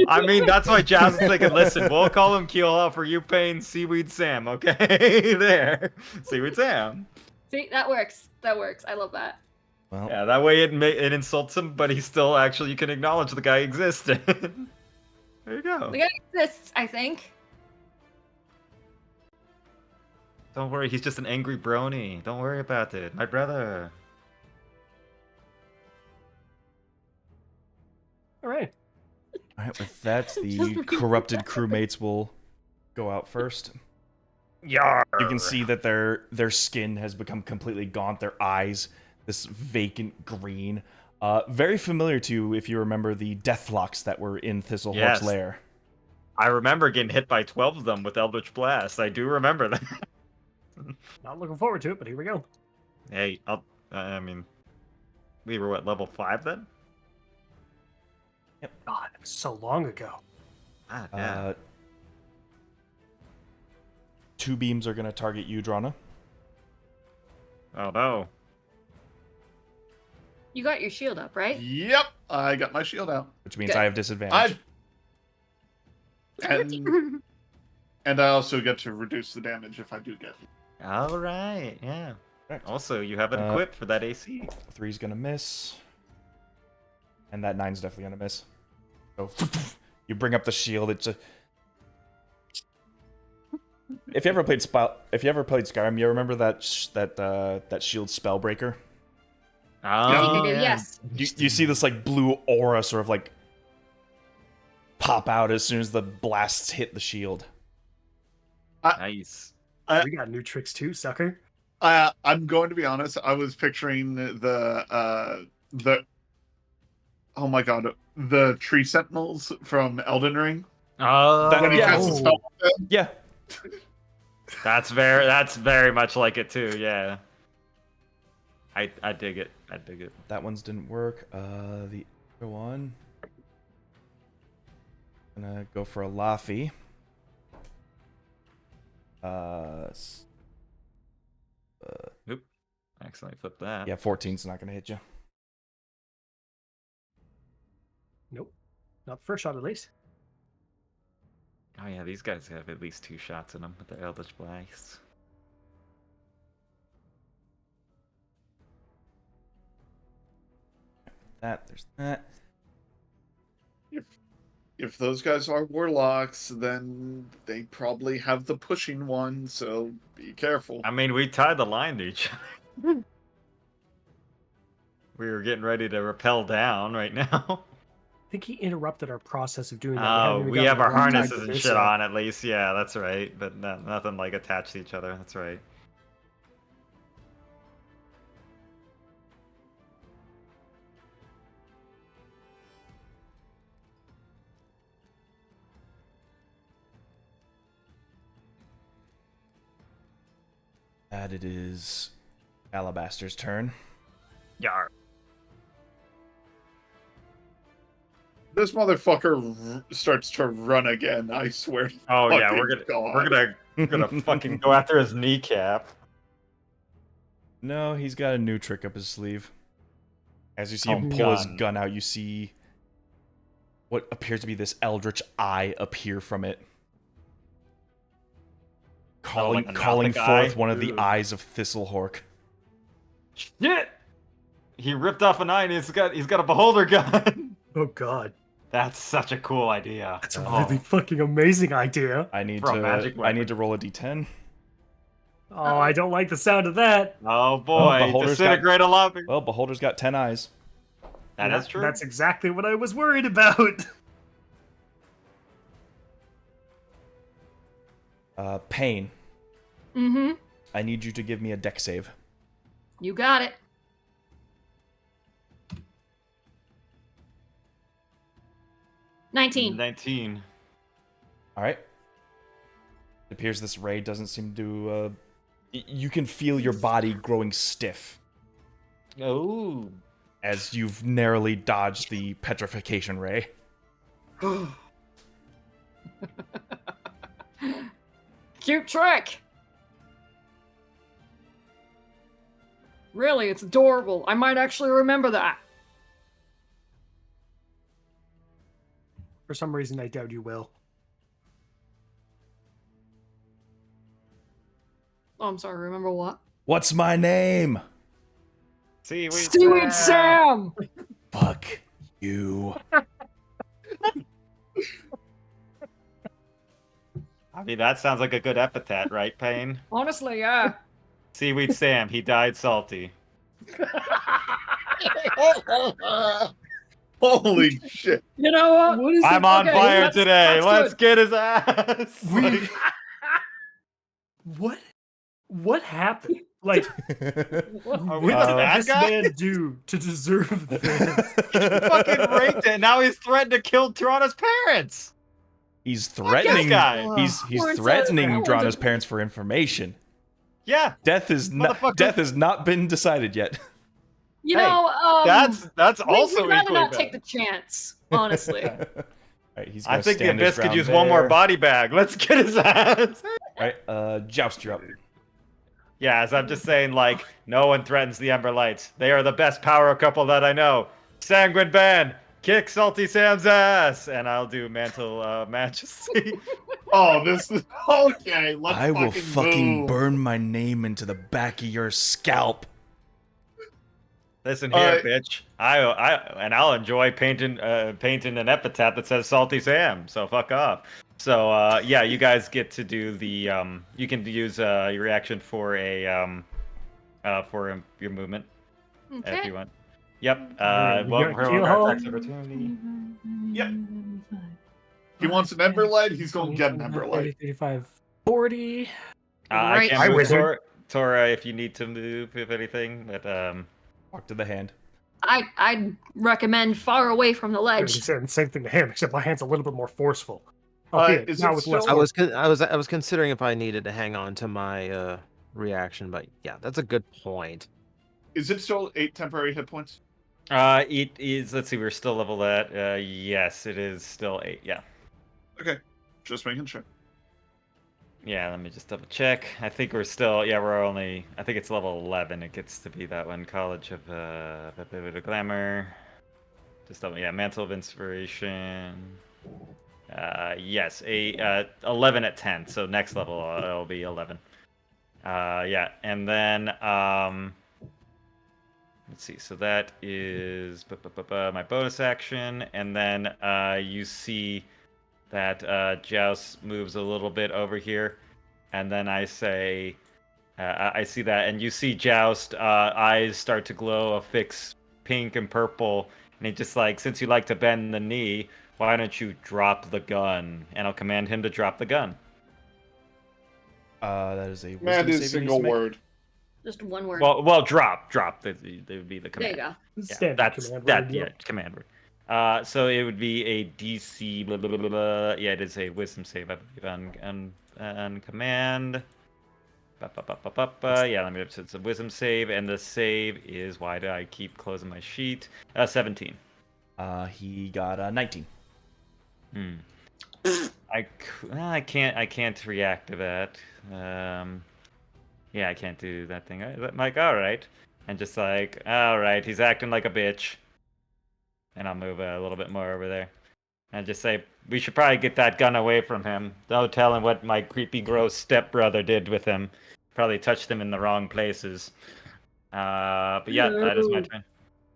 Speaker 3: I mean, that's why Jazz is thinking, listen, we'll call him Keelhaul for you, Payne, Seaweed Sam, okay? There. Seaweed Sam.
Speaker 8: See, that works. That works. I love that.
Speaker 1: Well,
Speaker 3: Yeah, that way it insults him, but he still actually, you can acknowledge the guy existed. There you go.
Speaker 8: The guy exists, I think.
Speaker 3: Don't worry, he's just an angry brony. Don't worry about it. My brother.
Speaker 2: All right.
Speaker 1: all right, with that,
Speaker 8: Just
Speaker 1: the
Speaker 8: really
Speaker 1: corrupted
Speaker 8: bad.
Speaker 1: crewmates will go out first.
Speaker 3: Yar.
Speaker 1: You can see that their skin has become completely gaunt, their eyes, this vacant green. Very familiar to, if you remember, the Deathlocks that were in Thistleheart's
Speaker 3: Yes.
Speaker 1: lair.
Speaker 3: I remember getting hit by 12 of them with Eldritch Blast. I do remember that.
Speaker 2: Not looking forward to it, but here we go.
Speaker 3: Hey, I mean, we were what, level 5 then?
Speaker 2: God, it was so long ago.
Speaker 3: Ah, yeah.
Speaker 1: 2 beams are going to target you, Drana.
Speaker 3: Oh no.
Speaker 8: You got your shield up, right?
Speaker 6: Yep, I got my shield out.
Speaker 1: Which means
Speaker 8: Good.
Speaker 1: I have disadvantage.
Speaker 6: And I also get to reduce the damage if I do get it.
Speaker 3: All right, yeah.
Speaker 1: Correct.
Speaker 3: Also, you have it equipped for that AC.
Speaker 1: 3's gonna miss. And that 9's definitely gonna miss. So you bring up the shield, it's a... If you ever played Skyrim, you remember that shield spellbreaker?
Speaker 3: Oh,
Speaker 8: I think I do,
Speaker 3: yeah.
Speaker 8: yes.
Speaker 1: You see this like blue aura sort of like pop out as soon as the blasts hit the shield.
Speaker 3: Nice.
Speaker 2: We got new tricks too, sucker.
Speaker 6: I'm going to be honest. I was picturing the oh my god, the tree sentinels from Elden Ring.
Speaker 3: Oh,
Speaker 6: When he
Speaker 1: yeah.
Speaker 6: casts a spell.
Speaker 1: Yeah.
Speaker 3: that's very much like it too. Yeah. I dig it. I dig it.
Speaker 1: That one's didn't work. The other one. Gonna go for a Laffy.
Speaker 3: Oop. I accidentally flipped that.
Speaker 1: Yeah, 14's not gonna hit you.
Speaker 2: Nope. Not the first shot, at least.
Speaker 3: Oh yeah, these guys have at least 2 shots in them with the Eldritch Blast.
Speaker 1: There's that.
Speaker 6: If those guys are warlocks, then they probably have the pushing one, so be careful.
Speaker 3: I mean, we tied the line to each other. We were getting ready to rappel down right now.
Speaker 2: I think he interrupted our process of doing that.
Speaker 3: Oh,
Speaker 2: haven't even
Speaker 3: we
Speaker 2: gotten
Speaker 3: have
Speaker 2: the
Speaker 3: our
Speaker 2: right time
Speaker 3: harnesses
Speaker 2: to
Speaker 3: and
Speaker 2: do
Speaker 3: shit
Speaker 2: so.
Speaker 3: on at least. Yeah, that's right. But nothing like attached to each other. That's right.
Speaker 1: That it is Alabaster's turn.
Speaker 3: Yar.
Speaker 6: This motherfucker starts to run again. I swear. to
Speaker 3: Oh yeah,
Speaker 6: fucking God.
Speaker 3: we're gonna fucking go after his kneecap.
Speaker 1: No, he's got a new trick up his sleeve. As you see him
Speaker 3: Oh,
Speaker 1: pull his
Speaker 3: gun.
Speaker 1: gun out, you see what appears to be this eldritch eye appear from it.
Speaker 3: like a
Speaker 1: Calling
Speaker 3: Gothic
Speaker 1: forth
Speaker 3: eye?
Speaker 1: one of the
Speaker 3: Ooh.
Speaker 1: eyes of Thistlehork.
Speaker 3: Shit! He ripped off an eye and he's got a beholder gun.
Speaker 2: Oh god.
Speaker 3: That's such a cool idea.
Speaker 2: That's a really fucking amazing idea.
Speaker 1: I need
Speaker 3: For a magic weapon.
Speaker 1: to roll a d10.
Speaker 2: Oh, I don't like the sound of that.
Speaker 3: Oh boy,
Speaker 1: Beholder's
Speaker 3: disintegrate a lobby.
Speaker 1: Well, Beholder's got 10 eyes.
Speaker 3: That's true.
Speaker 2: That's exactly what I was worried about.
Speaker 1: Pain,
Speaker 8: Mm-hmm.
Speaker 1: I need you to give me a deck save.
Speaker 8: You got it. "19.
Speaker 3: 19.
Speaker 1: All right. It appears this ray doesn't seem to. You can feel your body growing stiff
Speaker 3: Oh.
Speaker 1: as you've narrowly dodged the petrification ray.
Speaker 8: Cute trick. Really, it's adorable. I might actually remember that.
Speaker 2: For some reason, I doubt you will.
Speaker 8: Oh, I'm sorry. Remember what?
Speaker 1: What's my name?
Speaker 3: Seaweed
Speaker 8: Seaweed Sam.
Speaker 1: Fuck you.
Speaker 3: I mean, that sounds like a good epithet, right, Payne?
Speaker 8: Honestly, yeah.
Speaker 3: Seaweed Sam, he died salty.
Speaker 6: Holy shit.
Speaker 8: You know what?
Speaker 7: What is
Speaker 3: I'm
Speaker 7: it?
Speaker 3: on
Speaker 8: Okay,
Speaker 3: fire
Speaker 8: that's-
Speaker 3: today.
Speaker 8: that's
Speaker 3: Let's
Speaker 8: good.
Speaker 3: get his ass.
Speaker 2: We- What happened? Like,
Speaker 3: Are we
Speaker 2: what
Speaker 3: the
Speaker 2: did
Speaker 3: bad
Speaker 2: this
Speaker 3: guy?
Speaker 2: man do to deserve this?
Speaker 3: He fucking raped it. Now he's threatened to kill Toronto's parents.
Speaker 1: He's
Speaker 3: Fuck
Speaker 1: threatening.
Speaker 3: this guy.
Speaker 1: He's
Speaker 8: We're
Speaker 1: threatening
Speaker 8: inside-
Speaker 1: Drana's parents for information.
Speaker 3: Yeah,
Speaker 1: Death has
Speaker 3: Motherfucker.
Speaker 1: not been decided yet.
Speaker 8: You
Speaker 3: Hey,
Speaker 8: know,
Speaker 3: that's also
Speaker 8: we'd rather
Speaker 3: equally
Speaker 8: not
Speaker 3: bad.
Speaker 8: take the chance, honestly.
Speaker 1: Alright, he's
Speaker 3: I
Speaker 1: gonna
Speaker 3: think the
Speaker 1: stand his
Speaker 3: Abyss could
Speaker 1: ground
Speaker 3: use one more
Speaker 1: there.
Speaker 3: body bag. Let's get his ass.
Speaker 1: Alright, Joust, you're up.
Speaker 3: Yeah, as I'm just saying, like, no one threatens the Ember Lights. They are the best power couple that I know. Sanguine Band, kick Salty Sam's ass, and I'll do Mantle Majesty.
Speaker 6: Oh, this is okay. Let's
Speaker 1: I will fucking
Speaker 6: move.
Speaker 1: burn my name into the back of your scalp.
Speaker 3: Listen here, bitch. I'll enjoy painting an epitaph that says Salty Sam. So fuck off. So yeah, you guys get to do the you can use your reaction for a your movement if
Speaker 8: Okay.
Speaker 3: you want. Yep.
Speaker 2: Alright, you
Speaker 3: Well,
Speaker 2: got
Speaker 3: we're
Speaker 2: Keel
Speaker 3: on
Speaker 2: Hall?
Speaker 3: attacks opportunity.
Speaker 6: Yep. He wants an Ember Light, he's gonna get an Ember Light.
Speaker 2: 35, 40.
Speaker 3: I
Speaker 8: Right.
Speaker 3: can
Speaker 2: Hi,
Speaker 3: move
Speaker 2: wizard.
Speaker 3: Tora if you need to move, if anything. But
Speaker 1: Walk to the hand.
Speaker 8: I'd recommend far away from the
Speaker 2: I was
Speaker 8: ledge.
Speaker 2: saying the same thing to him, except my hand's a little bit more forceful.
Speaker 6: Is
Speaker 2: Now
Speaker 6: it
Speaker 2: with less
Speaker 6: still-
Speaker 5: I was considering if I needed to hang on to my reaction, but yeah, that's a good point.
Speaker 6: Is it still 8 temporary hit points?
Speaker 3: it is. Let's see. We're still level at. Yes, it is still 8. Yeah.
Speaker 6: Okay, just making sure.
Speaker 3: Yeah, let me just double check. I think we're still, we're only, I think it's level 11. It gets to be that one. College of Glamour. Just double, Mantle of Inspiration. Yes, 11 at 10. So next level it'll be 11. And then let's see. So that is my bonus action, and then you see that Joust moves a little bit over here, and then I say, I see that, and you see Joust eyes start to glow a fixed pink and purple, and he just like, since you like to bend the knee, why don't you drop the gun? And I'll command him to drop the gun.
Speaker 1: That is a
Speaker 6: Command
Speaker 1: wisdom
Speaker 6: is
Speaker 1: save he needs
Speaker 6: single
Speaker 1: to make.
Speaker 6: word.
Speaker 8: Just one word.
Speaker 3: Well, drop. That would be the
Speaker 8: there
Speaker 3: command.
Speaker 8: you go.
Speaker 3: Yeah,
Speaker 2: Standard
Speaker 3: that's
Speaker 2: command
Speaker 3: that.
Speaker 2: word,
Speaker 3: Yeah,
Speaker 2: yep.
Speaker 3: command word. So it would be a DC. Blah, blah, blah, blah, blah. Yeah, it is a wisdom save, I believe, on command. Yeah, let me. It's a wisdom save, and the save is, why do I keep closing my sheet? 17.
Speaker 1: He got a 19.
Speaker 3: I can't react to that. Yeah, I can't do that thing. I'm like, all right, and just like, all right, he's acting like a bitch, and I'll move a little bit more over there, and just say, we should probably get that gun away from him. Don't tell him what my creepy, gross stepbrother did with him. Probably touched him in the wrong places. But yeah, that is my turn.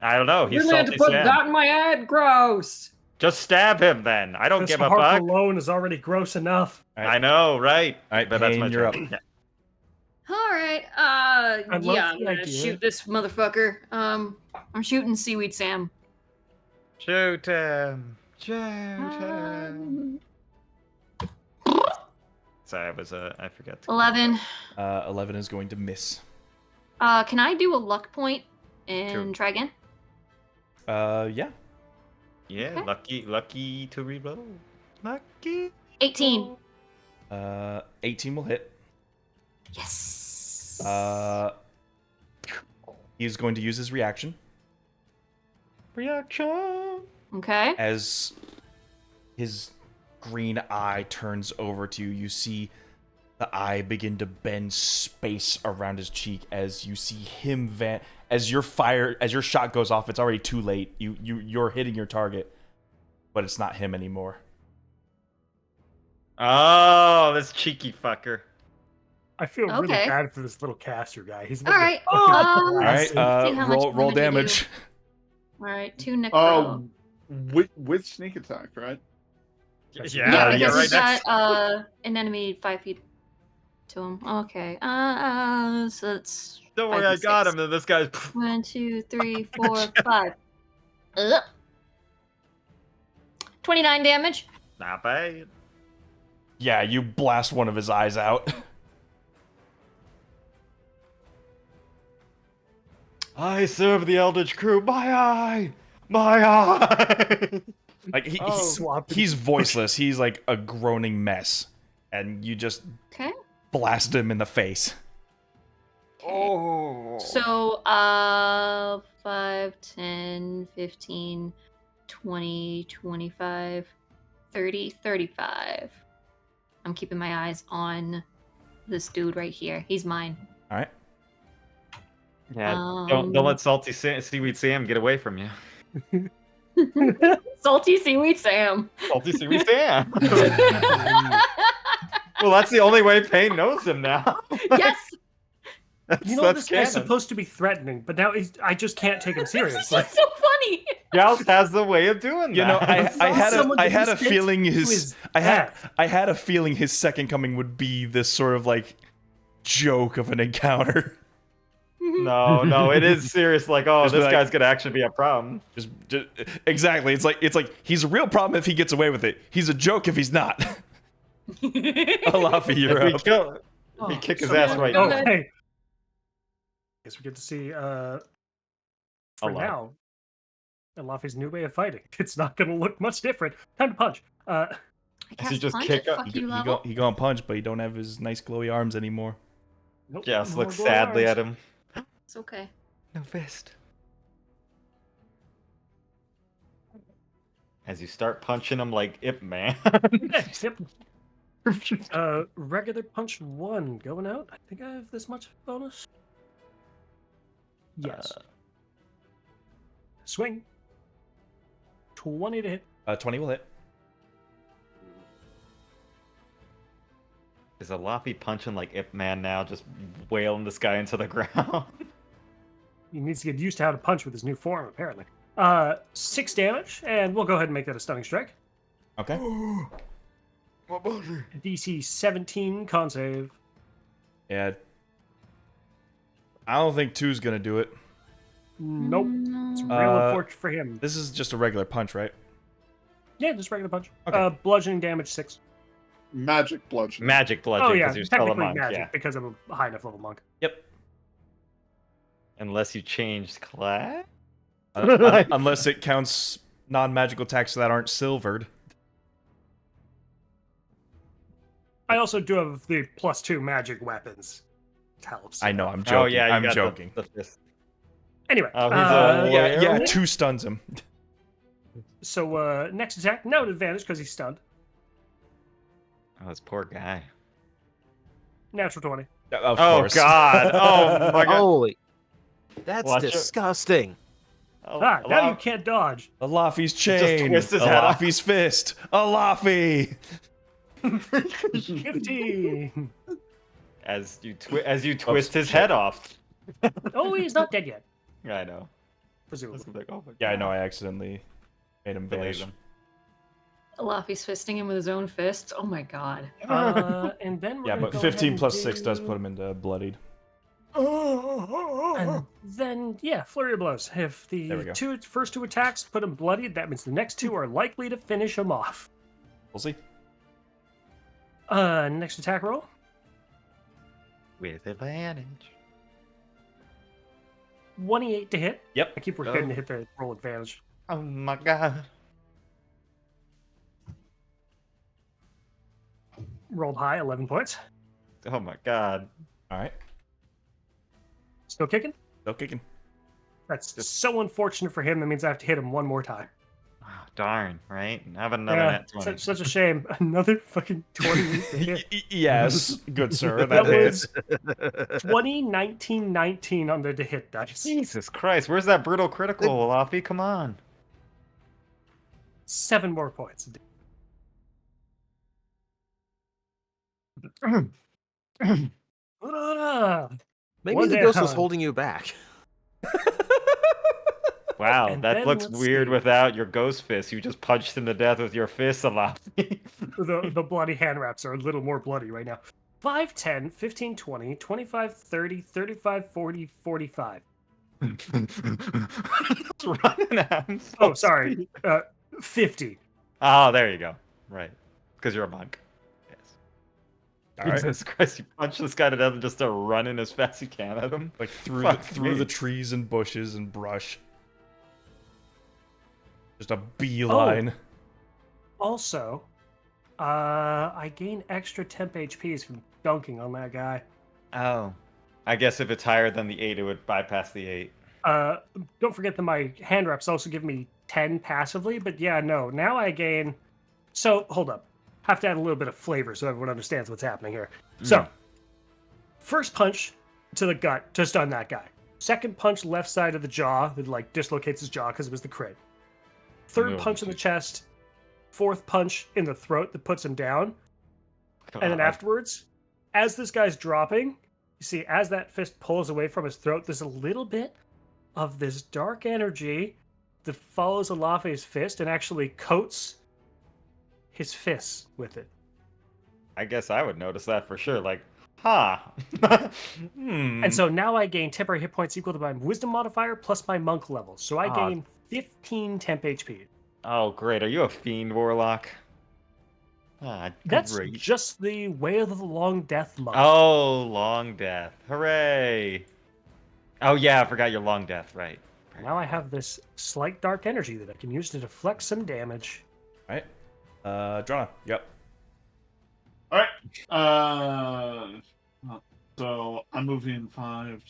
Speaker 3: I don't know. He's
Speaker 7: Really had to
Speaker 3: salty
Speaker 7: put
Speaker 3: Sam.
Speaker 7: that in my head? Gross.
Speaker 3: Just stab him then. I don't
Speaker 2: This
Speaker 3: give a
Speaker 2: harp
Speaker 3: fuck.
Speaker 2: alone is already gross enough.
Speaker 1: All right.
Speaker 3: I know, right?
Speaker 1: All right,
Speaker 3: but that's
Speaker 1: Payne,
Speaker 3: my
Speaker 1: you're
Speaker 3: turn.
Speaker 1: up.
Speaker 3: Yeah.
Speaker 8: All right.
Speaker 2: love
Speaker 8: Yeah, I'm
Speaker 2: the
Speaker 8: gonna
Speaker 2: idea.
Speaker 8: shoot this motherfucker. I'm shooting Seaweed Sam.
Speaker 3: Shoot him. Shoot him. Sorry, I forgot to
Speaker 8: 11.
Speaker 1: 11 is going to miss.
Speaker 8: Can I do a luck point and
Speaker 3: Sure.
Speaker 8: try again?
Speaker 1: Yeah.
Speaker 3: Yeah,
Speaker 8: Okay.
Speaker 3: lucky to reroll. Lucky.
Speaker 8: 18.
Speaker 1: 18 will hit.
Speaker 8: Yes.
Speaker 1: He's going to use his reaction
Speaker 3: Reaction.
Speaker 8: Okay.
Speaker 1: as his green eye turns over to you. You see the eye begin to bend space around his cheek as you see him as your shot goes off. It's already too late. You're hitting your target, but it's not him anymore.
Speaker 3: Oh, this cheeky fucker.
Speaker 2: I feel really
Speaker 8: Okay.
Speaker 2: bad for this little caster guy. He's
Speaker 8: All right.
Speaker 1: All right,
Speaker 8: see how much
Speaker 1: roll
Speaker 8: damage I do.
Speaker 1: damage.
Speaker 8: All right. 2 necro.
Speaker 6: Oh, with sneak attack, right?
Speaker 3: Yeah,
Speaker 8: yeah, because
Speaker 3: right
Speaker 8: he's
Speaker 3: next.
Speaker 8: got an enemy 5 feet to him. Okay. So that's.
Speaker 3: Don't
Speaker 8: 5
Speaker 3: worry, I
Speaker 8: and
Speaker 3: got
Speaker 8: 6.
Speaker 3: him. Then this guy's.
Speaker 8: 1, 2, 3, 4, 5. 29 damage.
Speaker 3: Not bad.
Speaker 1: Yeah, you blast one of his eyes out.
Speaker 3: I serve the Eldritch crew. My eye. My eye.
Speaker 1: Like
Speaker 2: Swapping.
Speaker 1: he's voiceless. He's like a groaning mess, and you just
Speaker 8: Okay.
Speaker 1: blast him in the face.
Speaker 3: Oh.
Speaker 8: So, 5, 10, 15, 20, 25, 30, 35. I'm keeping my eyes on this dude right here. He's mine.
Speaker 1: All right.
Speaker 3: Yeah. Don't let salty seaweed Sam get away from you.
Speaker 8: Salty Seaweed Sam.
Speaker 3: Salty seaweed Sam. Well, that's the only way Payne knows him now.
Speaker 8: Yes.
Speaker 2: You know, this guy's supposed to be threatening, but now I just can't take him
Speaker 8: This is
Speaker 2: seriously.
Speaker 8: just so funny.
Speaker 3: Joust has the way of doing that.
Speaker 1: You know, I had a
Speaker 2: Someone
Speaker 1: feeling
Speaker 2: to
Speaker 1: his I had a feeling his second coming would be this sort of like joke of an encounter.
Speaker 3: No, it is serious. Like, oh,
Speaker 1: Just
Speaker 3: this
Speaker 1: like-
Speaker 3: guy's gonna actually be a problem.
Speaker 1: Just exactly. It's like he's a real problem if he gets away with it. He's a joke if he's not. Alafi, you're
Speaker 3: If
Speaker 1: up.
Speaker 3: we kick his
Speaker 8: so
Speaker 3: ass
Speaker 8: good.
Speaker 3: right
Speaker 8: Oh,
Speaker 3: now.
Speaker 2: Okay. Guess we get to see for
Speaker 3: lot.
Speaker 2: now Laffy's new way of fighting. It's not going to look much different. Time to punch.
Speaker 8: I
Speaker 3: Does he
Speaker 8: cast
Speaker 3: just
Speaker 8: punch
Speaker 3: kick
Speaker 8: at
Speaker 3: up-
Speaker 8: fuck you level.
Speaker 1: He gonna punch, but he don't have his nice glowy arms anymore.
Speaker 2: Nope,
Speaker 3: Joust
Speaker 2: no
Speaker 3: looks
Speaker 2: more
Speaker 3: sadly
Speaker 2: arms.
Speaker 3: at him.
Speaker 8: It's okay.
Speaker 3: No fist. as you start punching him like Ip Man.
Speaker 2: Yep. Regular punch 1 going out. I think I have this much bonus. Yes. Swing. 20 to hit.
Speaker 1: 20 will hit.
Speaker 3: Is Alafi punching like Ip Man now, just wailing this guy into the ground?
Speaker 2: He needs to get used to how to punch with his new form, apparently. 6 damage, and we'll go ahead and make that a stunning strike.
Speaker 1: Okay.
Speaker 2: DC 17 con save.
Speaker 1: Yeah. I don't think 2's gonna do it.
Speaker 2: Nope. It's real unfortunate for him.
Speaker 1: This is just a regular punch, right?
Speaker 2: Yeah, just regular punch.
Speaker 1: Okay.
Speaker 2: Bludgeoning damage 6.
Speaker 6: Magic bludgeon.
Speaker 3: Magic bludgeon,
Speaker 2: Oh yeah,
Speaker 3: because you're still a
Speaker 2: technically
Speaker 3: monk,
Speaker 2: magic
Speaker 3: yeah.
Speaker 2: because I'm a high enough level monk.
Speaker 1: Yep.
Speaker 3: Unless you changed class?
Speaker 1: Unless it counts non-magical attacks that aren't silvered.
Speaker 2: I also do have the +2 magic weapons. It helps.
Speaker 1: I know, I'm joking.
Speaker 3: Oh yeah, you
Speaker 1: I'm
Speaker 3: got
Speaker 1: joking.
Speaker 3: The fist.
Speaker 2: Anyway.
Speaker 3: Oh, he's a
Speaker 1: Yeah,
Speaker 3: werewolf?
Speaker 1: 2 stuns him.
Speaker 2: So next attack, no advantage because he's stunned.
Speaker 3: Oh, this poor guy.
Speaker 2: Natural 20.
Speaker 1: Of
Speaker 3: Oh
Speaker 1: course.
Speaker 3: god! Oh my god!
Speaker 5: Holy. That's
Speaker 3: Watch it.
Speaker 5: disgusting.
Speaker 3: Oh,
Speaker 2: Now you
Speaker 3: Alaf-
Speaker 2: can't dodge.
Speaker 1: Alafi's chain.
Speaker 3: twist his head off.
Speaker 1: Alafi's fist. Alafi.
Speaker 2: 15.
Speaker 3: As you twist his head off.
Speaker 2: Oh, he's not dead yet.
Speaker 3: I know.
Speaker 2: Presumably.
Speaker 3: Like, oh my
Speaker 1: Yeah, I
Speaker 3: God.
Speaker 1: know. I accidentally made him
Speaker 3: Believe
Speaker 1: vanish.
Speaker 3: him.
Speaker 8: Alafi's fisting him with his own fists. Oh my god.
Speaker 2: And then we're
Speaker 1: Yeah,
Speaker 2: gonna
Speaker 1: but
Speaker 2: go
Speaker 1: 15
Speaker 2: ahead
Speaker 1: plus
Speaker 2: and
Speaker 1: 6 does
Speaker 2: do-
Speaker 1: put him into bloodied.
Speaker 2: And then, yeah, flurry of blows. If
Speaker 1: There we
Speaker 2: the
Speaker 1: go.
Speaker 2: first two attacks put him bloodied, that means the next two are likely to finish him off.
Speaker 1: We'll see.
Speaker 2: Next attack roll.
Speaker 3: With advantage.
Speaker 2: 28 to hit.
Speaker 1: Yep.
Speaker 2: I keep forgetting to hit the roll advantage.
Speaker 3: Oh my god.
Speaker 2: Rolled high, 11 points.
Speaker 3: Oh my god.
Speaker 1: All right.
Speaker 2: Still kicking.
Speaker 1: Still kicking.
Speaker 2: That's so unfortunate for him. That means I have to hit him one more time.
Speaker 3: Oh, darn, right? Have another
Speaker 2: Yeah,
Speaker 3: net 20.
Speaker 2: such a shame. Another fucking 20 to hit.
Speaker 1: Yes, good sir.
Speaker 2: That
Speaker 1: That is.
Speaker 2: was 20, 19, 19 on the to hit dice.
Speaker 3: Jesus Christ, where's that brutal critical, Olafi? Come on.
Speaker 2: 7 more points.
Speaker 5: Maybe
Speaker 2: One
Speaker 5: the ghost was
Speaker 2: down.
Speaker 5: holding you back.
Speaker 3: Wow,
Speaker 2: And
Speaker 3: that
Speaker 2: then
Speaker 3: looks
Speaker 2: let's
Speaker 3: weird
Speaker 2: see.
Speaker 3: without your ghost fist. You just punched him to death with your fist, Olafi.
Speaker 2: The bloody hand wraps are a little more bloody right now. 5, 10, 15, 20, 25, 30, 35, 40, 45.
Speaker 3: It's running at him so
Speaker 2: Oh, sorry.
Speaker 3: speed.
Speaker 2: 50.
Speaker 3: Oh, there you go. Right. Because you're a monk. Yes.
Speaker 1: All right.
Speaker 3: Jesus Christ, you punch this guy to death and just start running as fast as you can at him.
Speaker 1: Like through
Speaker 3: Fuck
Speaker 1: through
Speaker 3: me.
Speaker 1: the trees and bushes and brush. Just a beeline.
Speaker 2: Also, I gain extra temp HPs from dunking on that guy.
Speaker 3: Oh. I guess if it's higher than the 8, it would bypass the 8.
Speaker 2: Don't forget that my hand wraps also give me 10 passively, but yeah, no. Now I gain... So, hold up. Have to add a little bit of flavor so everyone understands what's happening here. So, first punch to the gut to stun that guy. Second punch left side of the jaw that like dislocates his jaw because it was the crit. Third
Speaker 3: No,
Speaker 2: punch in the chest. Fourth punch in the throat that puts him down. And then
Speaker 3: God.
Speaker 2: afterwards, as this guy's dropping, you see, as that fist pulls away from his throat, there's a little bit of this dark energy that follows Alafe's fist and actually coats his fists with it.
Speaker 3: I guess I would notice that for sure. Like, huh.
Speaker 2: And so now I gain temporary hit points equal to my wisdom modifier plus my monk level. So I
Speaker 3: Ah.
Speaker 2: gain 15 temp HP.
Speaker 3: Oh, great. Are you a fiend warlock? Ah,
Speaker 2: That's
Speaker 3: great.
Speaker 2: just the way of the long death monk.
Speaker 3: Oh, long death. Hooray. Oh, yeah, I forgot your long death, right.
Speaker 2: Now I have this slight dark energy that I can use to deflect some damage.
Speaker 1: All right. Drana. Yep.
Speaker 6: All right. So I'm moving 5.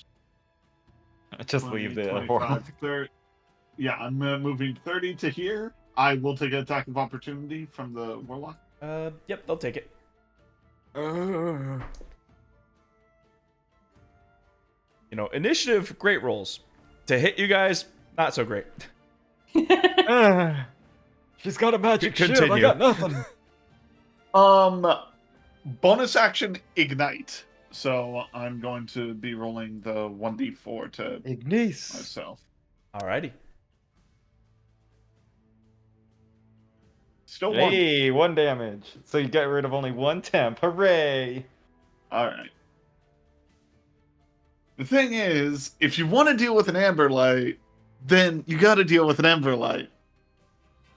Speaker 3: Just
Speaker 6: 20,
Speaker 3: leave the
Speaker 6: 25,
Speaker 3: warlock.
Speaker 6: 30. Yeah, I'm moving 30 to here. I will take an attack of opportunity from the warlock.
Speaker 1: Yep, they'll take it. You know, initiative, great rolls. To hit you guys, not so great.
Speaker 3: She's got a magic shield. I
Speaker 1: Continue.
Speaker 3: got nothing.
Speaker 6: Bonus action ignite. So I'm going to be rolling the 1d4 to
Speaker 3: Ignice.
Speaker 6: myself.
Speaker 1: Alrighty.
Speaker 6: Still one.
Speaker 3: Hey, 1 damage. So you get rid of only 1 temp. Hooray!
Speaker 6: All right. The thing is, if you want to deal with an amber light, then you got to deal with an amber light.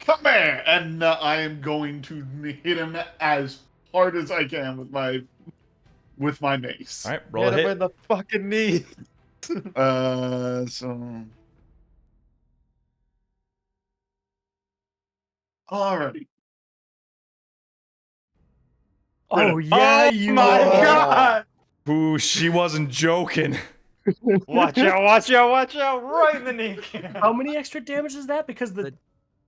Speaker 6: Come here, and I am going to hit him as hard as I can with my mace.
Speaker 1: Alright, roll a
Speaker 3: Hit him in
Speaker 1: hit.
Speaker 3: the fucking knee.
Speaker 6: So. Alrighty.
Speaker 2: Oh yeah, you
Speaker 3: my
Speaker 2: are.
Speaker 3: god!
Speaker 1: Ooh, she wasn't joking.
Speaker 3: Watch out, watch out, watch out! Right in the knee.
Speaker 2: How many extra damage is that? Because the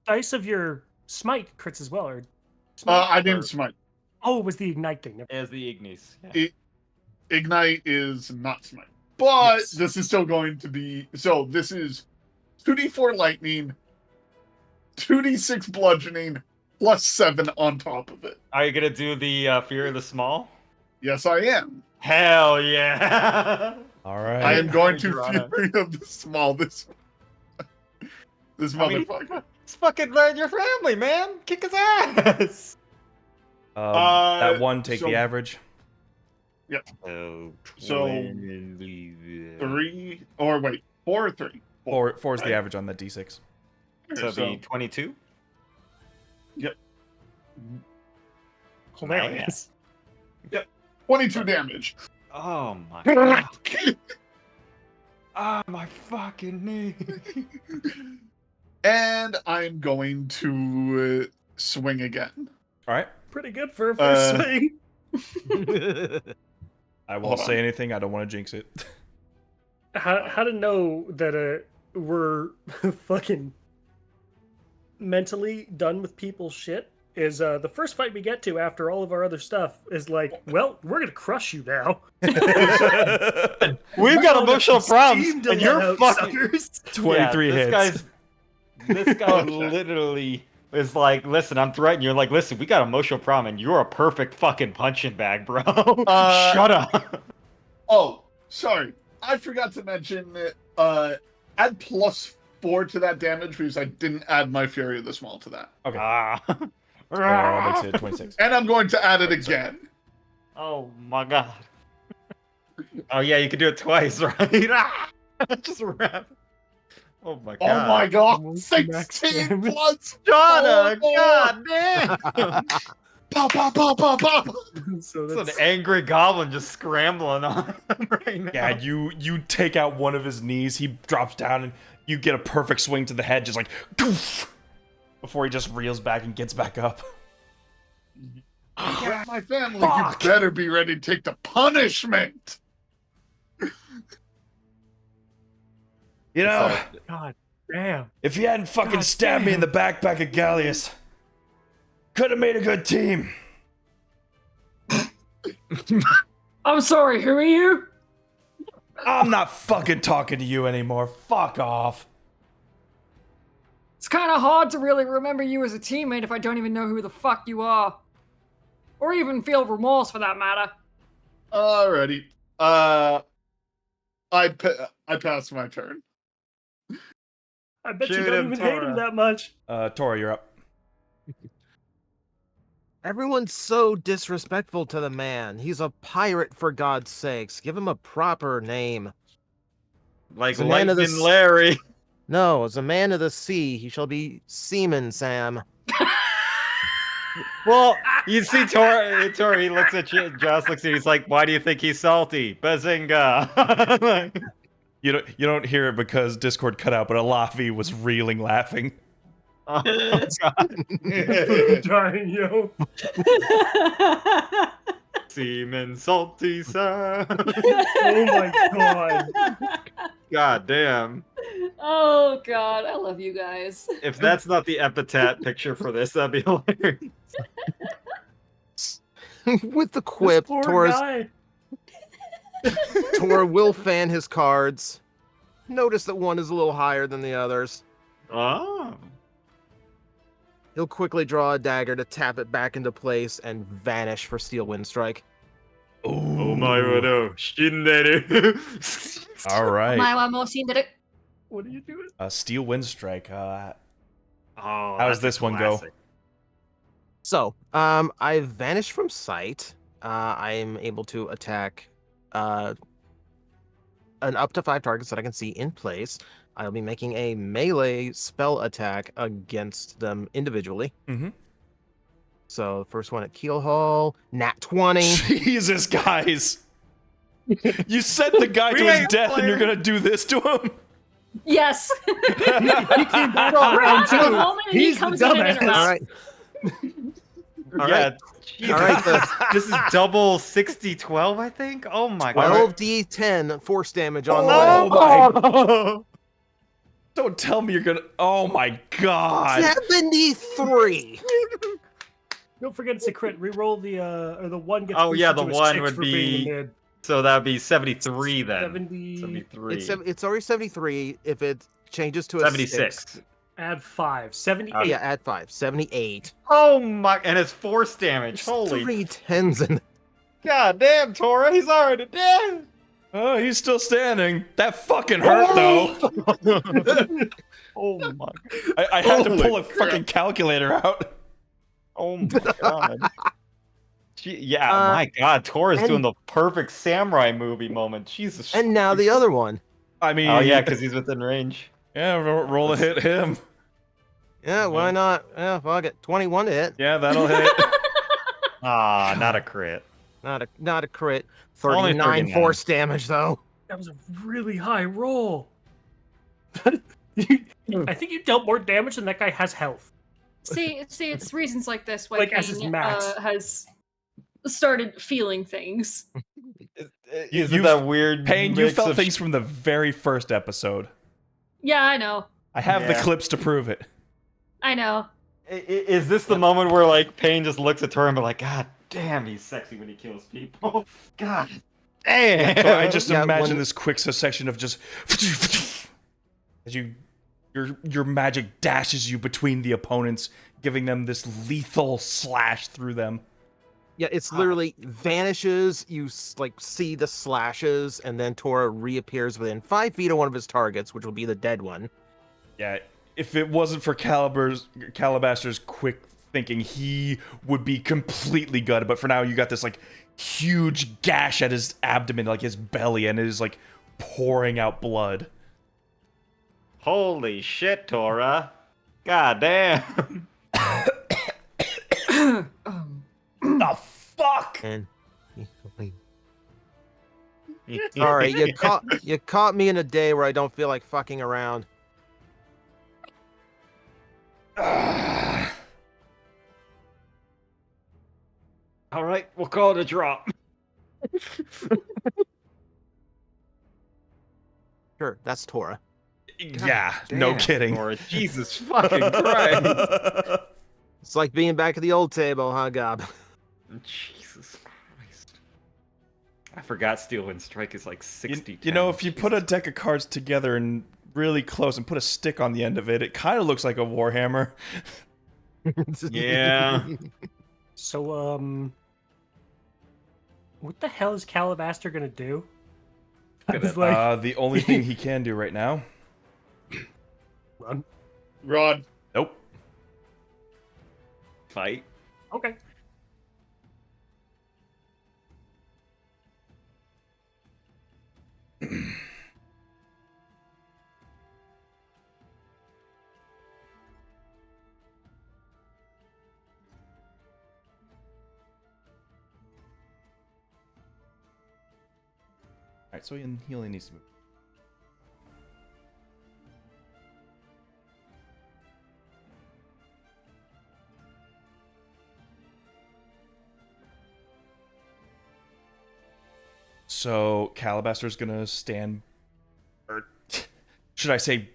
Speaker 2: dice of your smite crits as well, or smite,
Speaker 6: I
Speaker 2: or-
Speaker 6: didn't smite.
Speaker 2: Oh, it was the ignite thing. Never-
Speaker 3: As the Ignis. Yeah.
Speaker 6: Ignite is not smite. But
Speaker 2: Yes.
Speaker 6: this is still going to be. So this is 2d4 lightning, 2d6 bludgeoning, plus 7 on top of it.
Speaker 3: Are you gonna do the Fear of the Small?
Speaker 6: Yes, I am.
Speaker 3: Hell yeah!
Speaker 1: Alright.
Speaker 6: I am going to
Speaker 3: Dorana.
Speaker 6: Fury of the Small this
Speaker 3: I mean,
Speaker 6: motherfucker.
Speaker 3: It's fucking your family, man. Kick his ass.
Speaker 1: That one, take
Speaker 6: so-
Speaker 1: the average.
Speaker 3: Oh,
Speaker 6: So, 3 or wait, 4 or 3.
Speaker 1: Four is the
Speaker 6: Right.
Speaker 1: average on the d6.
Speaker 3: So be 22.
Speaker 2: Hilarious.
Speaker 6: 22 damage.
Speaker 3: Oh my god. Ah, my fucking knee.
Speaker 6: And I'm going to swing again.
Speaker 1: Alright.
Speaker 2: Pretty good for a first swing.
Speaker 1: I won't
Speaker 6: Hold on.
Speaker 1: say anything. I don't want to jinx it.
Speaker 2: How to know that we're fucking mentally done with people's shit is the first fight we get to after all of our other stuff is like, well, we're gonna crush you now.
Speaker 3: We've got emotional problems,
Speaker 2: Steam to
Speaker 3: and you're
Speaker 2: let out,
Speaker 3: fucking.
Speaker 2: suckers.
Speaker 1: 23 hits.
Speaker 3: This guy literally is like, listen, I'm threatening you. Like, listen, we got an emotional problem, and you're a perfect fucking punching bag, bro. Shut up.
Speaker 6: Oh, sorry. I forgot to mention add plus 4 to that damage because I didn't add my Fury of the Small to that.
Speaker 1: Okay.
Speaker 3: Ah.
Speaker 1: Makes it 26.
Speaker 6: And I'm going to add it again.
Speaker 3: Oh my god. Oh yeah, you can do it twice, right? Just wrap. Oh my god.
Speaker 6: Oh my god.
Speaker 2: Almost
Speaker 6: 16
Speaker 2: max
Speaker 6: plus.
Speaker 3: Shut
Speaker 6: Oh,
Speaker 3: god damn.
Speaker 6: Pow, pow, pow, pow, pow.
Speaker 2: So
Speaker 3: It's an
Speaker 2: that's
Speaker 3: angry goblin just scrambling on him right now.
Speaker 1: Yeah, you take out one of his knees, he drops down, and you get a perfect swing to the head, just like doof, before he just reels back and gets back up.
Speaker 6: Yeah, my family,
Speaker 2: Fuck.
Speaker 6: you better be ready to take the punishment.
Speaker 1: You know,
Speaker 2: God damn.
Speaker 1: if you hadn't fucking
Speaker 2: God
Speaker 1: stabbed me in the
Speaker 2: damn.
Speaker 1: backpack of Gallius, could have made a good team.
Speaker 7: I'm sorry, who are you?
Speaker 1: I'm not fucking talking to you anymore. Fuck off.
Speaker 7: It's kind of hard to really remember you as a teammate if I don't even know who the fuck you are. Or even feel remorse for that matter.
Speaker 6: Alrighty. I passed my turn.
Speaker 2: I bet you
Speaker 3: Shoot
Speaker 2: don't
Speaker 3: him,
Speaker 2: even hate him
Speaker 3: Tora.
Speaker 2: that much.
Speaker 1: Tora, you're up.
Speaker 5: Everyone's so disrespectful to the man. He's a pirate, for God's sakes. Give him a proper name.
Speaker 3: Like
Speaker 5: He's a man of the
Speaker 3: Lightning Larry.
Speaker 5: No, as a man of the sea, he shall be Seaman Sam.
Speaker 3: Well, you see Tor, he looks at you, Joss looks at you, he's like, why do you think he's salty? Bazinga. Like,
Speaker 1: You don't hear it because Discord cut out, but Alafi was reeling laughing.
Speaker 3: oh, God.
Speaker 2: Dying, yo.
Speaker 3: Seaman salty sir.
Speaker 2: Oh my god.
Speaker 3: God damn.
Speaker 8: Oh god, I love you guys.
Speaker 3: If that's not the epitaph picture for this, that'd be hilarious.
Speaker 5: With the
Speaker 2: This
Speaker 5: quip,
Speaker 2: poor
Speaker 5: Tor's
Speaker 2: guy.
Speaker 5: Tor will fan his cards. Notice that one is a little higher than the others.
Speaker 3: Oh.
Speaker 5: He'll quickly draw a dagger to tap it back into place and vanish for Steel Wind Strike.
Speaker 3: Oh my no. Shinderu.
Speaker 1: All right.
Speaker 2: What are you doing?
Speaker 1: Steel Wind Strike.
Speaker 3: Oh,
Speaker 1: How does
Speaker 3: that's a
Speaker 1: this one go?
Speaker 3: classic.
Speaker 5: So, I vanished from sight. I am able to attack an up to 5 targets that I can see in place. I'll be making a melee spell attack against them individually.
Speaker 1: Mm-hmm.
Speaker 5: So, first one at Keelhaul, nat 20.
Speaker 1: Jesus, guys. You sent the guy to his death and you're going to do this to him?
Speaker 8: Yes.
Speaker 2: He came back on round
Speaker 8: The
Speaker 2: 2.
Speaker 8: moment he
Speaker 2: He's the
Speaker 8: comes in and
Speaker 2: dumbass.
Speaker 8: interrupts.
Speaker 5: All right. All
Speaker 3: Yeah,
Speaker 5: right.
Speaker 3: Jesus.
Speaker 5: All right,
Speaker 3: This is double 60-12, I think? Oh my god.
Speaker 5: 12d10 force damage on the
Speaker 1: Oh my. Don't tell me you're going to. Oh my god.
Speaker 5: 73.
Speaker 2: Don't forget it's a crit. Reroll the or the one gets.
Speaker 3: Oh, yeah,
Speaker 2: boosted
Speaker 3: the
Speaker 2: to a
Speaker 3: one
Speaker 2: 6
Speaker 3: would
Speaker 2: for being
Speaker 3: be
Speaker 2: the mid.
Speaker 3: So that'd be 73 then.
Speaker 2: 70.
Speaker 3: 73.
Speaker 5: It's already 73. If it changes to a
Speaker 3: 76.
Speaker 5: 6,
Speaker 2: Add 5. 78.
Speaker 5: yeah, add 5. 78.
Speaker 3: Oh my, and it's force damage.
Speaker 5: There's
Speaker 3: Holy
Speaker 5: 3 10s in
Speaker 3: god damn, Tora, he's already dead.
Speaker 1: Oh, he's still standing. That fucking hurt, though.
Speaker 3: Oh my,
Speaker 1: I had to
Speaker 3: Holy
Speaker 1: pull a
Speaker 3: crap.
Speaker 1: fucking calculator out.
Speaker 3: oh my god. Yeah,
Speaker 5: Uh,
Speaker 3: my god, Tora's
Speaker 5: and-
Speaker 3: doing the perfect samurai movie moment. Jesus.
Speaker 5: And now the other one.
Speaker 1: I mean,
Speaker 3: Oh yeah, because he's within range.
Speaker 1: yeah, roll a hit him.
Speaker 5: Yeah, why not? Yeah, fuck it. 21 to hit.
Speaker 1: Yeah, that'll hit.
Speaker 3: Ah, not a crit.
Speaker 5: Not a crit.
Speaker 3: Only
Speaker 5: 39
Speaker 3: 39.
Speaker 5: force damage though.
Speaker 2: That was a really high roll. I think you dealt more damage than that guy has health.
Speaker 8: See, it's reasons like this why
Speaker 2: Like, as his
Speaker 8: Kane
Speaker 2: max.
Speaker 8: has started feeling things.
Speaker 3: Isn't
Speaker 1: you've-
Speaker 3: that weird?
Speaker 1: Payne, you
Speaker 3: mix
Speaker 1: felt
Speaker 3: of
Speaker 1: things from the very first episode.
Speaker 8: Yeah, I know.
Speaker 1: I have the
Speaker 3: Yeah.
Speaker 1: clips to prove it.
Speaker 8: I know.
Speaker 3: Is this the moment where like Payne just looks at Tora and be like, God damn, he's sexy when he kills people. God damn.
Speaker 1: So I just
Speaker 5: Yeah,
Speaker 1: imagine
Speaker 5: when-
Speaker 1: this quick succession of just as your magic dashes you between the opponents, giving them this lethal slash through them.
Speaker 5: Yeah, it's literally vanishes. You like see the slashes, and then Tora reappears within 5 feet of one of his targets, which will be the dead one.
Speaker 1: Yeah, if it wasn't for Calabaster's quick thinking, he would be completely gutted. But for now, you got this like huge gash at his abdomen, like his belly, and it is like pouring out blood.
Speaker 3: Holy shit, Tora. God damn.
Speaker 1: The fuck!
Speaker 5: And sorry, you caught me in a day where I don't feel like fucking around.
Speaker 3: All right, we'll call it a drop.
Speaker 5: Sure, that's Tora.
Speaker 1: Yeah, no
Speaker 3: Damn,
Speaker 1: kidding.
Speaker 3: Tora, Jesus fucking Christ.
Speaker 5: It's like being back at the old table, huh, Gob?
Speaker 3: Jesus Christ. I forgot Steel Wind Strike is like 60.
Speaker 1: You know, if you put a deck of cards together and really close and put a stick on the end of it, it kind of looks like a Warhammer.
Speaker 3: Yeah.
Speaker 2: So, what the hell is Calabaster gonna do? I was like,
Speaker 1: The only thing he can do right now.
Speaker 2: run.
Speaker 6: Rod.
Speaker 1: Nope.
Speaker 3: Fight.
Speaker 2: Okay.
Speaker 1: Alright, so he only needs to move. So Calabaster's gonna stand, or should I say,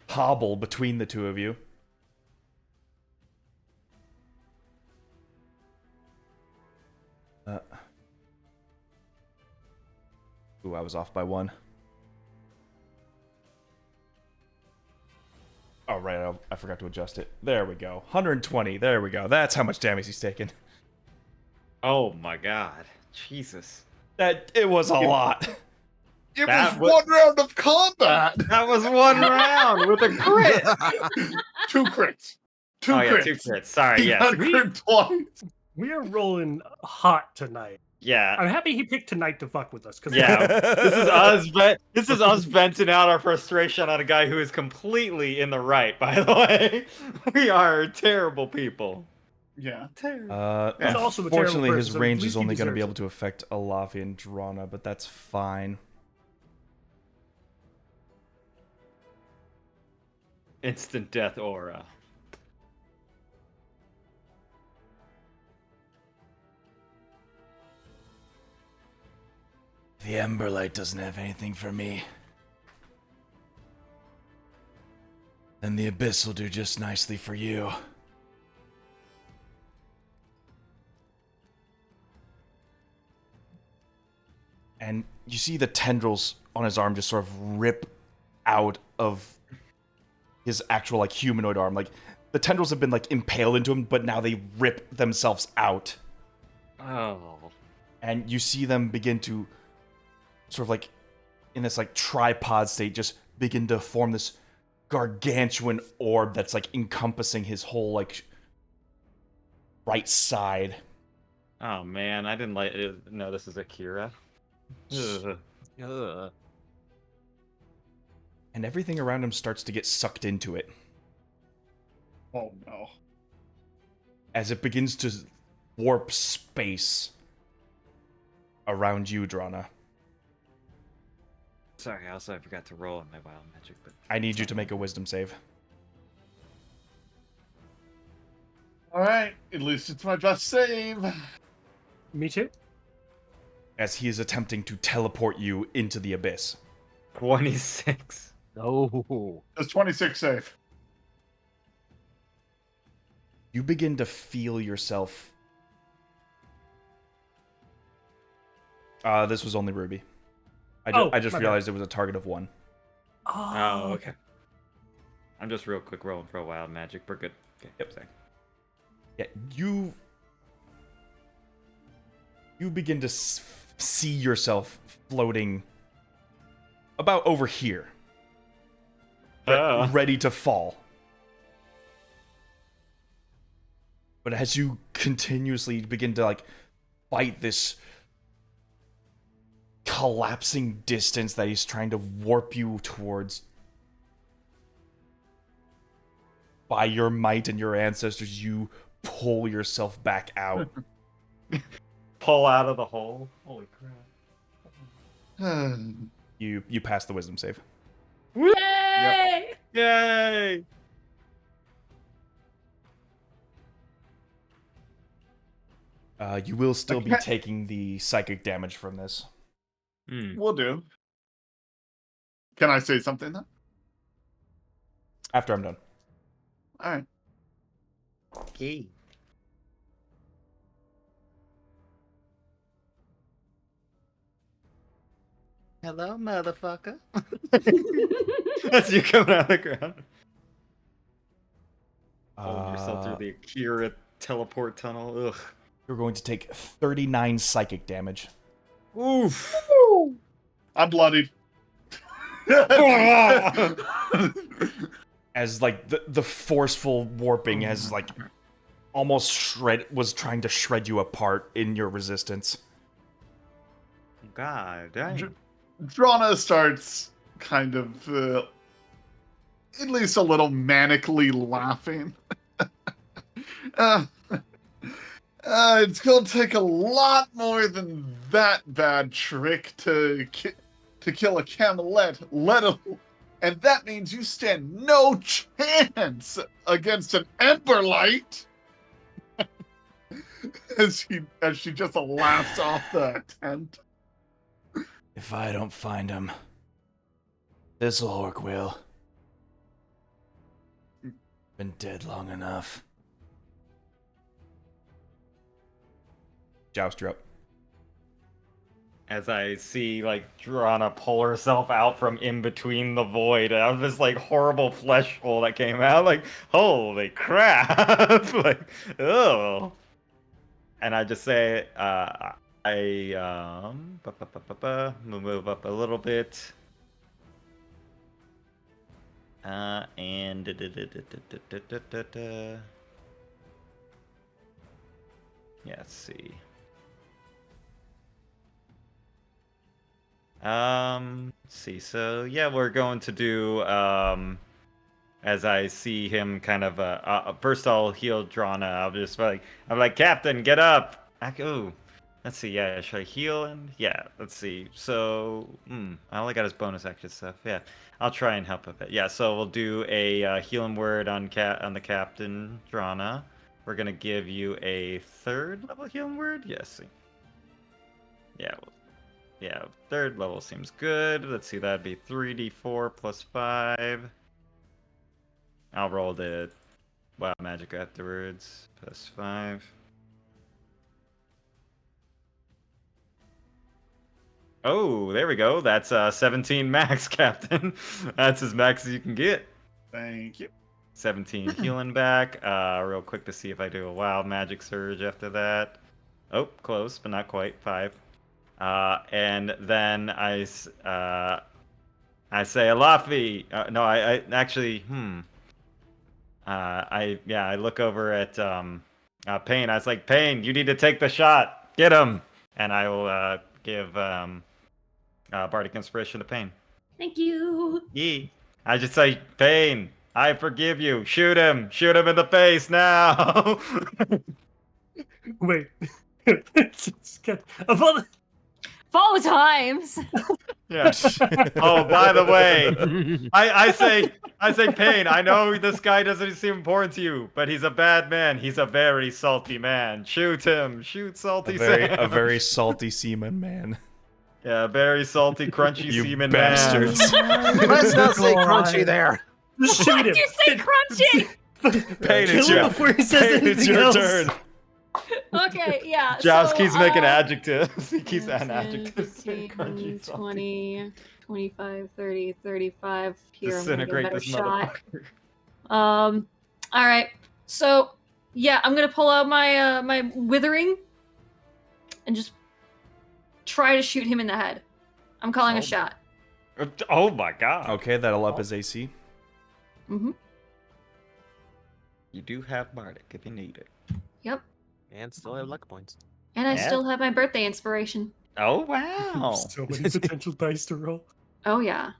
Speaker 1: hobble between the two of you. Ooh, I was off by 1. Oh, right, I forgot to adjust it. There we go. 120, there we go. That's how much damage he's taken.
Speaker 3: Oh my god. Jesus.
Speaker 1: It was a lot.
Speaker 6: It
Speaker 3: That
Speaker 6: was one round of combat.
Speaker 3: That was 1 round with a crit.
Speaker 6: 2 crits. 2
Speaker 3: Oh
Speaker 6: crits.
Speaker 3: yeah, 2 crits. Sorry,
Speaker 6: He
Speaker 3: yes.
Speaker 6: got crit twice.
Speaker 2: We are rolling hot tonight.
Speaker 3: Yeah.
Speaker 2: I'm happy he picked tonight to fuck with us. Cause
Speaker 3: Yeah, this is us venting out our frustration on a guy who is completely in the right, by the way. We are terrible people.
Speaker 6: Yeah.
Speaker 3: Terrible.
Speaker 2: He's also a terrible
Speaker 1: Unfortunately,
Speaker 2: person,
Speaker 1: his
Speaker 2: so at
Speaker 1: range
Speaker 2: least
Speaker 1: is
Speaker 2: he
Speaker 1: only going to be
Speaker 2: deserves
Speaker 1: able
Speaker 2: it.
Speaker 1: to affect Alafi and Drana, but that's fine.
Speaker 3: Instant death aura.
Speaker 1: The Emberlight doesn't have anything for me. Then the Abyss will do just nicely for you. And you see the tendrils on his arm just sort of rip out of his actual, like, humanoid arm. Like, the tendrils have been, like, impaled into him, but now they rip themselves out.
Speaker 3: Oh.
Speaker 1: And you see them begin to sort of, like, in this, like, tripod state, just begin to form this gargantuan orb that's, like, encompassing his whole, like, right side.
Speaker 3: Oh man, I didn't like it. No, this is Akira. Ugh.
Speaker 5: Ugh.
Speaker 1: And everything around him starts to get sucked into it
Speaker 6: Oh no.
Speaker 1: as it begins to warp space around you, Drana.
Speaker 3: Sorry, I forgot to roll on my wild magic, but
Speaker 1: I need you to make a wisdom save.
Speaker 6: Alright, at least it's my best save.
Speaker 2: Me too.
Speaker 1: As he is attempting to teleport you into the abyss.
Speaker 3: 26.
Speaker 5: Oh.
Speaker 6: Does 26 save?
Speaker 1: You begin to feel yourself. This was only Ruby. I just
Speaker 2: my bad.
Speaker 1: realized it was a target of 1.
Speaker 3: Oh, okay. I'm just real quick rolling for a wild magic. We're good. Okay,
Speaker 1: Yep.
Speaker 3: sorry.
Speaker 1: Yeah, you begin to see yourself floating about over here, ready to fall. But as you continuously begin to, like, fight this collapsing distance that he's trying to warp you towards, by your might and your ancestors, you pull yourself back out.
Speaker 3: Pull out of the hole. Holy crap.
Speaker 1: You pass the wisdom save.
Speaker 8: Yay!
Speaker 3: Yay!
Speaker 1: You will still be
Speaker 6: Okay.
Speaker 1: taking the psychic damage from this.
Speaker 6: Will do. Can I say something then?
Speaker 1: After I'm done.
Speaker 6: Alright.
Speaker 3: Okay. Hello, motherfucker. That's you coming out of the ground. Pulling yourself through the Akira teleport tunnel. Ugh.
Speaker 1: You're going to take 39 psychic damage.
Speaker 3: Oof.
Speaker 6: I'm bloodied.
Speaker 1: As, like, the forceful warping has, like, almost was trying to shred you apart in your resistance.
Speaker 3: God dang.
Speaker 6: Drana starts kind of, at least a little manically laughing. It's gonna take a lot more than that bad trick to kill a camelet, and that means you stand no chance against an Emberlight. as she just laughs off the tent.
Speaker 1: If I don't find him, this orc will. Been dead long enough. Joust, you're up.
Speaker 3: As I see, like, Drana pull herself out from in between the void out of this, like, horrible flesh hole that came out. Like, holy crap! Like, oh. And I just say, move up a little bit. And yeah, let's see. Let's see. So yeah, we're going to do as I see him kind of first I'll heal Drana. I'm like, Captain, get up. Oh, let's see. Yeah, should I heal him? Yeah, let's see. So I only got his bonus action stuff. Yeah, I'll try and help a bit. Yeah, so we'll do a healing word on the Captain Drana. We're gonna give you a 3rd level healing word. Yes. Yeah. Yeah, 3rd level seems good. Let's see, that'd be 3d4 plus 5. I'll roll the wild magic afterwards. Plus 5. Oh, there we go. That's 17 max, Captain. That's as max as you can get.
Speaker 6: Thank you.
Speaker 3: 17 healing back. Real quick to see if I do a wild magic surge after that. Oh, close, but not quite. 5. And then I say, Alafi. No, I actually, I look over at Payne. I was like, Payne, you need to take the shot. Get him. And I will give Bardic Inspiration to Payne.
Speaker 8: Thank you.
Speaker 3: Yee. I just say, Payne, I forgive you. Shoot him. Shoot him in the face now.
Speaker 2: Wait. Of all
Speaker 8: 4 times.
Speaker 3: Yeah. Oh, by the way, I say, Payne, I know this guy doesn't seem important to you, but he's a bad man. He's a very salty man. Shoot him. Shoot salty Sam.
Speaker 1: A very salty seaman man.
Speaker 3: Yeah, very salty, crunchy
Speaker 1: You
Speaker 3: seaman
Speaker 1: bastards.
Speaker 3: man.
Speaker 5: Let's not say crunchy there.
Speaker 2: Just
Speaker 8: Why
Speaker 2: shoot
Speaker 8: did
Speaker 2: him.
Speaker 8: you say crunchy?
Speaker 1: Payne,
Speaker 2: Kill
Speaker 1: it's
Speaker 2: him
Speaker 1: your,
Speaker 2: before he says
Speaker 1: Payne, it's
Speaker 2: anything
Speaker 1: your
Speaker 2: else.
Speaker 1: turn.
Speaker 8: Okay, yeah.
Speaker 3: Josh
Speaker 8: so,
Speaker 3: keeps making adjectives. He keeps
Speaker 8: 10,
Speaker 3: adding adjectives.
Speaker 8: 15,
Speaker 3: Crunchy, salty.
Speaker 8: 20, 25, 30, 35. Here, I'm gonna give
Speaker 3: Disintegrate
Speaker 8: that a
Speaker 3: this
Speaker 8: shot.
Speaker 3: motherfucker.
Speaker 8: All right. So, yeah, I'm gonna pull out my my withering and just try to shoot him in the head. I'm calling a shot.
Speaker 3: Oh my god.
Speaker 1: Okay, that'll up his AC.
Speaker 8: Mm-hmm.
Speaker 3: You do have Bardic if you need it.
Speaker 8: Yep.
Speaker 5: And still have luck points.
Speaker 8: And I
Speaker 3: Yeah.
Speaker 8: still have my birthday inspiration.
Speaker 3: Oh wow.
Speaker 2: So many potential dice to roll.
Speaker 8: Oh yeah.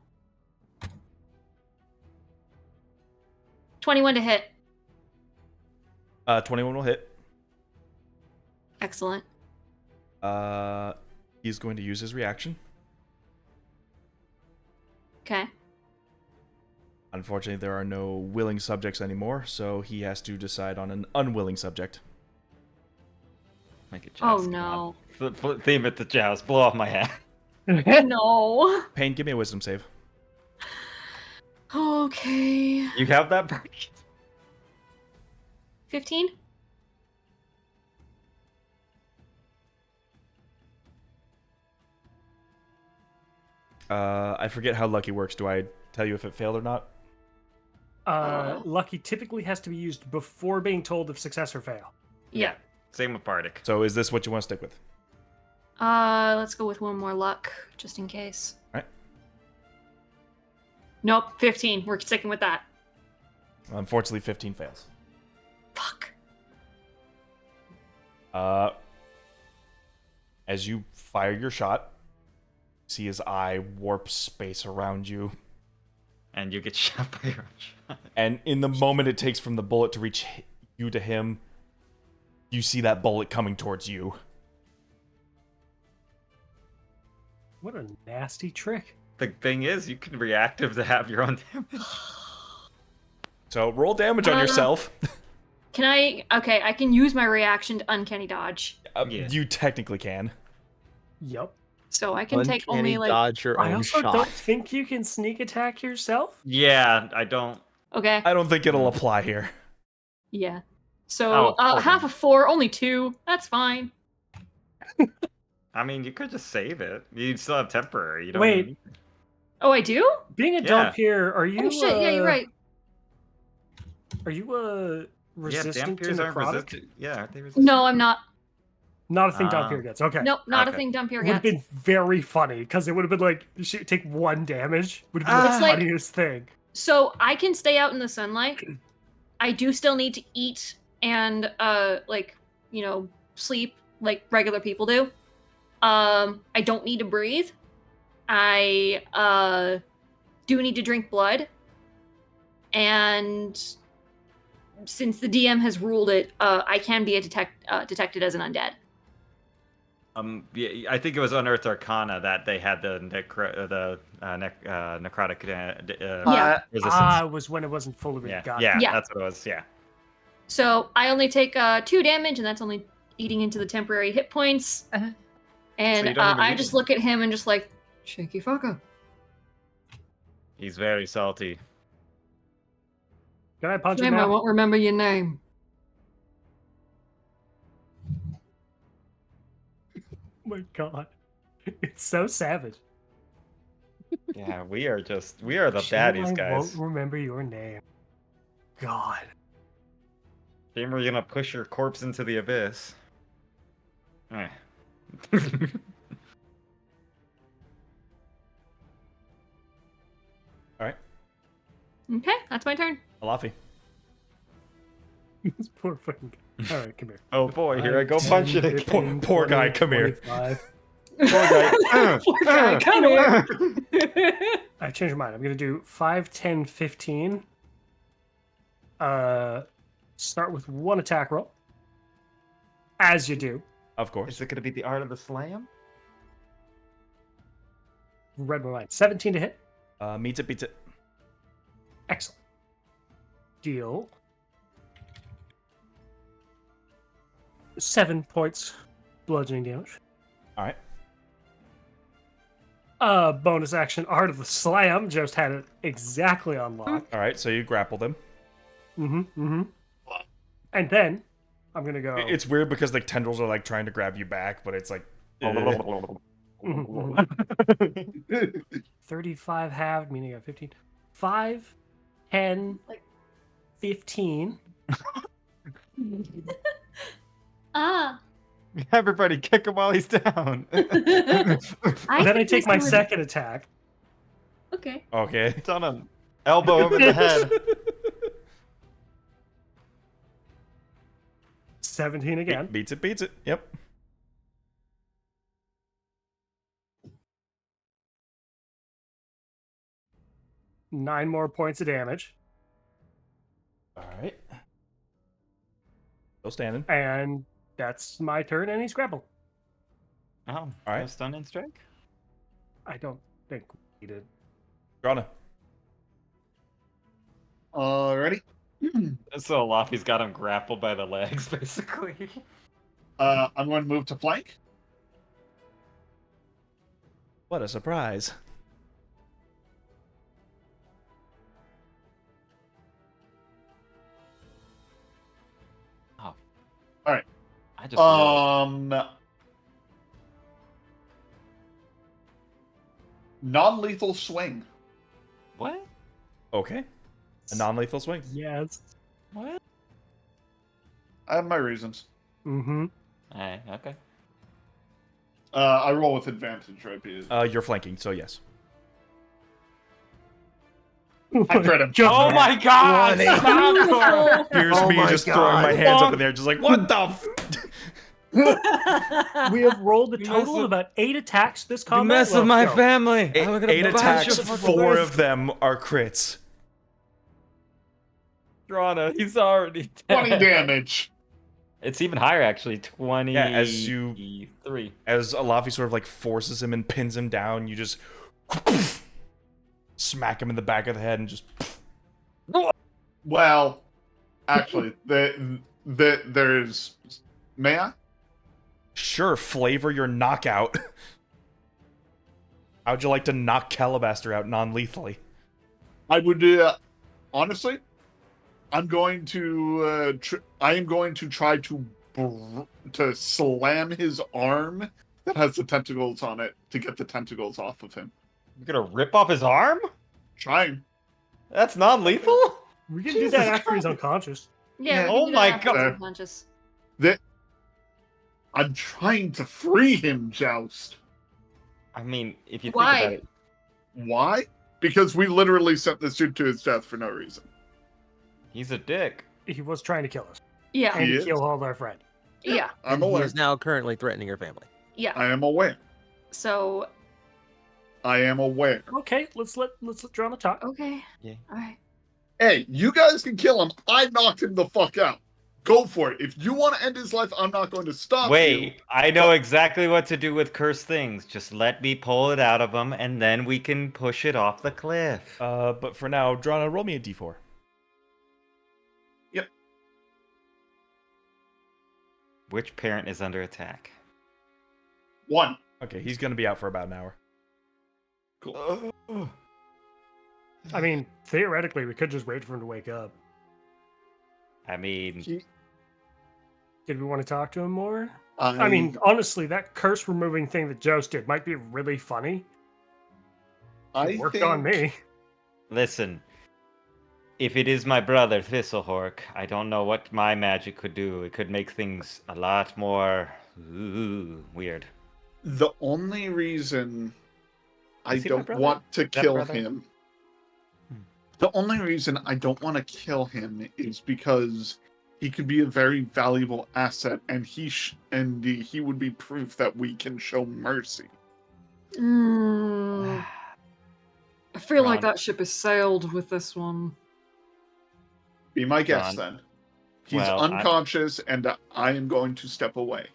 Speaker 8: 21 to hit.
Speaker 1: 21 will hit.
Speaker 8: Excellent.
Speaker 1: He's going to use his reaction.
Speaker 8: Okay.
Speaker 1: Unfortunately, there are no willing subjects anymore, so he has to decide on an unwilling subject.
Speaker 3: Make it
Speaker 8: Oh
Speaker 3: joust.
Speaker 8: no.
Speaker 3: Theme it to joust. Blow off my hat.
Speaker 8: No.
Speaker 1: Payne, give me a wisdom save.
Speaker 8: Okay.
Speaker 3: You have that Bardic?
Speaker 8: 15?
Speaker 1: I forget how lucky works. Do I tell you if it failed or not?
Speaker 2: Lucky typically has to be used before being told if success or fail.
Speaker 8: Yeah.
Speaker 3: Same with Bardic.
Speaker 1: So is this what you want to stick with?
Speaker 8: Let's go with one more luck, just in case.
Speaker 1: Alright.
Speaker 8: Nope, 15. We're sticking with that.
Speaker 1: Unfortunately, 15 fails.
Speaker 8: Fuck.
Speaker 1: As you fire your shot, see his eye warp space around you.
Speaker 3: And you get shot by your own shot.
Speaker 1: And in the moment it takes from the bullet to reach you to him, you see that bullet coming towards you.
Speaker 2: What a nasty trick.
Speaker 3: The thing is, you can reactive to have your own damage.
Speaker 1: So roll damage on yourself.
Speaker 8: Can I? Okay, I can use my reaction to uncanny dodge.
Speaker 3: Yeah.
Speaker 1: You technically can.
Speaker 2: Yep.
Speaker 8: So I can take
Speaker 5: Uncanny
Speaker 8: only like.
Speaker 5: dodge your
Speaker 2: I
Speaker 5: own
Speaker 2: also
Speaker 5: shot.
Speaker 2: don't think you can sneak attack yourself.
Speaker 3: Yeah, I don't.
Speaker 8: Okay.
Speaker 1: I don't think it'll apply here.
Speaker 8: Yeah. So
Speaker 3: Oh, hold
Speaker 8: half
Speaker 3: on.
Speaker 8: of 4, only 2. That's fine.
Speaker 3: I mean, you could just save it. You still have temporary. You don't
Speaker 2: Wait.
Speaker 3: need...
Speaker 8: Oh, I do?
Speaker 2: Being a
Speaker 3: Yeah.
Speaker 2: Dampier, are you?
Speaker 8: Oh shit! Yeah, you're right.
Speaker 2: Are you
Speaker 3: Yeah,
Speaker 2: resistant to
Speaker 3: Dampiers aren't
Speaker 2: necrotic?
Speaker 3: resistant. Yeah, aren't they resistant?
Speaker 8: No, I'm not.
Speaker 2: Not a thing
Speaker 3: Ah.
Speaker 2: Dampier gets. Okay.
Speaker 8: Nope, not a
Speaker 3: Okay.
Speaker 8: thing Dumpier
Speaker 2: It would have
Speaker 8: gets.
Speaker 2: been very funny because it would have been like she take 1 damage. Would have been
Speaker 8: It's
Speaker 2: the
Speaker 8: like-
Speaker 2: funniest thing.
Speaker 8: So I can stay out in the sunlight. I do still need to eat and sleep like regular people do. I don't need to breathe. I do need to drink blood. And since the DM has ruled it, I can be detected as an undead.
Speaker 3: Yeah, I think it was Unearthed Arcana that they had the necrotic
Speaker 8: Yeah.
Speaker 3: resistance.
Speaker 2: It was when it wasn't fully
Speaker 3: Yeah,
Speaker 2: got.
Speaker 3: yeah,
Speaker 8: Yeah.
Speaker 3: that's what it was. Yeah.
Speaker 8: So I only take 2 damage, and that's only eating into the temporary hit points.
Speaker 3: So you
Speaker 8: And
Speaker 3: don't even
Speaker 8: I
Speaker 3: need
Speaker 8: just
Speaker 3: it.
Speaker 8: look at him and just like,
Speaker 4: Shaky fucker.
Speaker 3: He's very salty.
Speaker 2: Can I punch him
Speaker 7: Shame I
Speaker 2: now?
Speaker 7: won't remember your name.
Speaker 2: Oh my god. It's so savage.
Speaker 3: Yeah, we are the
Speaker 2: Shame
Speaker 3: baddies,
Speaker 2: I
Speaker 3: guys.
Speaker 2: won't remember your name. God.
Speaker 3: Shame we're gonna push your corpse into the abyss. Eh.
Speaker 1: All right,
Speaker 8: okay, that's my turn.
Speaker 1: Alafi.
Speaker 2: This poor fucking guy. Alright, come here.
Speaker 3: Oh boy, here I go
Speaker 2: 10,
Speaker 3: punching it.
Speaker 2: 15,
Speaker 1: Poor guy,
Speaker 2: 20,
Speaker 1: come here.
Speaker 2: 25.
Speaker 3: Poor guy.
Speaker 8: Poor guy, come here.
Speaker 2: I changed my mind. I'm gonna do 5, 10, 15. Start with 1 attack roll. As you do.
Speaker 1: Of course.
Speaker 3: Is it gonna be the art of the slam?
Speaker 2: Read my mind. 17 to hit.
Speaker 1: Meets it, beats it.
Speaker 2: Excellent. Deal 7 points bludgeoning damage.
Speaker 1: All right.
Speaker 2: Bonus action, Art of the Slam. Just had it exactly on lock.
Speaker 1: All right. So you grappled him.
Speaker 2: And then I'm gonna go.
Speaker 1: It's weird because like tendrils are like trying to grab you back, but it's like.
Speaker 2: 35 halved, meaning I have 15. 5, 10, 15.
Speaker 3: Everybody kick him while he's down.
Speaker 2: Then I take my second attack.
Speaker 8: Okay.
Speaker 1: Okay.
Speaker 3: It's on him. Elbow him in the head.
Speaker 2: 17 again.
Speaker 1: Beats it, beats it. Yep.
Speaker 2: Nine more points of damage.
Speaker 1: All right. Still standing.
Speaker 2: And that's my turn, and he's grappled.
Speaker 3: Oh, all
Speaker 1: right.
Speaker 3: No stun and strike?
Speaker 2: I don't think we did.
Speaker 1: Drana.
Speaker 6: Ready?
Speaker 3: So Laffy's got him grappled by the legs, basically.
Speaker 6: I'm going to move to flank.
Speaker 1: What a surprise.
Speaker 3: Oh.
Speaker 6: All right.
Speaker 3: I just realized-
Speaker 6: Non-lethal swing.
Speaker 3: What?
Speaker 1: Okay. A non-lethal swing.
Speaker 2: Yes.
Speaker 3: What?
Speaker 6: I have my reasons.
Speaker 2: Mm-hmm.
Speaker 3: Okay.
Speaker 6: I roll with advantage, right? Peter?
Speaker 1: You're flanking, so yes.
Speaker 6: I crit him.
Speaker 3: Oh my god!
Speaker 8: Beautiful.
Speaker 1: Here's
Speaker 5: Oh
Speaker 1: me
Speaker 5: my
Speaker 1: just throwing my
Speaker 5: God.
Speaker 1: hands up in there, just like, what the f-?
Speaker 2: We have rolled a
Speaker 3: You
Speaker 2: total of
Speaker 3: mess
Speaker 2: about 8 attacks this
Speaker 3: You
Speaker 2: combat.
Speaker 3: mess with my
Speaker 2: Let's go.
Speaker 3: family!
Speaker 1: Eight,
Speaker 3: I'm gonna
Speaker 1: 8
Speaker 3: bash
Speaker 1: attacks,
Speaker 3: you for
Speaker 1: 4
Speaker 3: this.
Speaker 1: of them are crits.
Speaker 3: Drana, he's already dead.
Speaker 6: 20 damage.
Speaker 3: It's even higher, actually. 20.
Speaker 1: Yeah, as you-
Speaker 3: 3.
Speaker 1: As Alafi sort of like forces him and pins him down, you just smack him in the back of the head and just.
Speaker 6: Well, actually, there's. May I?
Speaker 1: Sure, flavor your knockout. How'd you like to knock Calabaster out non-lethally?
Speaker 6: I would honestly, I'm going to I am going to try to to slam his arm that has the tentacles on it to get the tentacles off of him.
Speaker 3: You're gonna rip off his arm?
Speaker 6: Trying.
Speaker 3: That's non-lethal?
Speaker 2: We can do
Speaker 3: Jesus
Speaker 2: that after he's
Speaker 3: Christ.
Speaker 2: unconscious.
Speaker 8: Yeah, we
Speaker 3: Oh
Speaker 8: can do
Speaker 3: my
Speaker 8: that after he's
Speaker 6: God.
Speaker 8: unconscious.
Speaker 6: That I'm trying to free him, Joust.
Speaker 3: I mean, if you
Speaker 8: Why?
Speaker 3: think about it,
Speaker 6: Why? Because we literally sent this dude to his death for no reason.
Speaker 3: he's a dick.
Speaker 2: He was trying to kill us.
Speaker 8: Yeah,
Speaker 2: And
Speaker 6: He
Speaker 2: he
Speaker 6: is?
Speaker 2: killed our friend.
Speaker 8: yeah,
Speaker 6: I'm
Speaker 5: And he
Speaker 6: aware.
Speaker 5: is now currently threatening your family.
Speaker 8: yeah.
Speaker 6: I am aware.
Speaker 8: So,
Speaker 6: I am aware.
Speaker 2: Okay, let's let Drona talk.
Speaker 8: okay.
Speaker 3: Yeah.
Speaker 8: All right.
Speaker 6: Hey, you guys can kill him. I knocked him the fuck out. Go for it. If you want to end his life, I'm not going to stop you.
Speaker 3: Wait, I know exactly what to do with cursed things. Just let me pull it out of him, and then we can push it off the cliff.
Speaker 1: But for now, Drana, roll me a d4.
Speaker 3: Which parent is under attack?
Speaker 6: 1.
Speaker 1: Okay, he's gonna be out for about an hour.
Speaker 6: Cool.
Speaker 2: I mean, theoretically, we could just wait for him to wake up.
Speaker 3: I mean,
Speaker 2: Did we want to talk to him more? I mean, honestly, that curse removing thing that Jost did might be really funny. It worked on me.
Speaker 3: listen. If it is my brother, Thistlefork, I don't know what my magic could do. It could make things a lot more weird.
Speaker 6: The only reason I
Speaker 3: Is he my
Speaker 6: don't
Speaker 3: brother?
Speaker 6: want to
Speaker 3: That
Speaker 6: kill
Speaker 3: brother?
Speaker 6: him. The only reason I don't want to kill him is because he could be a very valuable asset, and he would be proof that we can show mercy.
Speaker 4: Mm, I feel like
Speaker 3: Ron.
Speaker 4: that ship has sailed with this one.
Speaker 6: Be my guest
Speaker 3: Ron.
Speaker 6: then. He's
Speaker 3: Well,
Speaker 6: unconscious, and I am going to step away.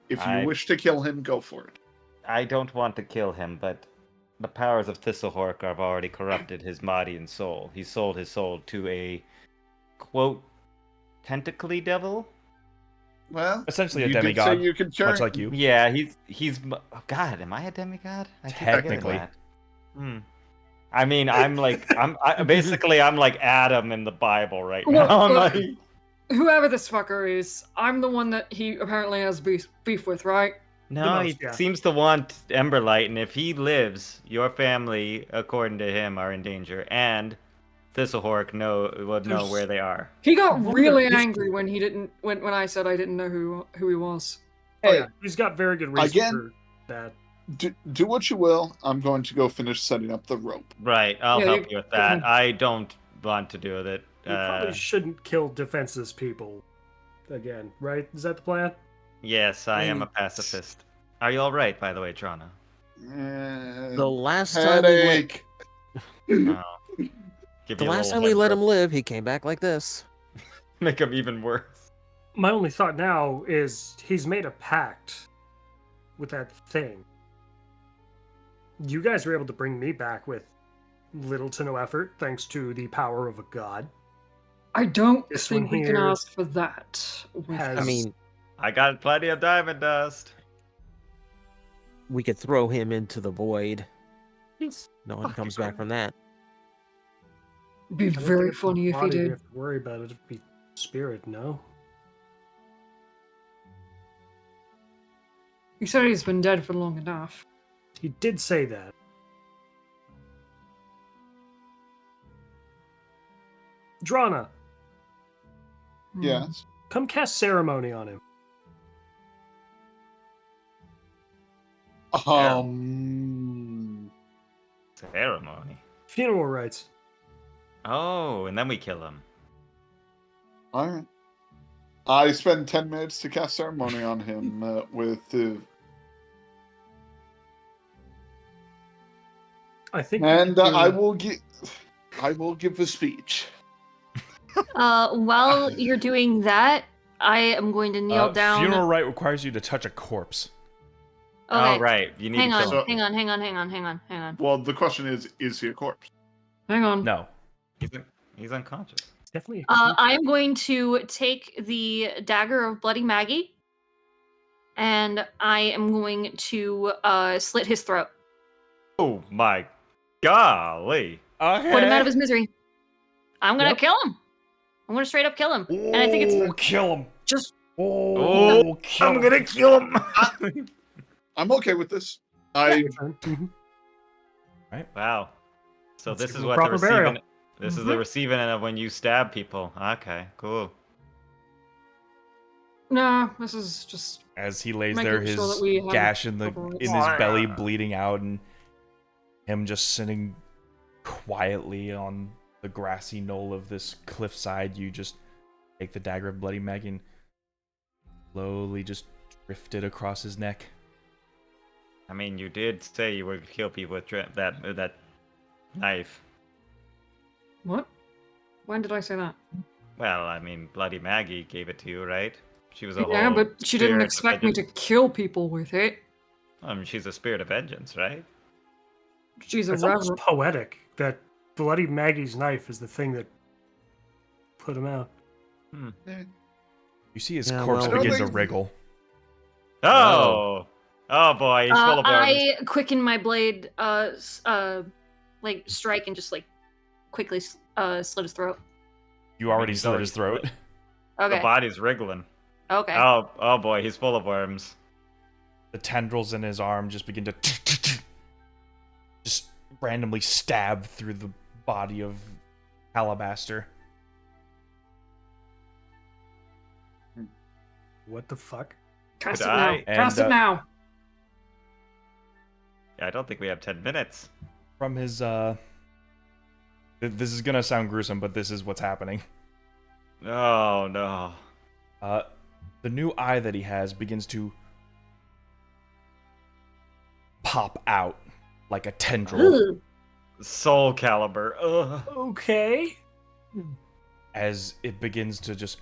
Speaker 6: If you
Speaker 3: I-
Speaker 6: wish to kill him, go for it.
Speaker 3: I don't want to kill him, but the powers of Thistlefork have already corrupted his body and soul. He sold his soul to a, quote, tentacly devil?
Speaker 6: Well,
Speaker 1: Essentially a
Speaker 6: you did say
Speaker 1: demigod,
Speaker 6: you could turn.
Speaker 3: Mm,
Speaker 1: much like you.
Speaker 3: Yeah, he's. Oh, God, am I a demigod? I keep forgetting
Speaker 1: Technically.
Speaker 3: that. I mean, I'm like, I'm like Adam in the Bible right
Speaker 4: Well,
Speaker 3: now. I'm
Speaker 4: look,
Speaker 3: like,
Speaker 4: Whoever this fucker is, I'm the one that he apparently has beef with, right?
Speaker 3: no, he
Speaker 2: most, yeah.
Speaker 3: seems to want Emberlight, and if he lives, your family, according to him, are in danger, and Thistlefork would know
Speaker 4: There's-
Speaker 3: where they are.
Speaker 4: He got
Speaker 2: Wonder
Speaker 4: really
Speaker 2: if-
Speaker 4: angry when he didn't when I said I didn't know who he was.
Speaker 2: Oh,
Speaker 6: Hey,
Speaker 2: yeah. He's got very good reason
Speaker 6: again-
Speaker 2: for that.
Speaker 6: do what you will. I'm going to go finish setting up the rope.
Speaker 3: Right, I'll
Speaker 4: Yeah,
Speaker 3: help you with
Speaker 4: go
Speaker 3: that.
Speaker 4: ahead.
Speaker 3: I don't want to do with it.
Speaker 2: You probably shouldn't kill defenseless people again, right? Is that the plan?
Speaker 3: Yes, I am a pacifist. Are you all right, by the way, Trana?
Speaker 5: The last time we let,
Speaker 6: Headache.
Speaker 3: Oh. Give
Speaker 5: the
Speaker 3: you a
Speaker 5: last
Speaker 3: little
Speaker 5: time we
Speaker 3: head
Speaker 5: let
Speaker 3: rub.
Speaker 5: him live, he came back like this.
Speaker 3: Make him even worse.
Speaker 2: My only thought now is he's made a pact with that thing. You guys were able to bring me back with little to no effort, thanks to the power of a god.
Speaker 4: I don't
Speaker 2: This
Speaker 4: think
Speaker 2: one
Speaker 4: we can
Speaker 2: here
Speaker 4: ask for that. with
Speaker 2: has-
Speaker 5: I
Speaker 4: him.
Speaker 5: mean,
Speaker 3: I got plenty of diamond dust.
Speaker 5: we could throw him into the void.
Speaker 2: He's
Speaker 5: No one
Speaker 2: fucking
Speaker 5: comes back from that.
Speaker 4: It'd be
Speaker 2: I don't
Speaker 4: very
Speaker 2: think it's
Speaker 4: funny if he
Speaker 2: body we
Speaker 4: did.
Speaker 2: have to worry about it. It'd be spirit, no?
Speaker 4: He said he's been dead for long enough.
Speaker 2: He did say that. Drana,
Speaker 4: Hmm.
Speaker 6: Yes.
Speaker 2: come cast ceremony on him.
Speaker 3: Ceremony.
Speaker 2: Funeral rites.
Speaker 3: Oh, and then we kill him.
Speaker 6: All right. I spend 10 minutes to cast ceremony on him with
Speaker 2: I think.
Speaker 6: and
Speaker 2: you-
Speaker 6: I will give a speech.
Speaker 8: While you're doing that, I am going to kneel down.
Speaker 1: Funeral rite requires you to touch a corpse.
Speaker 8: Okay.
Speaker 3: Oh, right. You need
Speaker 8: Hang
Speaker 3: to
Speaker 8: on,
Speaker 3: kill him.
Speaker 8: hang on.
Speaker 6: Well, the question is he a corpse?
Speaker 4: Hang on.
Speaker 1: No.
Speaker 3: He's unconscious.
Speaker 2: Definitely.
Speaker 8: I am going to take the dagger of Bloody Maggie, and I am going to slit his throat.
Speaker 3: Oh my golly.
Speaker 1: Okay.
Speaker 8: Put him out of his misery. I'm gonna
Speaker 2: Yep.
Speaker 8: kill him. I'm gonna straight up kill him. And I think it's
Speaker 1: kill him.
Speaker 8: just
Speaker 1: Oh, kill
Speaker 3: I'm
Speaker 1: him.
Speaker 3: gonna kill him.
Speaker 6: I'm okay with this. I
Speaker 2: Mhm.
Speaker 3: Wow. So
Speaker 2: Let's
Speaker 3: this
Speaker 2: give
Speaker 3: is
Speaker 2: him
Speaker 3: what the
Speaker 2: proper burial.
Speaker 3: receiving. This is the receiving end of when you stab people. Okay, cool.
Speaker 4: Nah, this is just
Speaker 1: As he lays
Speaker 4: Making
Speaker 1: there,
Speaker 4: sure
Speaker 1: his
Speaker 4: that we have
Speaker 1: gash in
Speaker 4: proper rights.
Speaker 1: his belly bleeding out, and him just sitting quietly on the grassy knoll of this cliffside. You just take the dagger of Bloody Maggie and slowly just drift it across his neck.
Speaker 3: I mean, you did say you would kill people with that knife.
Speaker 4: what? When did I say that?
Speaker 3: Well, I mean, Bloody Maggie gave it to you, right? She was a
Speaker 4: Yeah,
Speaker 3: whole
Speaker 4: but she didn't
Speaker 3: spirit of
Speaker 4: expect me to
Speaker 3: vengeance.
Speaker 4: kill people with it.
Speaker 3: I mean, she's a spirit of vengeance, right?
Speaker 4: She's a
Speaker 2: It's almost
Speaker 4: reverend.
Speaker 2: poetic that Bloody Maggie's knife is the thing that put him out.
Speaker 1: You see his
Speaker 5: Yeah,
Speaker 1: corpse
Speaker 5: well-
Speaker 1: begin to
Speaker 6: I don't think-
Speaker 1: wriggle.
Speaker 3: Oh, oh boy, he's full of worms.
Speaker 8: I quicken my blade, like strike and just like quickly slit his throat.
Speaker 1: You already
Speaker 3: he's
Speaker 1: slit
Speaker 3: already
Speaker 1: his throat.
Speaker 3: The
Speaker 8: Okay.
Speaker 3: body's wriggling.
Speaker 8: Okay.
Speaker 3: Oh boy, he's full of worms.
Speaker 1: The tendrils in his arm just begin to just randomly stab through the body of Alabaster.
Speaker 2: What the fuck?
Speaker 4: Cast
Speaker 3: Could
Speaker 4: it now.
Speaker 3: I-
Speaker 4: Cast
Speaker 1: And,
Speaker 4: it now.
Speaker 3: Yeah, I don't think we have 10 minutes.
Speaker 1: From his this is gonna sound gruesome, but this is what's happening.
Speaker 3: Oh no.
Speaker 1: The new eye that he has begins to pop out like a tendril
Speaker 8: Ugh.
Speaker 3: Soul Caliber. Ugh.
Speaker 2: Okay.
Speaker 1: as it begins to just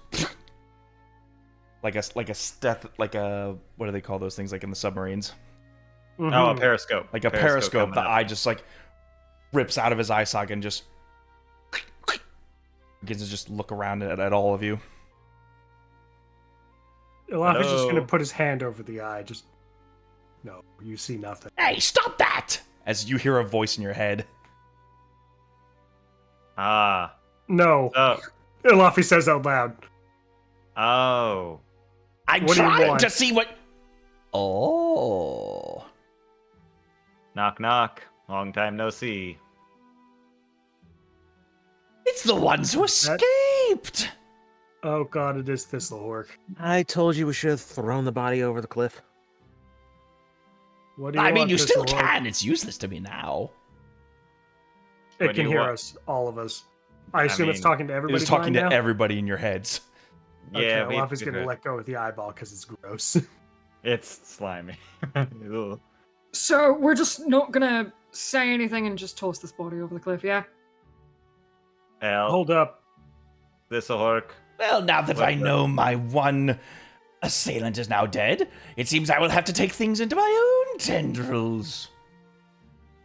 Speaker 1: like a what do they call those things like in the submarines?
Speaker 3: Oh, a
Speaker 2: Mhm.
Speaker 3: periscope.
Speaker 1: Like a periscope.
Speaker 3: coming
Speaker 1: The
Speaker 3: up.
Speaker 1: eye just like rips out of his eye socket and just begins to just look around at all of you.
Speaker 2: Elafi's just gonna
Speaker 3: Hello?
Speaker 2: put his hand over the eye. Just no, you see nothing.
Speaker 1: Hey, stop that! As you hear a voice in your head.
Speaker 3: Ah.
Speaker 2: No,
Speaker 3: Oh.
Speaker 2: Elafi says out loud.
Speaker 3: Oh.
Speaker 1: I'm
Speaker 2: What do you
Speaker 1: trying
Speaker 2: want?
Speaker 1: to see what. Oh.
Speaker 3: Knock knock. Long time no see.
Speaker 1: It's the ones who escaped!
Speaker 2: Oh god, it is Thistlehork.
Speaker 5: I told you we should have thrown the body over the cliff.
Speaker 2: What do you
Speaker 1: I mean,
Speaker 2: want,
Speaker 1: you still
Speaker 2: Thistlehork?
Speaker 1: can. It's useless to me now.
Speaker 2: It
Speaker 3: What do
Speaker 2: can
Speaker 3: you
Speaker 2: hear
Speaker 3: want?
Speaker 2: us, all of us. I assume it's
Speaker 3: mean,
Speaker 2: talking to
Speaker 1: It
Speaker 2: everybody.
Speaker 1: is talking to
Speaker 2: blind now?
Speaker 1: everybody in your heads.
Speaker 3: Yeah,
Speaker 2: Okay,
Speaker 3: we
Speaker 2: Elafi's gonna let go of the eyeball because it's gross.
Speaker 3: It's slimy. Ugh.
Speaker 4: So we're just not gonna say anything and just toss this body over the cliff, yeah?
Speaker 3: Hell,
Speaker 2: Hold up.
Speaker 3: this'll work.
Speaker 1: Well, now that I
Speaker 3: What the-
Speaker 1: know my one assailant is now dead, it seems I will have to take things into my own tendrils.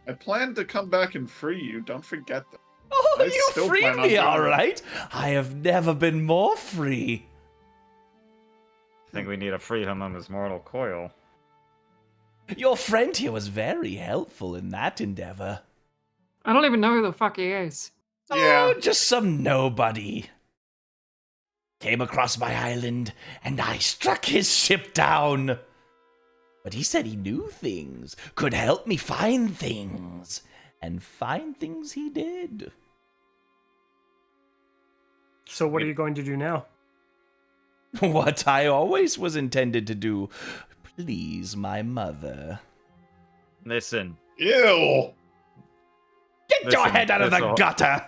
Speaker 6: I plan to come back and free you. Don't forget that.
Speaker 1: Oh,
Speaker 6: I
Speaker 1: you
Speaker 6: still
Speaker 1: freed
Speaker 6: plan on
Speaker 1: me,
Speaker 6: doing
Speaker 1: all
Speaker 6: it.
Speaker 1: right. I have never been more free.
Speaker 3: I think we need to free him of his mortal coil.
Speaker 1: Your friend here was very helpful in that endeavor.
Speaker 4: I don't even know who the fuck he is.
Speaker 6: Yeah.
Speaker 1: Oh, just some nobody. Came across my island, and I struck his ship down. But he said he knew things, could help me find things. And find things he did.
Speaker 2: So what are you going to do now?
Speaker 1: What I always was intended to do. Please my mother.
Speaker 3: Listen,
Speaker 6: Ew.
Speaker 1: Get your
Speaker 3: Listen,
Speaker 1: head out of the
Speaker 3: this'll-
Speaker 1: gutter!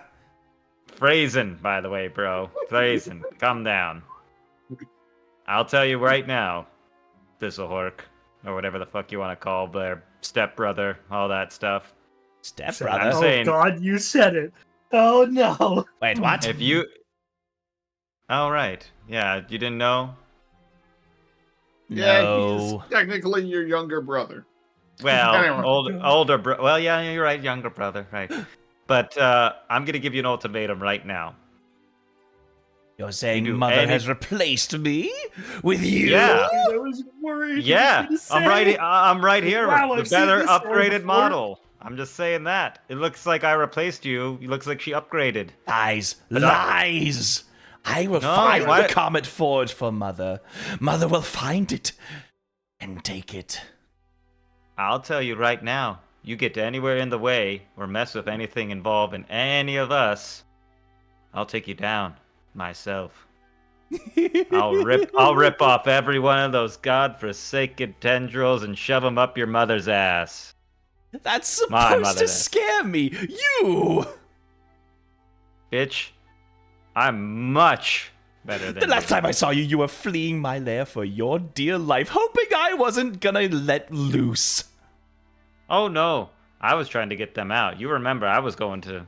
Speaker 3: Brazen, by the way, bro. Brazen, calm down. I'll tell you right now, Thistlehork, or whatever the fuck you want to call their stepbrother, all that stuff.
Speaker 1: Stepbrother?
Speaker 3: I'm
Speaker 2: Oh
Speaker 3: saying-
Speaker 2: god, you said it. Oh no.
Speaker 1: Wait, what?
Speaker 3: If you... Oh, right. Yeah, you didn't know?
Speaker 6: Yeah,
Speaker 1: No.
Speaker 6: he's technically your younger brother.
Speaker 3: Well,
Speaker 6: Anyway.
Speaker 3: older bro. Well, yeah, you're right, younger brother, right? But I'm gonna give you an ultimatum right now.
Speaker 1: You're saying
Speaker 3: do
Speaker 1: mother
Speaker 3: any-
Speaker 1: has replaced me? With you?
Speaker 3: Yeah.
Speaker 2: I was worried.
Speaker 3: Yeah, I'm right. I'm right here
Speaker 2: Wow,
Speaker 3: with
Speaker 2: I've
Speaker 3: the
Speaker 2: seen
Speaker 3: better
Speaker 2: this one
Speaker 3: upgraded
Speaker 2: before.
Speaker 3: model. I'm just saying that. It looks like I replaced you. It looks like she upgraded.
Speaker 1: Lies.
Speaker 3: But
Speaker 1: Lies! I will
Speaker 3: No,
Speaker 1: find
Speaker 3: why-
Speaker 1: the Comet Forge for Mother. Mother will find it and take it.
Speaker 3: I'll tell you right now. You get to anywhere in the way or mess with anything involving any of us, I'll take you down myself. I'll rip off every one of those godforsaken tendrils and shove them up your mother's ass.
Speaker 1: That's
Speaker 3: My
Speaker 1: supposed
Speaker 3: mother
Speaker 1: to
Speaker 3: does.
Speaker 1: scare me. You!
Speaker 3: Bitch, I'm much better
Speaker 1: The
Speaker 3: than
Speaker 1: last
Speaker 3: you.
Speaker 1: time I saw you, you were fleeing my lair for your dear life, hoping I wasn't gonna let loose.
Speaker 3: Oh no, I was trying to get them out. You remember I was going to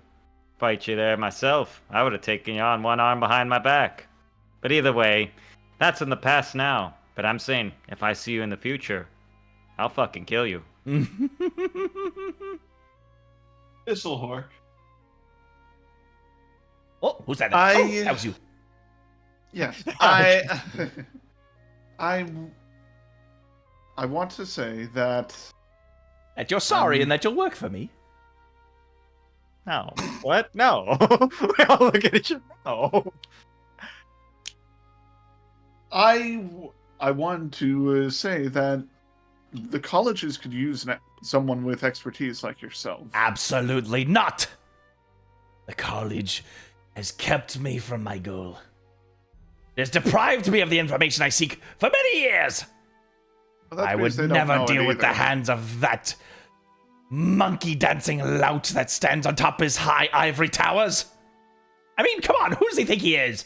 Speaker 3: fight you there myself. I would have taken you on one arm behind my back. But either way, that's in the past now. But I'm saying, if I see you in the future, I'll fucking kill you.
Speaker 6: Thistlehawk.
Speaker 1: Oh, who's that?
Speaker 6: I-
Speaker 1: Oh, that was you.
Speaker 6: Yes, I want to say that
Speaker 1: That you're sorry and that you'll work for me.
Speaker 3: No. What? No. We all look at each other. No.
Speaker 6: I want to say that the colleges could use someone with expertise like yourself.
Speaker 1: Absolutely not. The college has kept me from my goal. It has deprived me of the information I seek for many years.
Speaker 6: Well, that's
Speaker 1: I
Speaker 6: because
Speaker 1: would
Speaker 6: they don't
Speaker 1: never
Speaker 6: know it
Speaker 1: deal with the
Speaker 6: either.
Speaker 1: hands of that monkey dancing lout that stands on top his high ivory towers. I mean, come on, who does he think he is?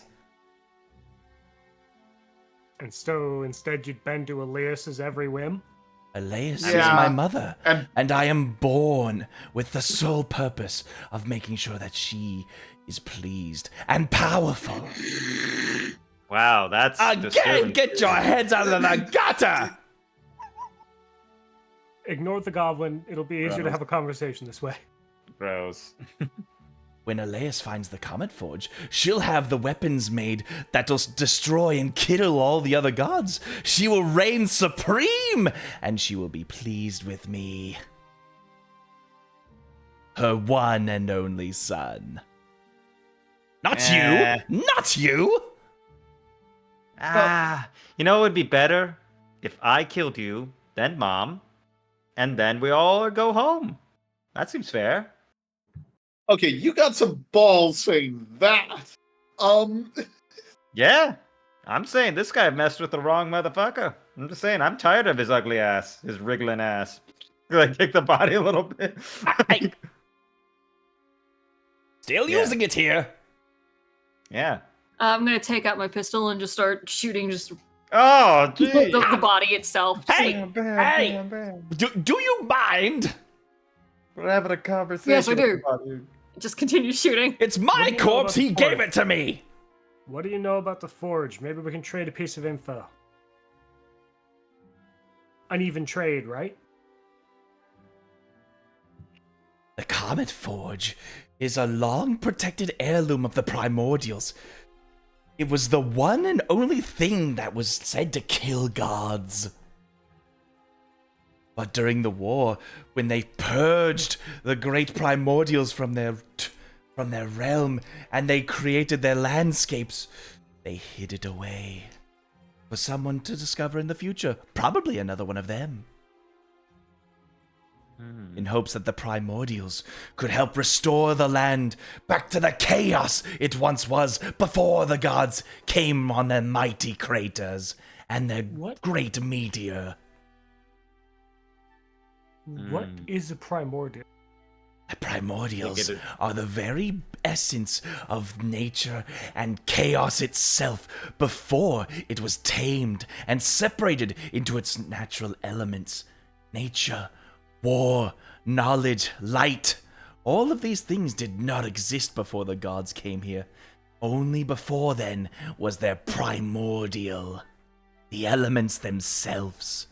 Speaker 2: And so instead you'd bend to Elias's every whim?
Speaker 1: Elias is
Speaker 6: Yeah.
Speaker 1: my mother,
Speaker 6: And
Speaker 1: and I am born with the sole purpose of making sure that she is pleased and powerful.
Speaker 3: Wow, that's
Speaker 1: Again,
Speaker 3: disturbing.
Speaker 1: get your heads out of the gutter!
Speaker 2: Ignore the goblin. It'll be easier to
Speaker 3: Gross.
Speaker 2: have a conversation this way.
Speaker 3: Gross.
Speaker 1: When Elias finds the Comet Forge, she'll have the weapons made that'll destroy and kill all the other gods. She will reign supreme, and she will be pleased with me. Her one and only son. Not
Speaker 3: Eh.
Speaker 1: you! Not you!
Speaker 3: You know what would be better? If I killed you, then Mom, and then we all go home. That seems fair.
Speaker 6: okay, you got some balls saying that.
Speaker 3: Yeah. I'm saying this guy messed with the wrong motherfucker. I'm just saying, I'm tired of his ugly ass, his wriggling ass. Like, kick the body a little bit.
Speaker 1: I- Still
Speaker 3: Yeah.
Speaker 1: using it here.
Speaker 3: Yeah.
Speaker 8: I'm gonna take out my pistol and just start shooting just
Speaker 3: Oh,
Speaker 8: the,
Speaker 3: gee.
Speaker 8: the body itself. Just
Speaker 1: Hey!
Speaker 8: like,
Speaker 1: Hey! Do you mind?
Speaker 3: We're having a conversation.
Speaker 8: Yes, I do.
Speaker 3: about you.
Speaker 8: just continue shooting.
Speaker 1: It's
Speaker 2: What
Speaker 1: my
Speaker 2: do you know
Speaker 1: corpse,
Speaker 2: about
Speaker 1: he
Speaker 2: the
Speaker 1: gave
Speaker 2: forge?
Speaker 1: it to me!
Speaker 2: What do you know about the Forge? Maybe we can trade a piece of info. An even trade, right?
Speaker 1: The Comet Forge is a long protected heirloom of the primordials. It was the one and only thing that was said to kill gods. But during the war, when they purged the great primordials from their realm and they created their landscapes, they hid it away for someone to discover in the future, probably another one of them. In hopes that the primordials could help restore the land back to the chaos it once was before the gods came on their mighty craters and their
Speaker 2: What?
Speaker 1: great meteor.
Speaker 2: What is a primordial?
Speaker 1: The primordials
Speaker 3: it.
Speaker 1: are the very essence of nature and chaos itself before it was tamed and separated into its natural elements. Nature, war, knowledge, light. All of these things did not exist before the gods came here. Only before then was there primordial. The elements themselves.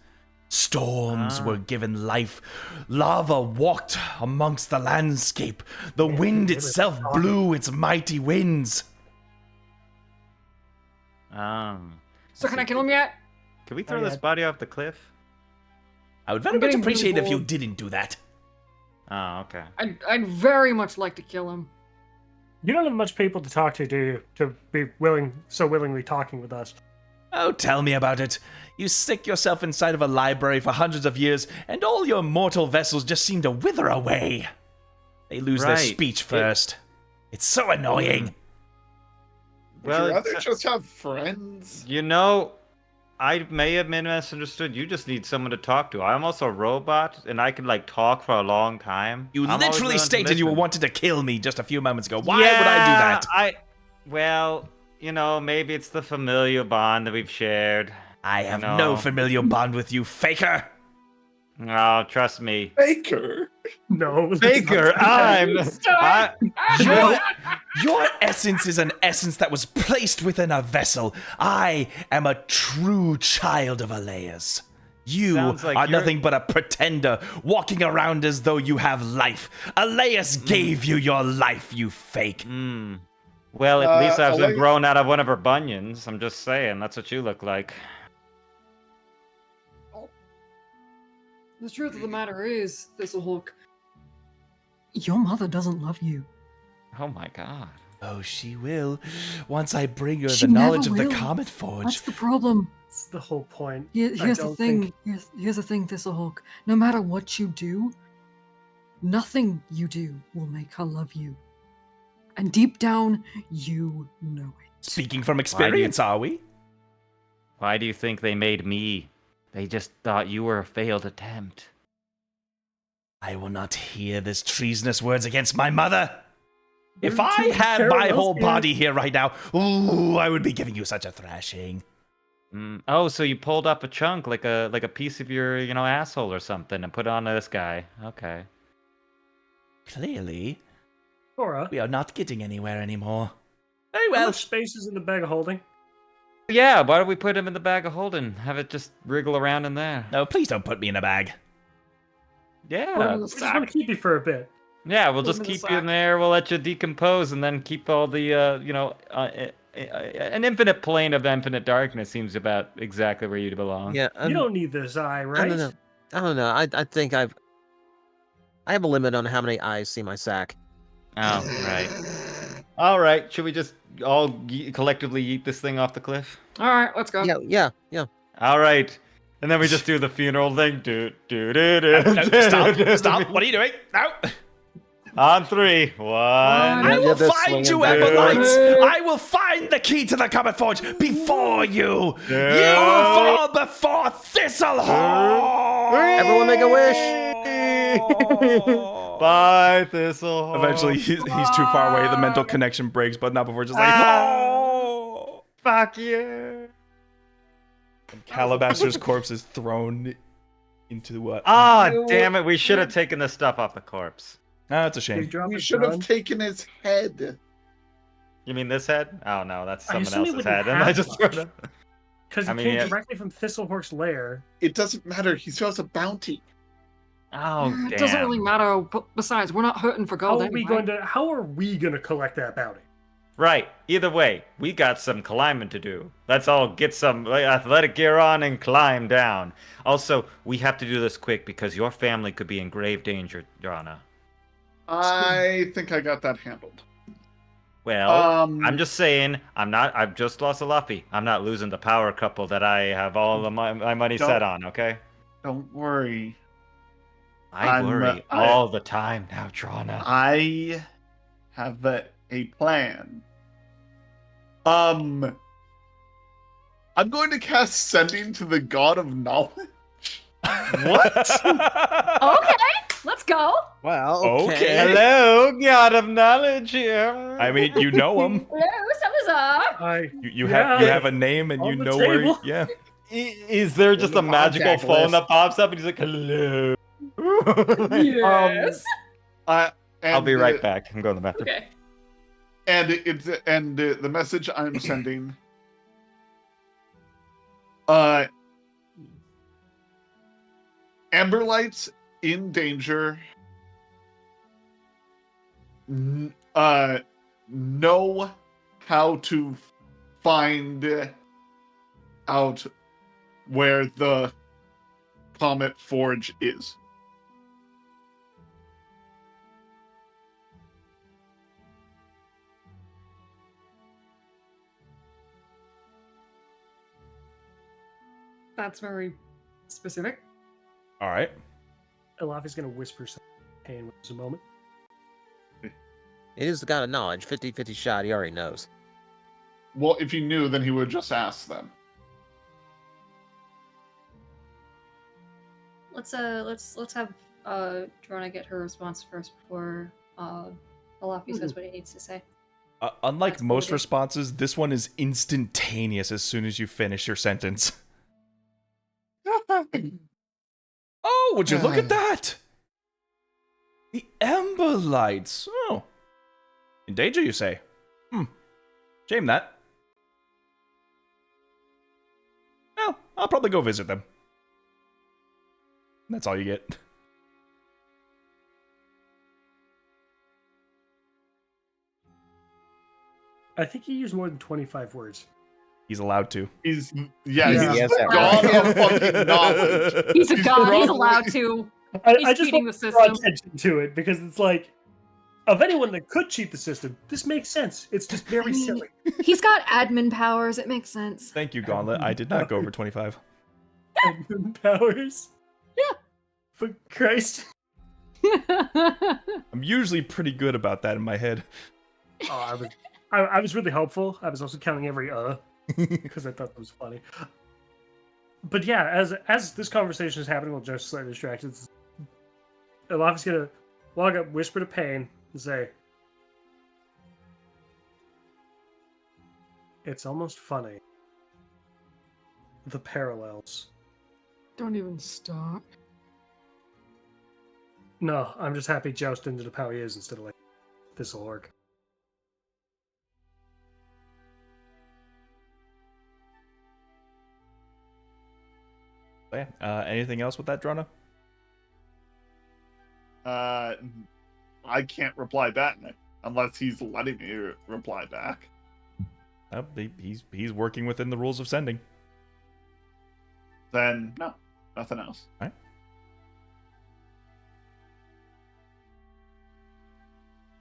Speaker 1: Storms were given life. Lava walked amongst the landscape. The wind itself blew its mighty winds.
Speaker 8: So can I kill him yet?
Speaker 3: Can we throw
Speaker 2: Oh, yeah.
Speaker 3: this body off the cliff?
Speaker 1: I would very
Speaker 8: I'm
Speaker 1: much
Speaker 8: getting
Speaker 1: appreciate
Speaker 8: really
Speaker 1: if you
Speaker 8: bored.
Speaker 1: didn't do that.
Speaker 3: Oh, okay.
Speaker 4: I'd very much like to kill him.
Speaker 2: You don't have much people to talk to, do you? To be so willingly talking with us.
Speaker 1: Oh, tell me about it. You stick yourself inside of a library for hundreds of years, and all your mortal vessels just seem to wither away. They lose their
Speaker 3: Right.
Speaker 1: speech first. It's so annoying.
Speaker 6: Would you rather
Speaker 3: it's-
Speaker 6: just have friends?
Speaker 3: You know, I may have been misunderstood. You just need someone to talk to. I'm also a robot, and I can like talk for a long time.
Speaker 1: You
Speaker 3: I'm always
Speaker 1: literally
Speaker 3: willing to
Speaker 1: stated you
Speaker 3: listen.
Speaker 1: wanted to kill me just a few moments ago. Why would I do that?
Speaker 3: Well, you know, maybe it's the familial bond that we've shared.
Speaker 1: I have
Speaker 3: No.
Speaker 1: no familial bond with you, faker.
Speaker 3: Oh, trust me.
Speaker 6: Baker.
Speaker 2: No. let's
Speaker 3: Baker,
Speaker 2: not say that.
Speaker 1: Your essence is an essence that was placed within a vessel. I am a true child of Alea's. You
Speaker 3: Sounds like
Speaker 1: are
Speaker 3: you're-
Speaker 1: nothing but a pretender, walking around as though you have life. Alea's gave you your life, you fake.
Speaker 3: Well, at least I
Speaker 6: I'll
Speaker 3: wasn't
Speaker 6: let you-
Speaker 3: grown out of one of her bunions. I'm just saying, that's what you look like.
Speaker 4: The truth of the matter is, Thistlehawk,
Speaker 7: Your mother doesn't love you.
Speaker 3: Oh my god.
Speaker 1: Oh, she will. Once I bring her
Speaker 7: She
Speaker 1: the knowledge of
Speaker 7: never
Speaker 1: the
Speaker 7: will.
Speaker 1: Comet Forge.
Speaker 7: That's the problem.
Speaker 2: That's the whole point.
Speaker 7: Here's the
Speaker 2: don't
Speaker 7: thing.
Speaker 2: think-
Speaker 7: Here's the thing, Thistlehawk. No matter what you do, nothing you do will make her love you. And deep down, you know it.
Speaker 1: Speaking from experience, are we?
Speaker 3: Why do you think they made me? They just thought you were a failed attempt.
Speaker 1: I will not hear this treasonous words against my mother. If
Speaker 2: They're
Speaker 1: I
Speaker 2: too
Speaker 1: had my
Speaker 2: careless
Speaker 1: whole
Speaker 2: here.
Speaker 1: body here right now, ooh, I would be giving you such a thrashing.
Speaker 3: Oh, so you pulled up a chunk, like a piece of your, asshole or something, and put it on this guy. Okay.
Speaker 1: Clearly,
Speaker 2: Cora,
Speaker 1: we are not getting anywhere anymore. Very
Speaker 2: how
Speaker 1: well.
Speaker 2: much space is in the bag of holding?
Speaker 3: Yeah, why don't we put him in the bag of holding? Have it just wriggle around in there.
Speaker 1: No, please don't put me in a bag.
Speaker 3: Yeah.
Speaker 4: Put him in the
Speaker 2: I just want
Speaker 4: sack.
Speaker 2: to keep you for a bit.
Speaker 3: Yeah, we'll
Speaker 4: Put
Speaker 3: just
Speaker 4: him in the
Speaker 3: keep you in
Speaker 4: sack.
Speaker 3: there. We'll let you decompose, and then keep all the, an infinite plane of infinite darkness seems about exactly where you belong.
Speaker 5: Yeah,
Speaker 2: You don't need this eye, right?
Speaker 5: I don't know. I don't know. I think I have a limit on how many eyes see my sack.
Speaker 3: Oh, right. All right. Should we just all collectively yeet this thing off the cliff?
Speaker 4: Alright, let's go.
Speaker 5: Yeah.
Speaker 3: All right. And then we just do the funeral thing.
Speaker 1: No, stop. What are you doing? No.
Speaker 3: On 3. 1.
Speaker 1: I will
Speaker 5: Yeah, they're
Speaker 1: find you,
Speaker 5: swinging back.
Speaker 1: Amber Lights.
Speaker 4: Hey.
Speaker 1: I will find the key to the Comet Forge before you. You will
Speaker 3: Yeah.
Speaker 1: fall before Thistlehawk.
Speaker 5: Everyone make a wish.
Speaker 3: Bye, Thistle.
Speaker 1: Eventually, he's too far away. The mental connection breaks, but not before just like, oh.
Speaker 3: Fuck you.
Speaker 1: Calabaster's corpse is thrown into what?
Speaker 3: Ah, damn it. We should have taken the stuff off the corpse.
Speaker 1: Ah, it's a
Speaker 2: They
Speaker 1: shame.
Speaker 2: drop
Speaker 6: We
Speaker 2: his
Speaker 6: should
Speaker 2: gun.
Speaker 6: have taken his head.
Speaker 3: You mean this head? Oh, no. That's
Speaker 2: I
Speaker 3: someone
Speaker 2: assume he
Speaker 3: else's
Speaker 2: wouldn't
Speaker 3: head. And
Speaker 2: have
Speaker 3: I just
Speaker 2: one.
Speaker 3: threw it.
Speaker 2: Because
Speaker 3: I
Speaker 2: he
Speaker 3: mean,
Speaker 2: came
Speaker 3: yeah.
Speaker 2: directly from Thistlehawk's lair.
Speaker 6: It doesn't matter. He still has a bounty.
Speaker 3: Oh, damn.
Speaker 4: It doesn't really matter. But besides, we're not hurting for gold anyway.
Speaker 2: How are we going to collect that bounty?
Speaker 3: Right. Either way, we got some climbing to do. Let's all get some athletic gear on and climb down. Also, we have to do this quick because your family could be in grave danger, Drana.
Speaker 6: I think I got that handled.
Speaker 3: Well, I'm just saying, I've just lost a Luffy. I'm not losing the power couple that I have all of my money set
Speaker 6: Don't-
Speaker 3: on, okay?
Speaker 6: Don't worry.
Speaker 3: I worry all the time now, Drana.
Speaker 6: I have a plan. I'm going to cast Sending to the God of Knowledge.
Speaker 3: What?
Speaker 8: Okay, let's go.
Speaker 5: Well,
Speaker 1: Okay.
Speaker 3: Hello, God of Knowledge here.
Speaker 1: I mean, you know him.
Speaker 8: Hello, Salazar.
Speaker 1: You
Speaker 2: Yeah.
Speaker 1: have a name and
Speaker 2: On
Speaker 1: you
Speaker 2: the
Speaker 1: know where.
Speaker 2: table.
Speaker 1: Yeah.
Speaker 3: Is there just
Speaker 6: the
Speaker 3: a magical
Speaker 6: contact
Speaker 3: phone
Speaker 6: list.
Speaker 3: that pops up and he's like, hello?
Speaker 8: Yes.
Speaker 3: I'll be right back. I'm going to the bathroom.
Speaker 8: Okay.
Speaker 6: And the message I'm sending. Amber Lights in danger. Know how to find out where the Comet Forge is.
Speaker 4: That's very specific.
Speaker 1: All right.
Speaker 2: Elafi's gonna whisper something to Payne when there's a moment.
Speaker 5: He's got a knowledge. 50-50 shot. He already knows.
Speaker 6: Well, if he knew, then he would just ask them.
Speaker 8: Let's have Drona get her response first before Alafi says what he needs to say.
Speaker 1: Unlike
Speaker 8: That's
Speaker 1: most
Speaker 8: cool.
Speaker 1: responses, this one is instantaneous as soon as you finish your sentence. Oh, would you look at that? The Ember Lights. Oh. In danger, you say? Shame that. Well, I'll probably go visit them. That's all you get.
Speaker 2: I think he used more than 25 words.
Speaker 1: He's allowed to.
Speaker 6: He's
Speaker 2: Yeah,
Speaker 6: he's
Speaker 2: he
Speaker 5: has
Speaker 6: the
Speaker 5: that
Speaker 6: god
Speaker 8: right.
Speaker 6: of fucking knowledge.
Speaker 8: He's a god. He's
Speaker 6: probably-
Speaker 8: allowed to.
Speaker 2: I
Speaker 8: He's
Speaker 2: just
Speaker 8: cheating
Speaker 2: want
Speaker 8: the
Speaker 2: to draw
Speaker 8: system.
Speaker 2: attention to it because it's like, of anyone that could cheat the system, this makes sense. It's just very silly.
Speaker 8: He's got admin powers. It makes sense.
Speaker 1: Thank you, Gauntlet. I did not go over 25.
Speaker 2: Admin powers.
Speaker 8: Yeah.
Speaker 2: For Christ.
Speaker 1: I'm usually pretty good about that in my head.
Speaker 2: Oh, I was really hopeful. I was also counting every because I thought that was funny. But yeah, as this conversation is happening, while Joe's slightly distracted, Elafi's gonna walk up, whisper to Payne, and say, "It's almost funny. The parallels."
Speaker 7: Don't even stop.
Speaker 2: No, I'm just happy Joust ended up how he is instead of like this'll work.
Speaker 1: Yeah. Anything else with that, Drona?
Speaker 6: I can't reply back unless he's letting me reply back.
Speaker 1: He's working within the rules of sending.
Speaker 6: Then no, nothing else.
Speaker 1: All right.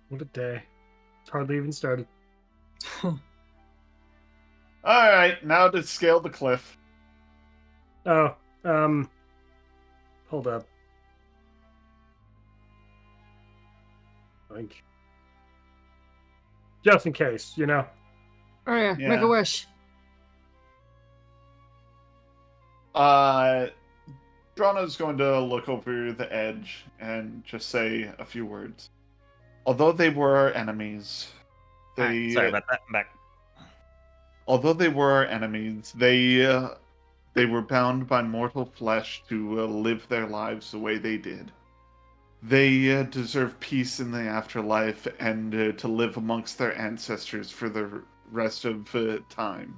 Speaker 2: What a day. It's hardly even started.
Speaker 6: All right, now to scale the cliff.
Speaker 2: Oh, hold up. Like, just in case, you know.
Speaker 7: Oh yeah, make
Speaker 6: Yeah.
Speaker 7: a wish.
Speaker 6: Drana's going to look over the edge and just say a few words. Although they were our enemies,
Speaker 3: Sorry about that. I'm back.
Speaker 6: although they were our enemies, they were bound by mortal flesh to live their lives the way they did. They deserve peace in the afterlife and to live amongst their ancestors for the rest of time.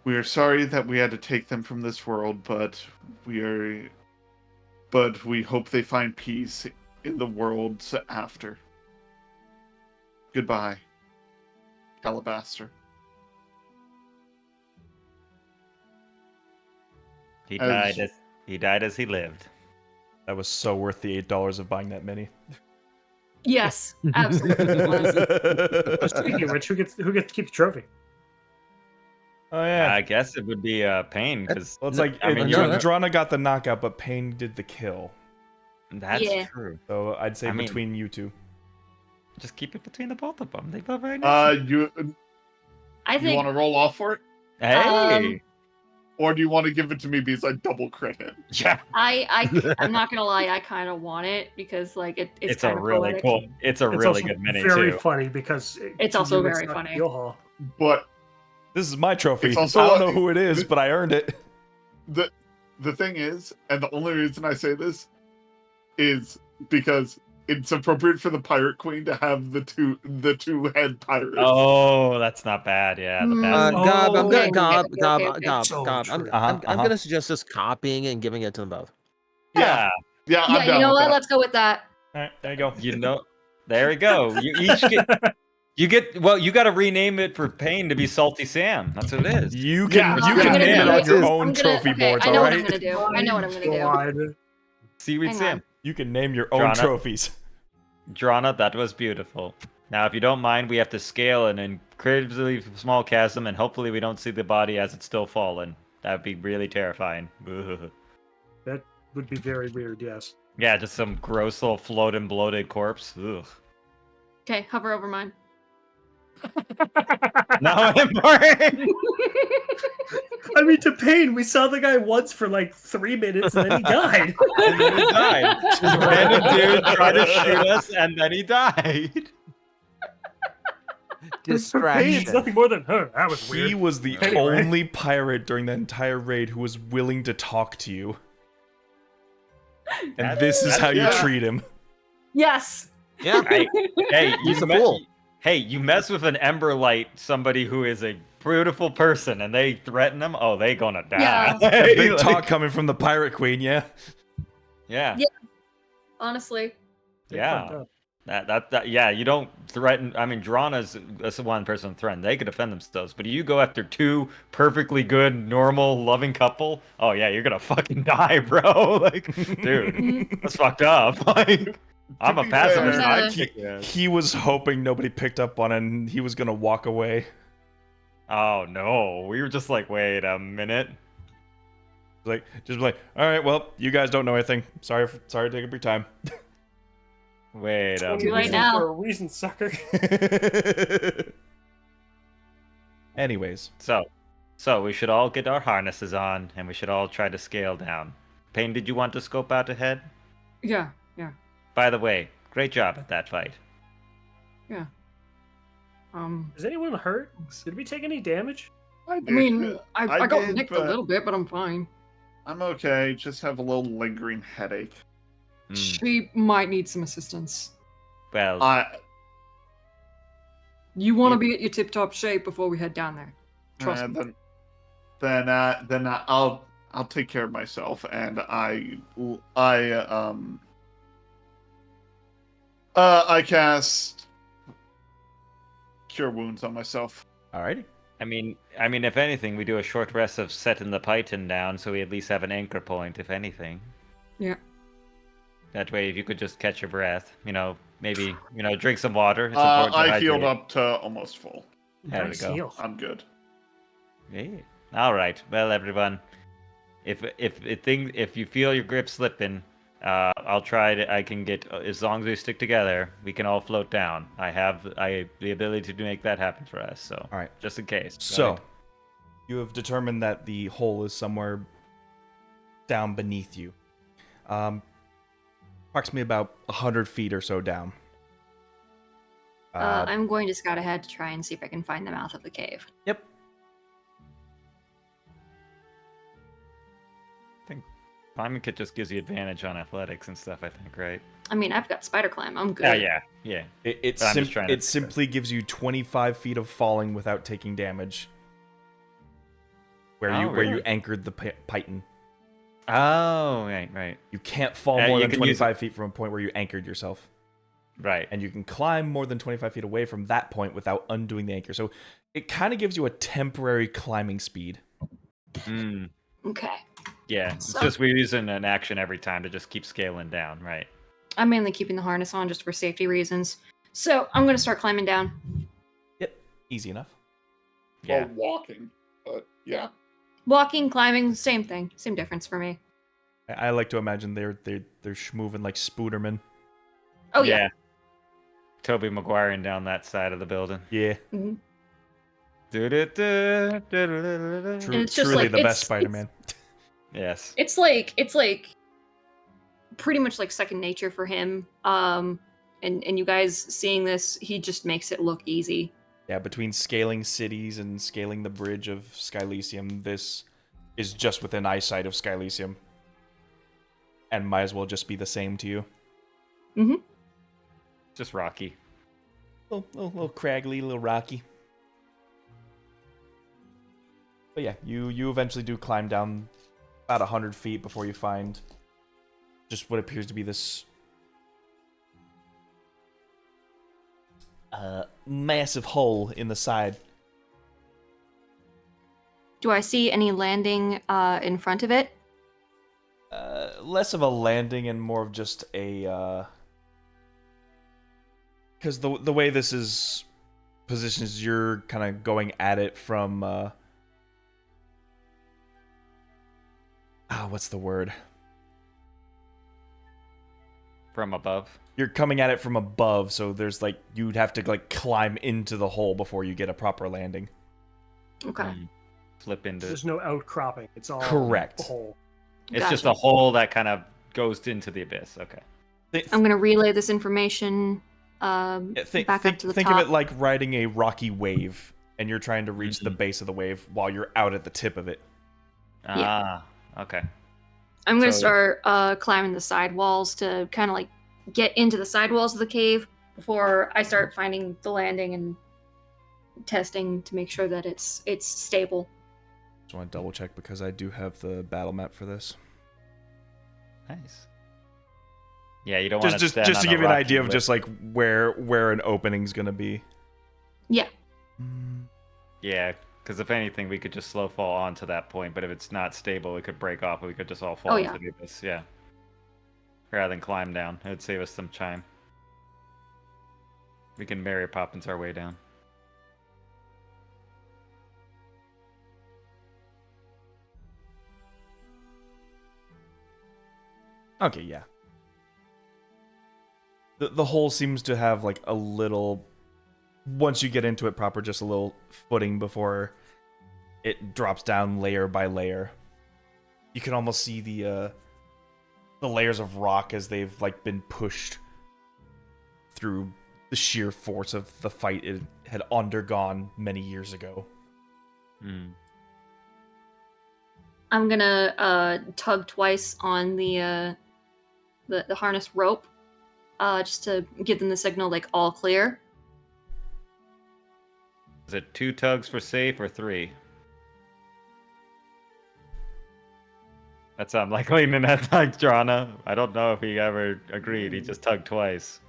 Speaker 6: We are sorry that we had to take them from this world, but we hope they find peace in the worlds after. Goodbye, Calabaster.
Speaker 3: He
Speaker 6: As-
Speaker 3: died as he lived.
Speaker 1: That was so worth the $8 of buying that mini.
Speaker 8: Yes, absolutely. it was.
Speaker 2: Speaking of which, who gets to keep the trophy?
Speaker 1: Oh yeah.
Speaker 3: I guess it would be Pain because
Speaker 1: Well, it's like
Speaker 3: I mean,
Speaker 1: Drana got the knockout, but Payne did the kill.
Speaker 3: that's
Speaker 8: Yeah.
Speaker 3: true.
Speaker 1: So I'd say
Speaker 3: I mean-
Speaker 1: between you two.
Speaker 3: Just keep it between the both of them. They both very nice.
Speaker 6: You
Speaker 8: I
Speaker 6: you
Speaker 8: think
Speaker 6: want to roll off for it,
Speaker 3: Hey,
Speaker 6: or do you want to give it to me because I double crit him?
Speaker 3: yeah,
Speaker 8: I'm not gonna lie. I kind of want it because like it's
Speaker 3: it's a
Speaker 8: kind of
Speaker 3: really
Speaker 8: poetic.
Speaker 3: cool. It's a
Speaker 2: It's
Speaker 3: really
Speaker 2: also
Speaker 3: good mini
Speaker 2: very
Speaker 3: too.
Speaker 2: funny because
Speaker 8: It's
Speaker 2: to
Speaker 8: also
Speaker 2: you,
Speaker 8: very
Speaker 2: not
Speaker 8: funny.
Speaker 2: Deal Hall.
Speaker 6: But
Speaker 1: This is my trophy.
Speaker 6: It's also
Speaker 1: I don't
Speaker 6: a-
Speaker 1: know who it is, but I earned it.
Speaker 6: the thing is, and the only reason I say this is because it's appropriate for the pirate queen to have the two head pirates.
Speaker 3: Oh, that's not bad. Yeah, the bad.
Speaker 2: Oh,
Speaker 5: Gob, I'm
Speaker 8: okay,
Speaker 5: gonna
Speaker 8: okay, okay.
Speaker 5: Gob.
Speaker 2: So
Speaker 5: I'm
Speaker 2: true.
Speaker 5: I'm
Speaker 1: Uh-huh.
Speaker 5: gonna suggest just copying it and giving it to them both.
Speaker 3: Yeah,
Speaker 6: Yeah, I'm
Speaker 8: Yeah,
Speaker 6: down
Speaker 8: you know
Speaker 6: with
Speaker 8: what?
Speaker 6: that.
Speaker 8: Let's go with that.
Speaker 1: All right, there you go.
Speaker 3: you know, there we go. You each get. Well, you got to rename it for Pain to be Salty Sam. That's what it is.
Speaker 1: You
Speaker 6: Yeah,
Speaker 1: can
Speaker 6: I'm
Speaker 1: you can
Speaker 6: gonna
Speaker 1: name
Speaker 6: do
Speaker 1: it on
Speaker 6: it.
Speaker 1: your
Speaker 5: I'm
Speaker 1: own trophy boards,
Speaker 8: I
Speaker 1: all
Speaker 8: know what I'm
Speaker 1: right?
Speaker 8: gonna do. I know what I'm gonna do.
Speaker 2: God.
Speaker 3: Seaweed
Speaker 8: Hang
Speaker 3: Sam.
Speaker 8: on.
Speaker 1: You can name your own
Speaker 3: Drana.
Speaker 1: trophies.
Speaker 3: Drana, that was beautiful. Now, if you don't mind, we have to scale an incredibly small chasm, and hopefully we don't see the body as it's still fallen. That'd be really terrifying. Ugh.
Speaker 2: That would be very weird, yes.
Speaker 3: Yeah, just some gross little floating, bloated corpse. Ugh.
Speaker 8: Okay, hover over mine.
Speaker 3: Not important.
Speaker 2: I mean, to Pain, we saw the guy once for like 3 minutes and then he died.
Speaker 3: And then he died. This random dude tried to shoot us, and then he died.
Speaker 2: Pain, it's
Speaker 5: Distraction.
Speaker 2: nothing more than her. That was weird.
Speaker 1: He was the
Speaker 2: Anyway.
Speaker 1: only pirate during the entire raid who was willing to talk to you. And this is how you
Speaker 6: yeah.
Speaker 1: treat him.
Speaker 8: Yes.
Speaker 5: Yeah.
Speaker 3: Hey, you
Speaker 5: He's a fool.
Speaker 3: Hey, you mess with an Emberlight, somebody who is a beautiful person, and they threaten them. Oh, they gonna die.
Speaker 8: Yeah.
Speaker 1: Big
Speaker 3: Like,
Speaker 1: talk coming from the pirate queen, yeah.
Speaker 3: Yeah.
Speaker 8: Yeah. Honestly.
Speaker 2: They
Speaker 3: Yeah.
Speaker 2: fucked up.
Speaker 3: That yeah, you don't threaten. I mean, Drana's that's the one person threatened. They could defend themselves, but you go after two perfectly good, normal, loving couple. Oh yeah, you're gonna fucking die, bro. Like, dude, that's fucked up. Like, I'm a
Speaker 6: be
Speaker 3: pacifist.
Speaker 6: fair,
Speaker 3: I'd kick your ass.
Speaker 1: He was hoping nobody picked up on it and he was gonna walk away.
Speaker 3: Oh no, we were just like, wait a minute.
Speaker 1: Just like, all right, well, you guys don't know anything. Sorry to take up your time.
Speaker 3: Wait a
Speaker 2: 20
Speaker 8: Too late
Speaker 3: minute.
Speaker 2: reasons
Speaker 8: now.
Speaker 2: for a reason, sucker.
Speaker 1: Anyways,
Speaker 3: So we should all get our harnesses on, and we should all try to scale down. Payne, did you want to scope out ahead?
Speaker 4: Yeah.
Speaker 3: By the way, great job at that fight.
Speaker 2: Is anyone hurt? Did we take any damage?
Speaker 4: I mean, I got
Speaker 6: did,
Speaker 4: nicked a
Speaker 6: but
Speaker 4: little bit, but I'm fine.
Speaker 6: I'm okay. Just have a little lingering headache.
Speaker 3: Hmm.
Speaker 4: She might need some assistance.
Speaker 3: Well,
Speaker 4: You want to
Speaker 3: Yeah.
Speaker 4: be at your tip-top shape before we head down there. Trust me.
Speaker 6: Then I'll take care of myself, and I cast Cure Wounds on myself.
Speaker 1: alrighty.
Speaker 3: I mean, if anything, we do a short rest of setting the Python down, so we at least have an anchor point, if anything.
Speaker 4: Yeah.
Speaker 3: That way, if you could just catch your breath, maybe, drink some water. It's important to
Speaker 6: I healed
Speaker 3: hydrate.
Speaker 6: up to almost full.
Speaker 3: There we
Speaker 2: Nice
Speaker 3: go.
Speaker 2: heal.
Speaker 6: I'm good.
Speaker 3: Yeah. All right. Well, everyone, if you feel your grip slipping, I'll try to. I can get as long as we stick together, we can all float down. I have the ability to make that happen for us. So,
Speaker 1: All right.
Speaker 3: just in case.
Speaker 1: So,
Speaker 3: right?
Speaker 1: you have determined that the hole is somewhere down beneath you. Approximately about 100 feet or so down.
Speaker 8: I'm going to scout ahead to try and see if I can find the mouth of the cave.
Speaker 1: Yep.
Speaker 3: Climbing kit just gives you advantage on athletics and stuff. I think, right?
Speaker 8: I mean, I've got spider climb. I'm good.
Speaker 3: Yeah.
Speaker 1: It
Speaker 3: I'm just trying to-
Speaker 1: simply gives you 25 feet of falling without taking damage. Where
Speaker 3: Oh,
Speaker 1: you
Speaker 3: really?
Speaker 1: anchored the python.
Speaker 3: Oh, right.
Speaker 1: You can't fall
Speaker 3: Yeah,
Speaker 1: more
Speaker 3: you
Speaker 1: than
Speaker 3: can use
Speaker 1: 25 feet from a point where you anchored yourself.
Speaker 3: Right.
Speaker 1: And you can climb more than 25 feet away from that point without undoing the anchor. So it kind of gives you a temporary climbing speed.
Speaker 3: Mm,
Speaker 8: Okay.
Speaker 3: yeah. It's
Speaker 8: So-
Speaker 3: just we're using an action every time to just keep scaling down, right?
Speaker 8: I'm mainly keeping the harness on just for safety reasons. So I'm going to start climbing down.
Speaker 1: Yep, easy enough.
Speaker 3: Yeah.
Speaker 6: Well, walking, but yeah.
Speaker 8: Walking, climbing, same thing. Same difference for me.
Speaker 1: I like to imagine they're moving like Spooderman.
Speaker 8: Oh, yeah.
Speaker 3: Toby Maguire down that side of the building.
Speaker 1: Yeah,
Speaker 8: Mhm.
Speaker 3: Du-du-du, du-du-du-du-du.
Speaker 8: it's just
Speaker 1: truly
Speaker 8: like-
Speaker 1: the
Speaker 8: it's-
Speaker 1: best Spider-Man.
Speaker 3: Yes.
Speaker 8: It's like pretty much like second nature for him. And you guys seeing this, he just makes it look easy.
Speaker 1: Yeah, between scaling cities and scaling the bridge of Skylysium, this is just within eyesight of Skylysium. And might as well just be the same to you.
Speaker 3: Just Rocky.
Speaker 1: Little craggly, little rocky. But yeah, you eventually do climb down about 100 feet before you find just what appears to be this massive hole in the side.
Speaker 8: Do I see any landing in front of it?
Speaker 1: Less of a landing and more of just a because the way this is positioned is you're kind of going at it from what's the word?
Speaker 3: From above.
Speaker 1: You're coming at it from above, so there's like you'd have to like climb into the hole before you get a proper landing.
Speaker 8: Okay.
Speaker 3: Flip into.
Speaker 2: There's no outcropping. It's all
Speaker 1: Correct.
Speaker 2: a hole.
Speaker 3: It's just
Speaker 8: Gotcha.
Speaker 3: a hole that kind of goes into the abyss. Okay.
Speaker 8: I'm gonna relay this information
Speaker 1: Think
Speaker 8: back up to the
Speaker 1: think
Speaker 8: top.
Speaker 1: of it like riding a rocky wave, and you're trying to reach the base of the wave while you're out at the tip of it.
Speaker 3: Ah, okay.
Speaker 8: I'm gonna
Speaker 3: so-
Speaker 8: start climbing the side walls to kind of like get into the side walls of the cave before I start finding the landing and testing to make sure that it's stable.
Speaker 1: Just want to double check because I do have the battle map for this.
Speaker 3: Nice. Yeah, you don't want to
Speaker 1: Just
Speaker 3: stand
Speaker 1: to
Speaker 3: on
Speaker 1: give
Speaker 3: a
Speaker 1: you an
Speaker 3: rocky
Speaker 1: idea of
Speaker 3: lip.
Speaker 1: just like where an opening's gonna be.
Speaker 8: Yeah.
Speaker 3: Yeah, because if anything, we could just slow fall onto that point. But if it's not stable, it could break off, and we could just all fall
Speaker 8: Oh,
Speaker 3: into
Speaker 8: yeah.
Speaker 3: the abyss. Yeah. Rather than climb down, it would save us some time. We can Mary Poppins our way down.
Speaker 1: Okay, yeah. The hole seems to have like a little, once you get into it proper, just a little footing before it drops down layer by layer. You can almost see the layers of rock as they've like been pushed through the sheer force of the fight it had undergone many years ago.
Speaker 8: I'm gonna tug twice on the harness rope, just to give them the signal like all clear.
Speaker 3: Is it 2 tugs for safe or 3? That's I'm like leaning at like Drana. I don't know if he ever agreed. He just tugged twice.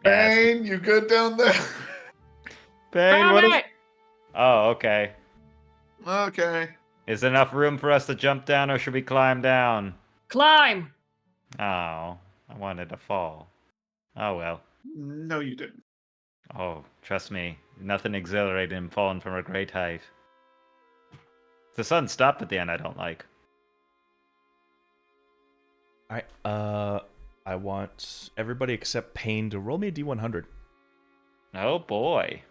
Speaker 3: Yeah,
Speaker 6: Bane, you good down there?
Speaker 3: Bane,
Speaker 8: Found
Speaker 3: what is...
Speaker 8: it!
Speaker 3: Oh, okay.
Speaker 6: Okay.
Speaker 3: Is there enough room for us to jump down, or should we climb down?
Speaker 8: Climb!
Speaker 3: Oh, I wanted to fall. Oh well.
Speaker 6: No, you didn't.
Speaker 3: Oh, trust me, nothing exhilarating in falling from a great height. The sun stopped at the end. I don't like.
Speaker 1: Alright, I want everybody except Payne to roll me a D100.
Speaker 3: Oh boy,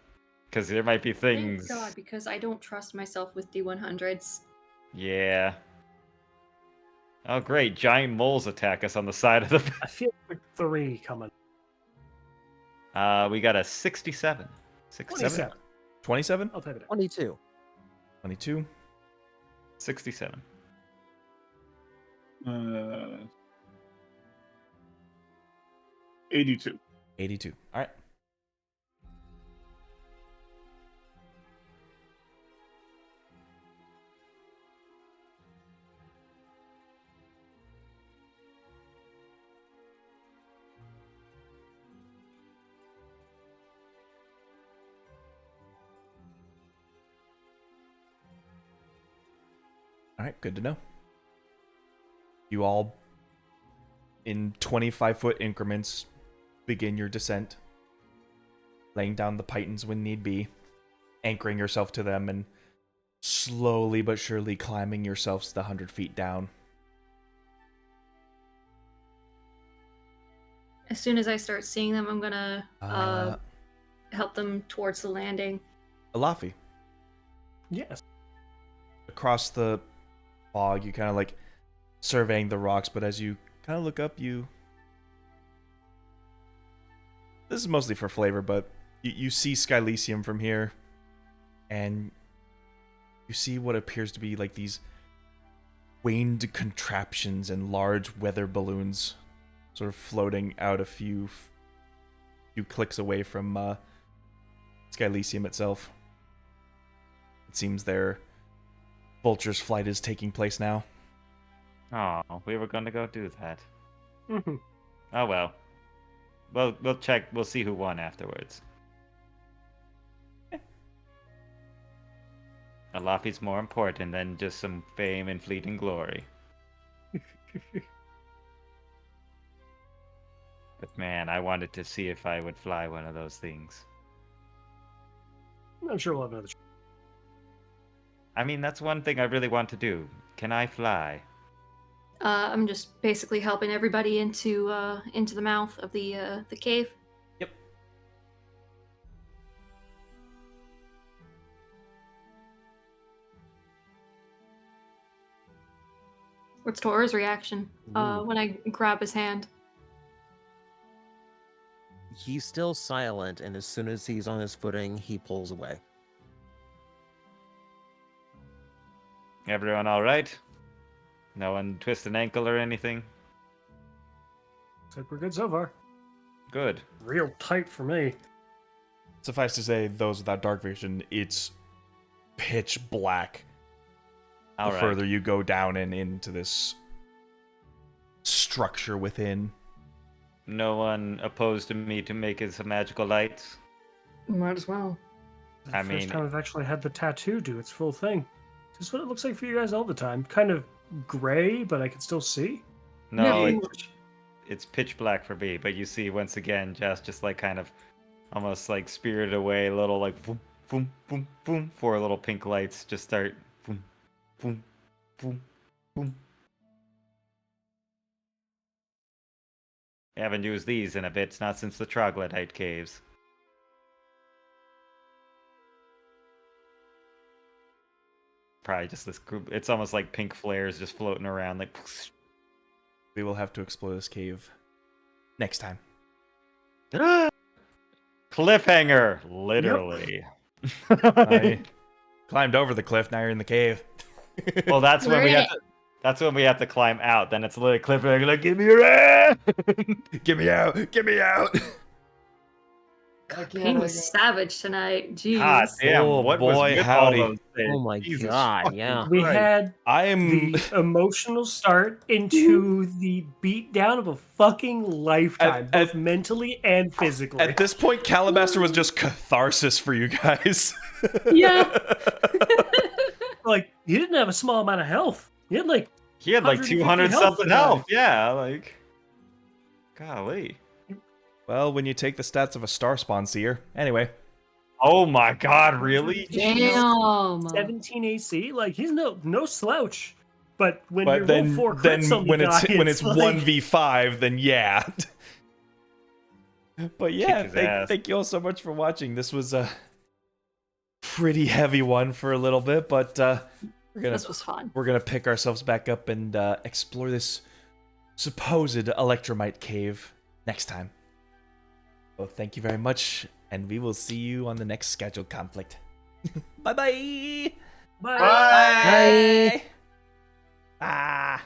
Speaker 3: because there might be
Speaker 8: Thank
Speaker 3: things.
Speaker 8: God, because I don't trust myself with D100s.
Speaker 3: Yeah. Oh great, giant moles attack us on the side of the.
Speaker 2: I feel like 3 coming.
Speaker 3: We got a 67.
Speaker 2: 27.
Speaker 1: 27?
Speaker 2: I'll type it out.
Speaker 5: 22.
Speaker 1: 22?
Speaker 3: 67.
Speaker 6: 82.
Speaker 1: 82. Alright. Alright, good to know. You all, in 25-foot increments, begin your descent, laying down the pythons when need be, anchoring yourself to them, and slowly but surely climbing yourselves the 100 feet down.
Speaker 8: As soon as I start seeing them, I'm gonna help them towards the landing.
Speaker 1: Alafi,
Speaker 2: Yes.
Speaker 1: across the fog, you kind of like surveying the rocks, but as you kind of look up, this is mostly for flavor, but you see Skylesium from here, and you see what appears to be like these winged contraptions and large weather balloons sort of floating out a few clicks away from Skylesium itself. It seems their vulture's flight is taking place now.
Speaker 3: Oh, we were going to go do that.
Speaker 2: Mhm.
Speaker 3: Oh well. We'll check. We'll see who won afterwards. Alafi's more important than just some fame and fleeting glory. But man, I wanted to see if I would fly one of those things.
Speaker 2: I'm sure we'll have another.
Speaker 3: I mean, that's one thing I really want to do. Can I fly?
Speaker 8: I'm just basically helping everybody into the mouth of the cave.
Speaker 1: Yep.
Speaker 8: What's Tora's reaction
Speaker 5: Ooh.
Speaker 8: when I grab his hand?
Speaker 5: He's still silent, and as soon as he's on his footing, he pulls away.
Speaker 3: Everyone all right? No one twist an ankle or anything?
Speaker 2: Looks like we're good so far.
Speaker 3: Good.
Speaker 2: Real tight for me.
Speaker 1: Suffice to say, those without dark vision, it's pitch black.
Speaker 3: All
Speaker 1: the
Speaker 3: right.
Speaker 1: further you go down and into this structure within.
Speaker 3: No one opposed to me to making some magical lights?
Speaker 4: Might as well.
Speaker 2: The
Speaker 3: I
Speaker 2: first
Speaker 3: mean-
Speaker 2: time I've actually had the tattoo do its full thing. This is what it looks like for you guys all the time. Kind of gray, but I can still see.
Speaker 3: No,
Speaker 4: Yeah, pretty
Speaker 3: it's,
Speaker 4: much.
Speaker 3: it's pitch black for me, but you see once again just like kind of almost like spirited away, little like boom, boom, boom, boom, 4 little pink lights just start boom, boom, boom, boom. I haven't used these in a bit, not since the troglodyte caves. Probably just this group. It's almost like pink flares just floating around, like.
Speaker 1: We will have to explore this cave next time.
Speaker 3: Cliffhanger, literally.
Speaker 1: I climbed over the cliff, now you're in the cave.
Speaker 3: Well, that's when
Speaker 8: We're
Speaker 3: we
Speaker 8: in
Speaker 3: have
Speaker 8: it.
Speaker 3: to. That's when we have to climb out. Then it's literally cliffhanger, like, give me your ass!
Speaker 1: Get me out! Get me out!
Speaker 8: He was savage tonight. Jeez.
Speaker 3: God damn!
Speaker 1: Oh,
Speaker 3: what
Speaker 1: boy,
Speaker 3: was with
Speaker 1: howdy.
Speaker 3: all those things?
Speaker 5: Oh my
Speaker 3: Jesus
Speaker 5: God,
Speaker 3: fucking
Speaker 5: yeah.
Speaker 2: We
Speaker 3: Christ.
Speaker 2: had
Speaker 1: I'm
Speaker 2: the emotional start into the beatdown of a fucking lifetime,
Speaker 1: At-
Speaker 2: both
Speaker 1: at-
Speaker 2: mentally and physically.
Speaker 1: at this point, Calabaster was just catharsis for you guys.
Speaker 8: Yeah.
Speaker 2: Like, he didn't have a small amount of health. He had like
Speaker 3: He had like
Speaker 2: 150
Speaker 3: 200
Speaker 2: health
Speaker 3: something
Speaker 2: guy.
Speaker 3: health. Yeah, like. Golly.
Speaker 1: Well, when you take the stats of a star spawn seer. Anyway.
Speaker 3: Oh my God! Really?
Speaker 8: Damn.
Speaker 2: 17 AC. Like, he's no slouch. But when you
Speaker 1: But then,
Speaker 2: roll 4 crits on the
Speaker 1: when
Speaker 2: guy,
Speaker 1: it's
Speaker 2: like,
Speaker 1: 1v5, then yeah. But yeah,
Speaker 3: Kick his ass.
Speaker 1: thank you all so much for watching. This was a pretty heavy one for a little bit, but
Speaker 8: This was fun.
Speaker 1: we're gonna pick ourselves back up and explore this supposed electrumite cave next time. Well, thank you very much, and we will see you on the next scheduled conflict. Bye-bye!
Speaker 2: Bye.
Speaker 3: Bye.
Speaker 1: Bye! Ah!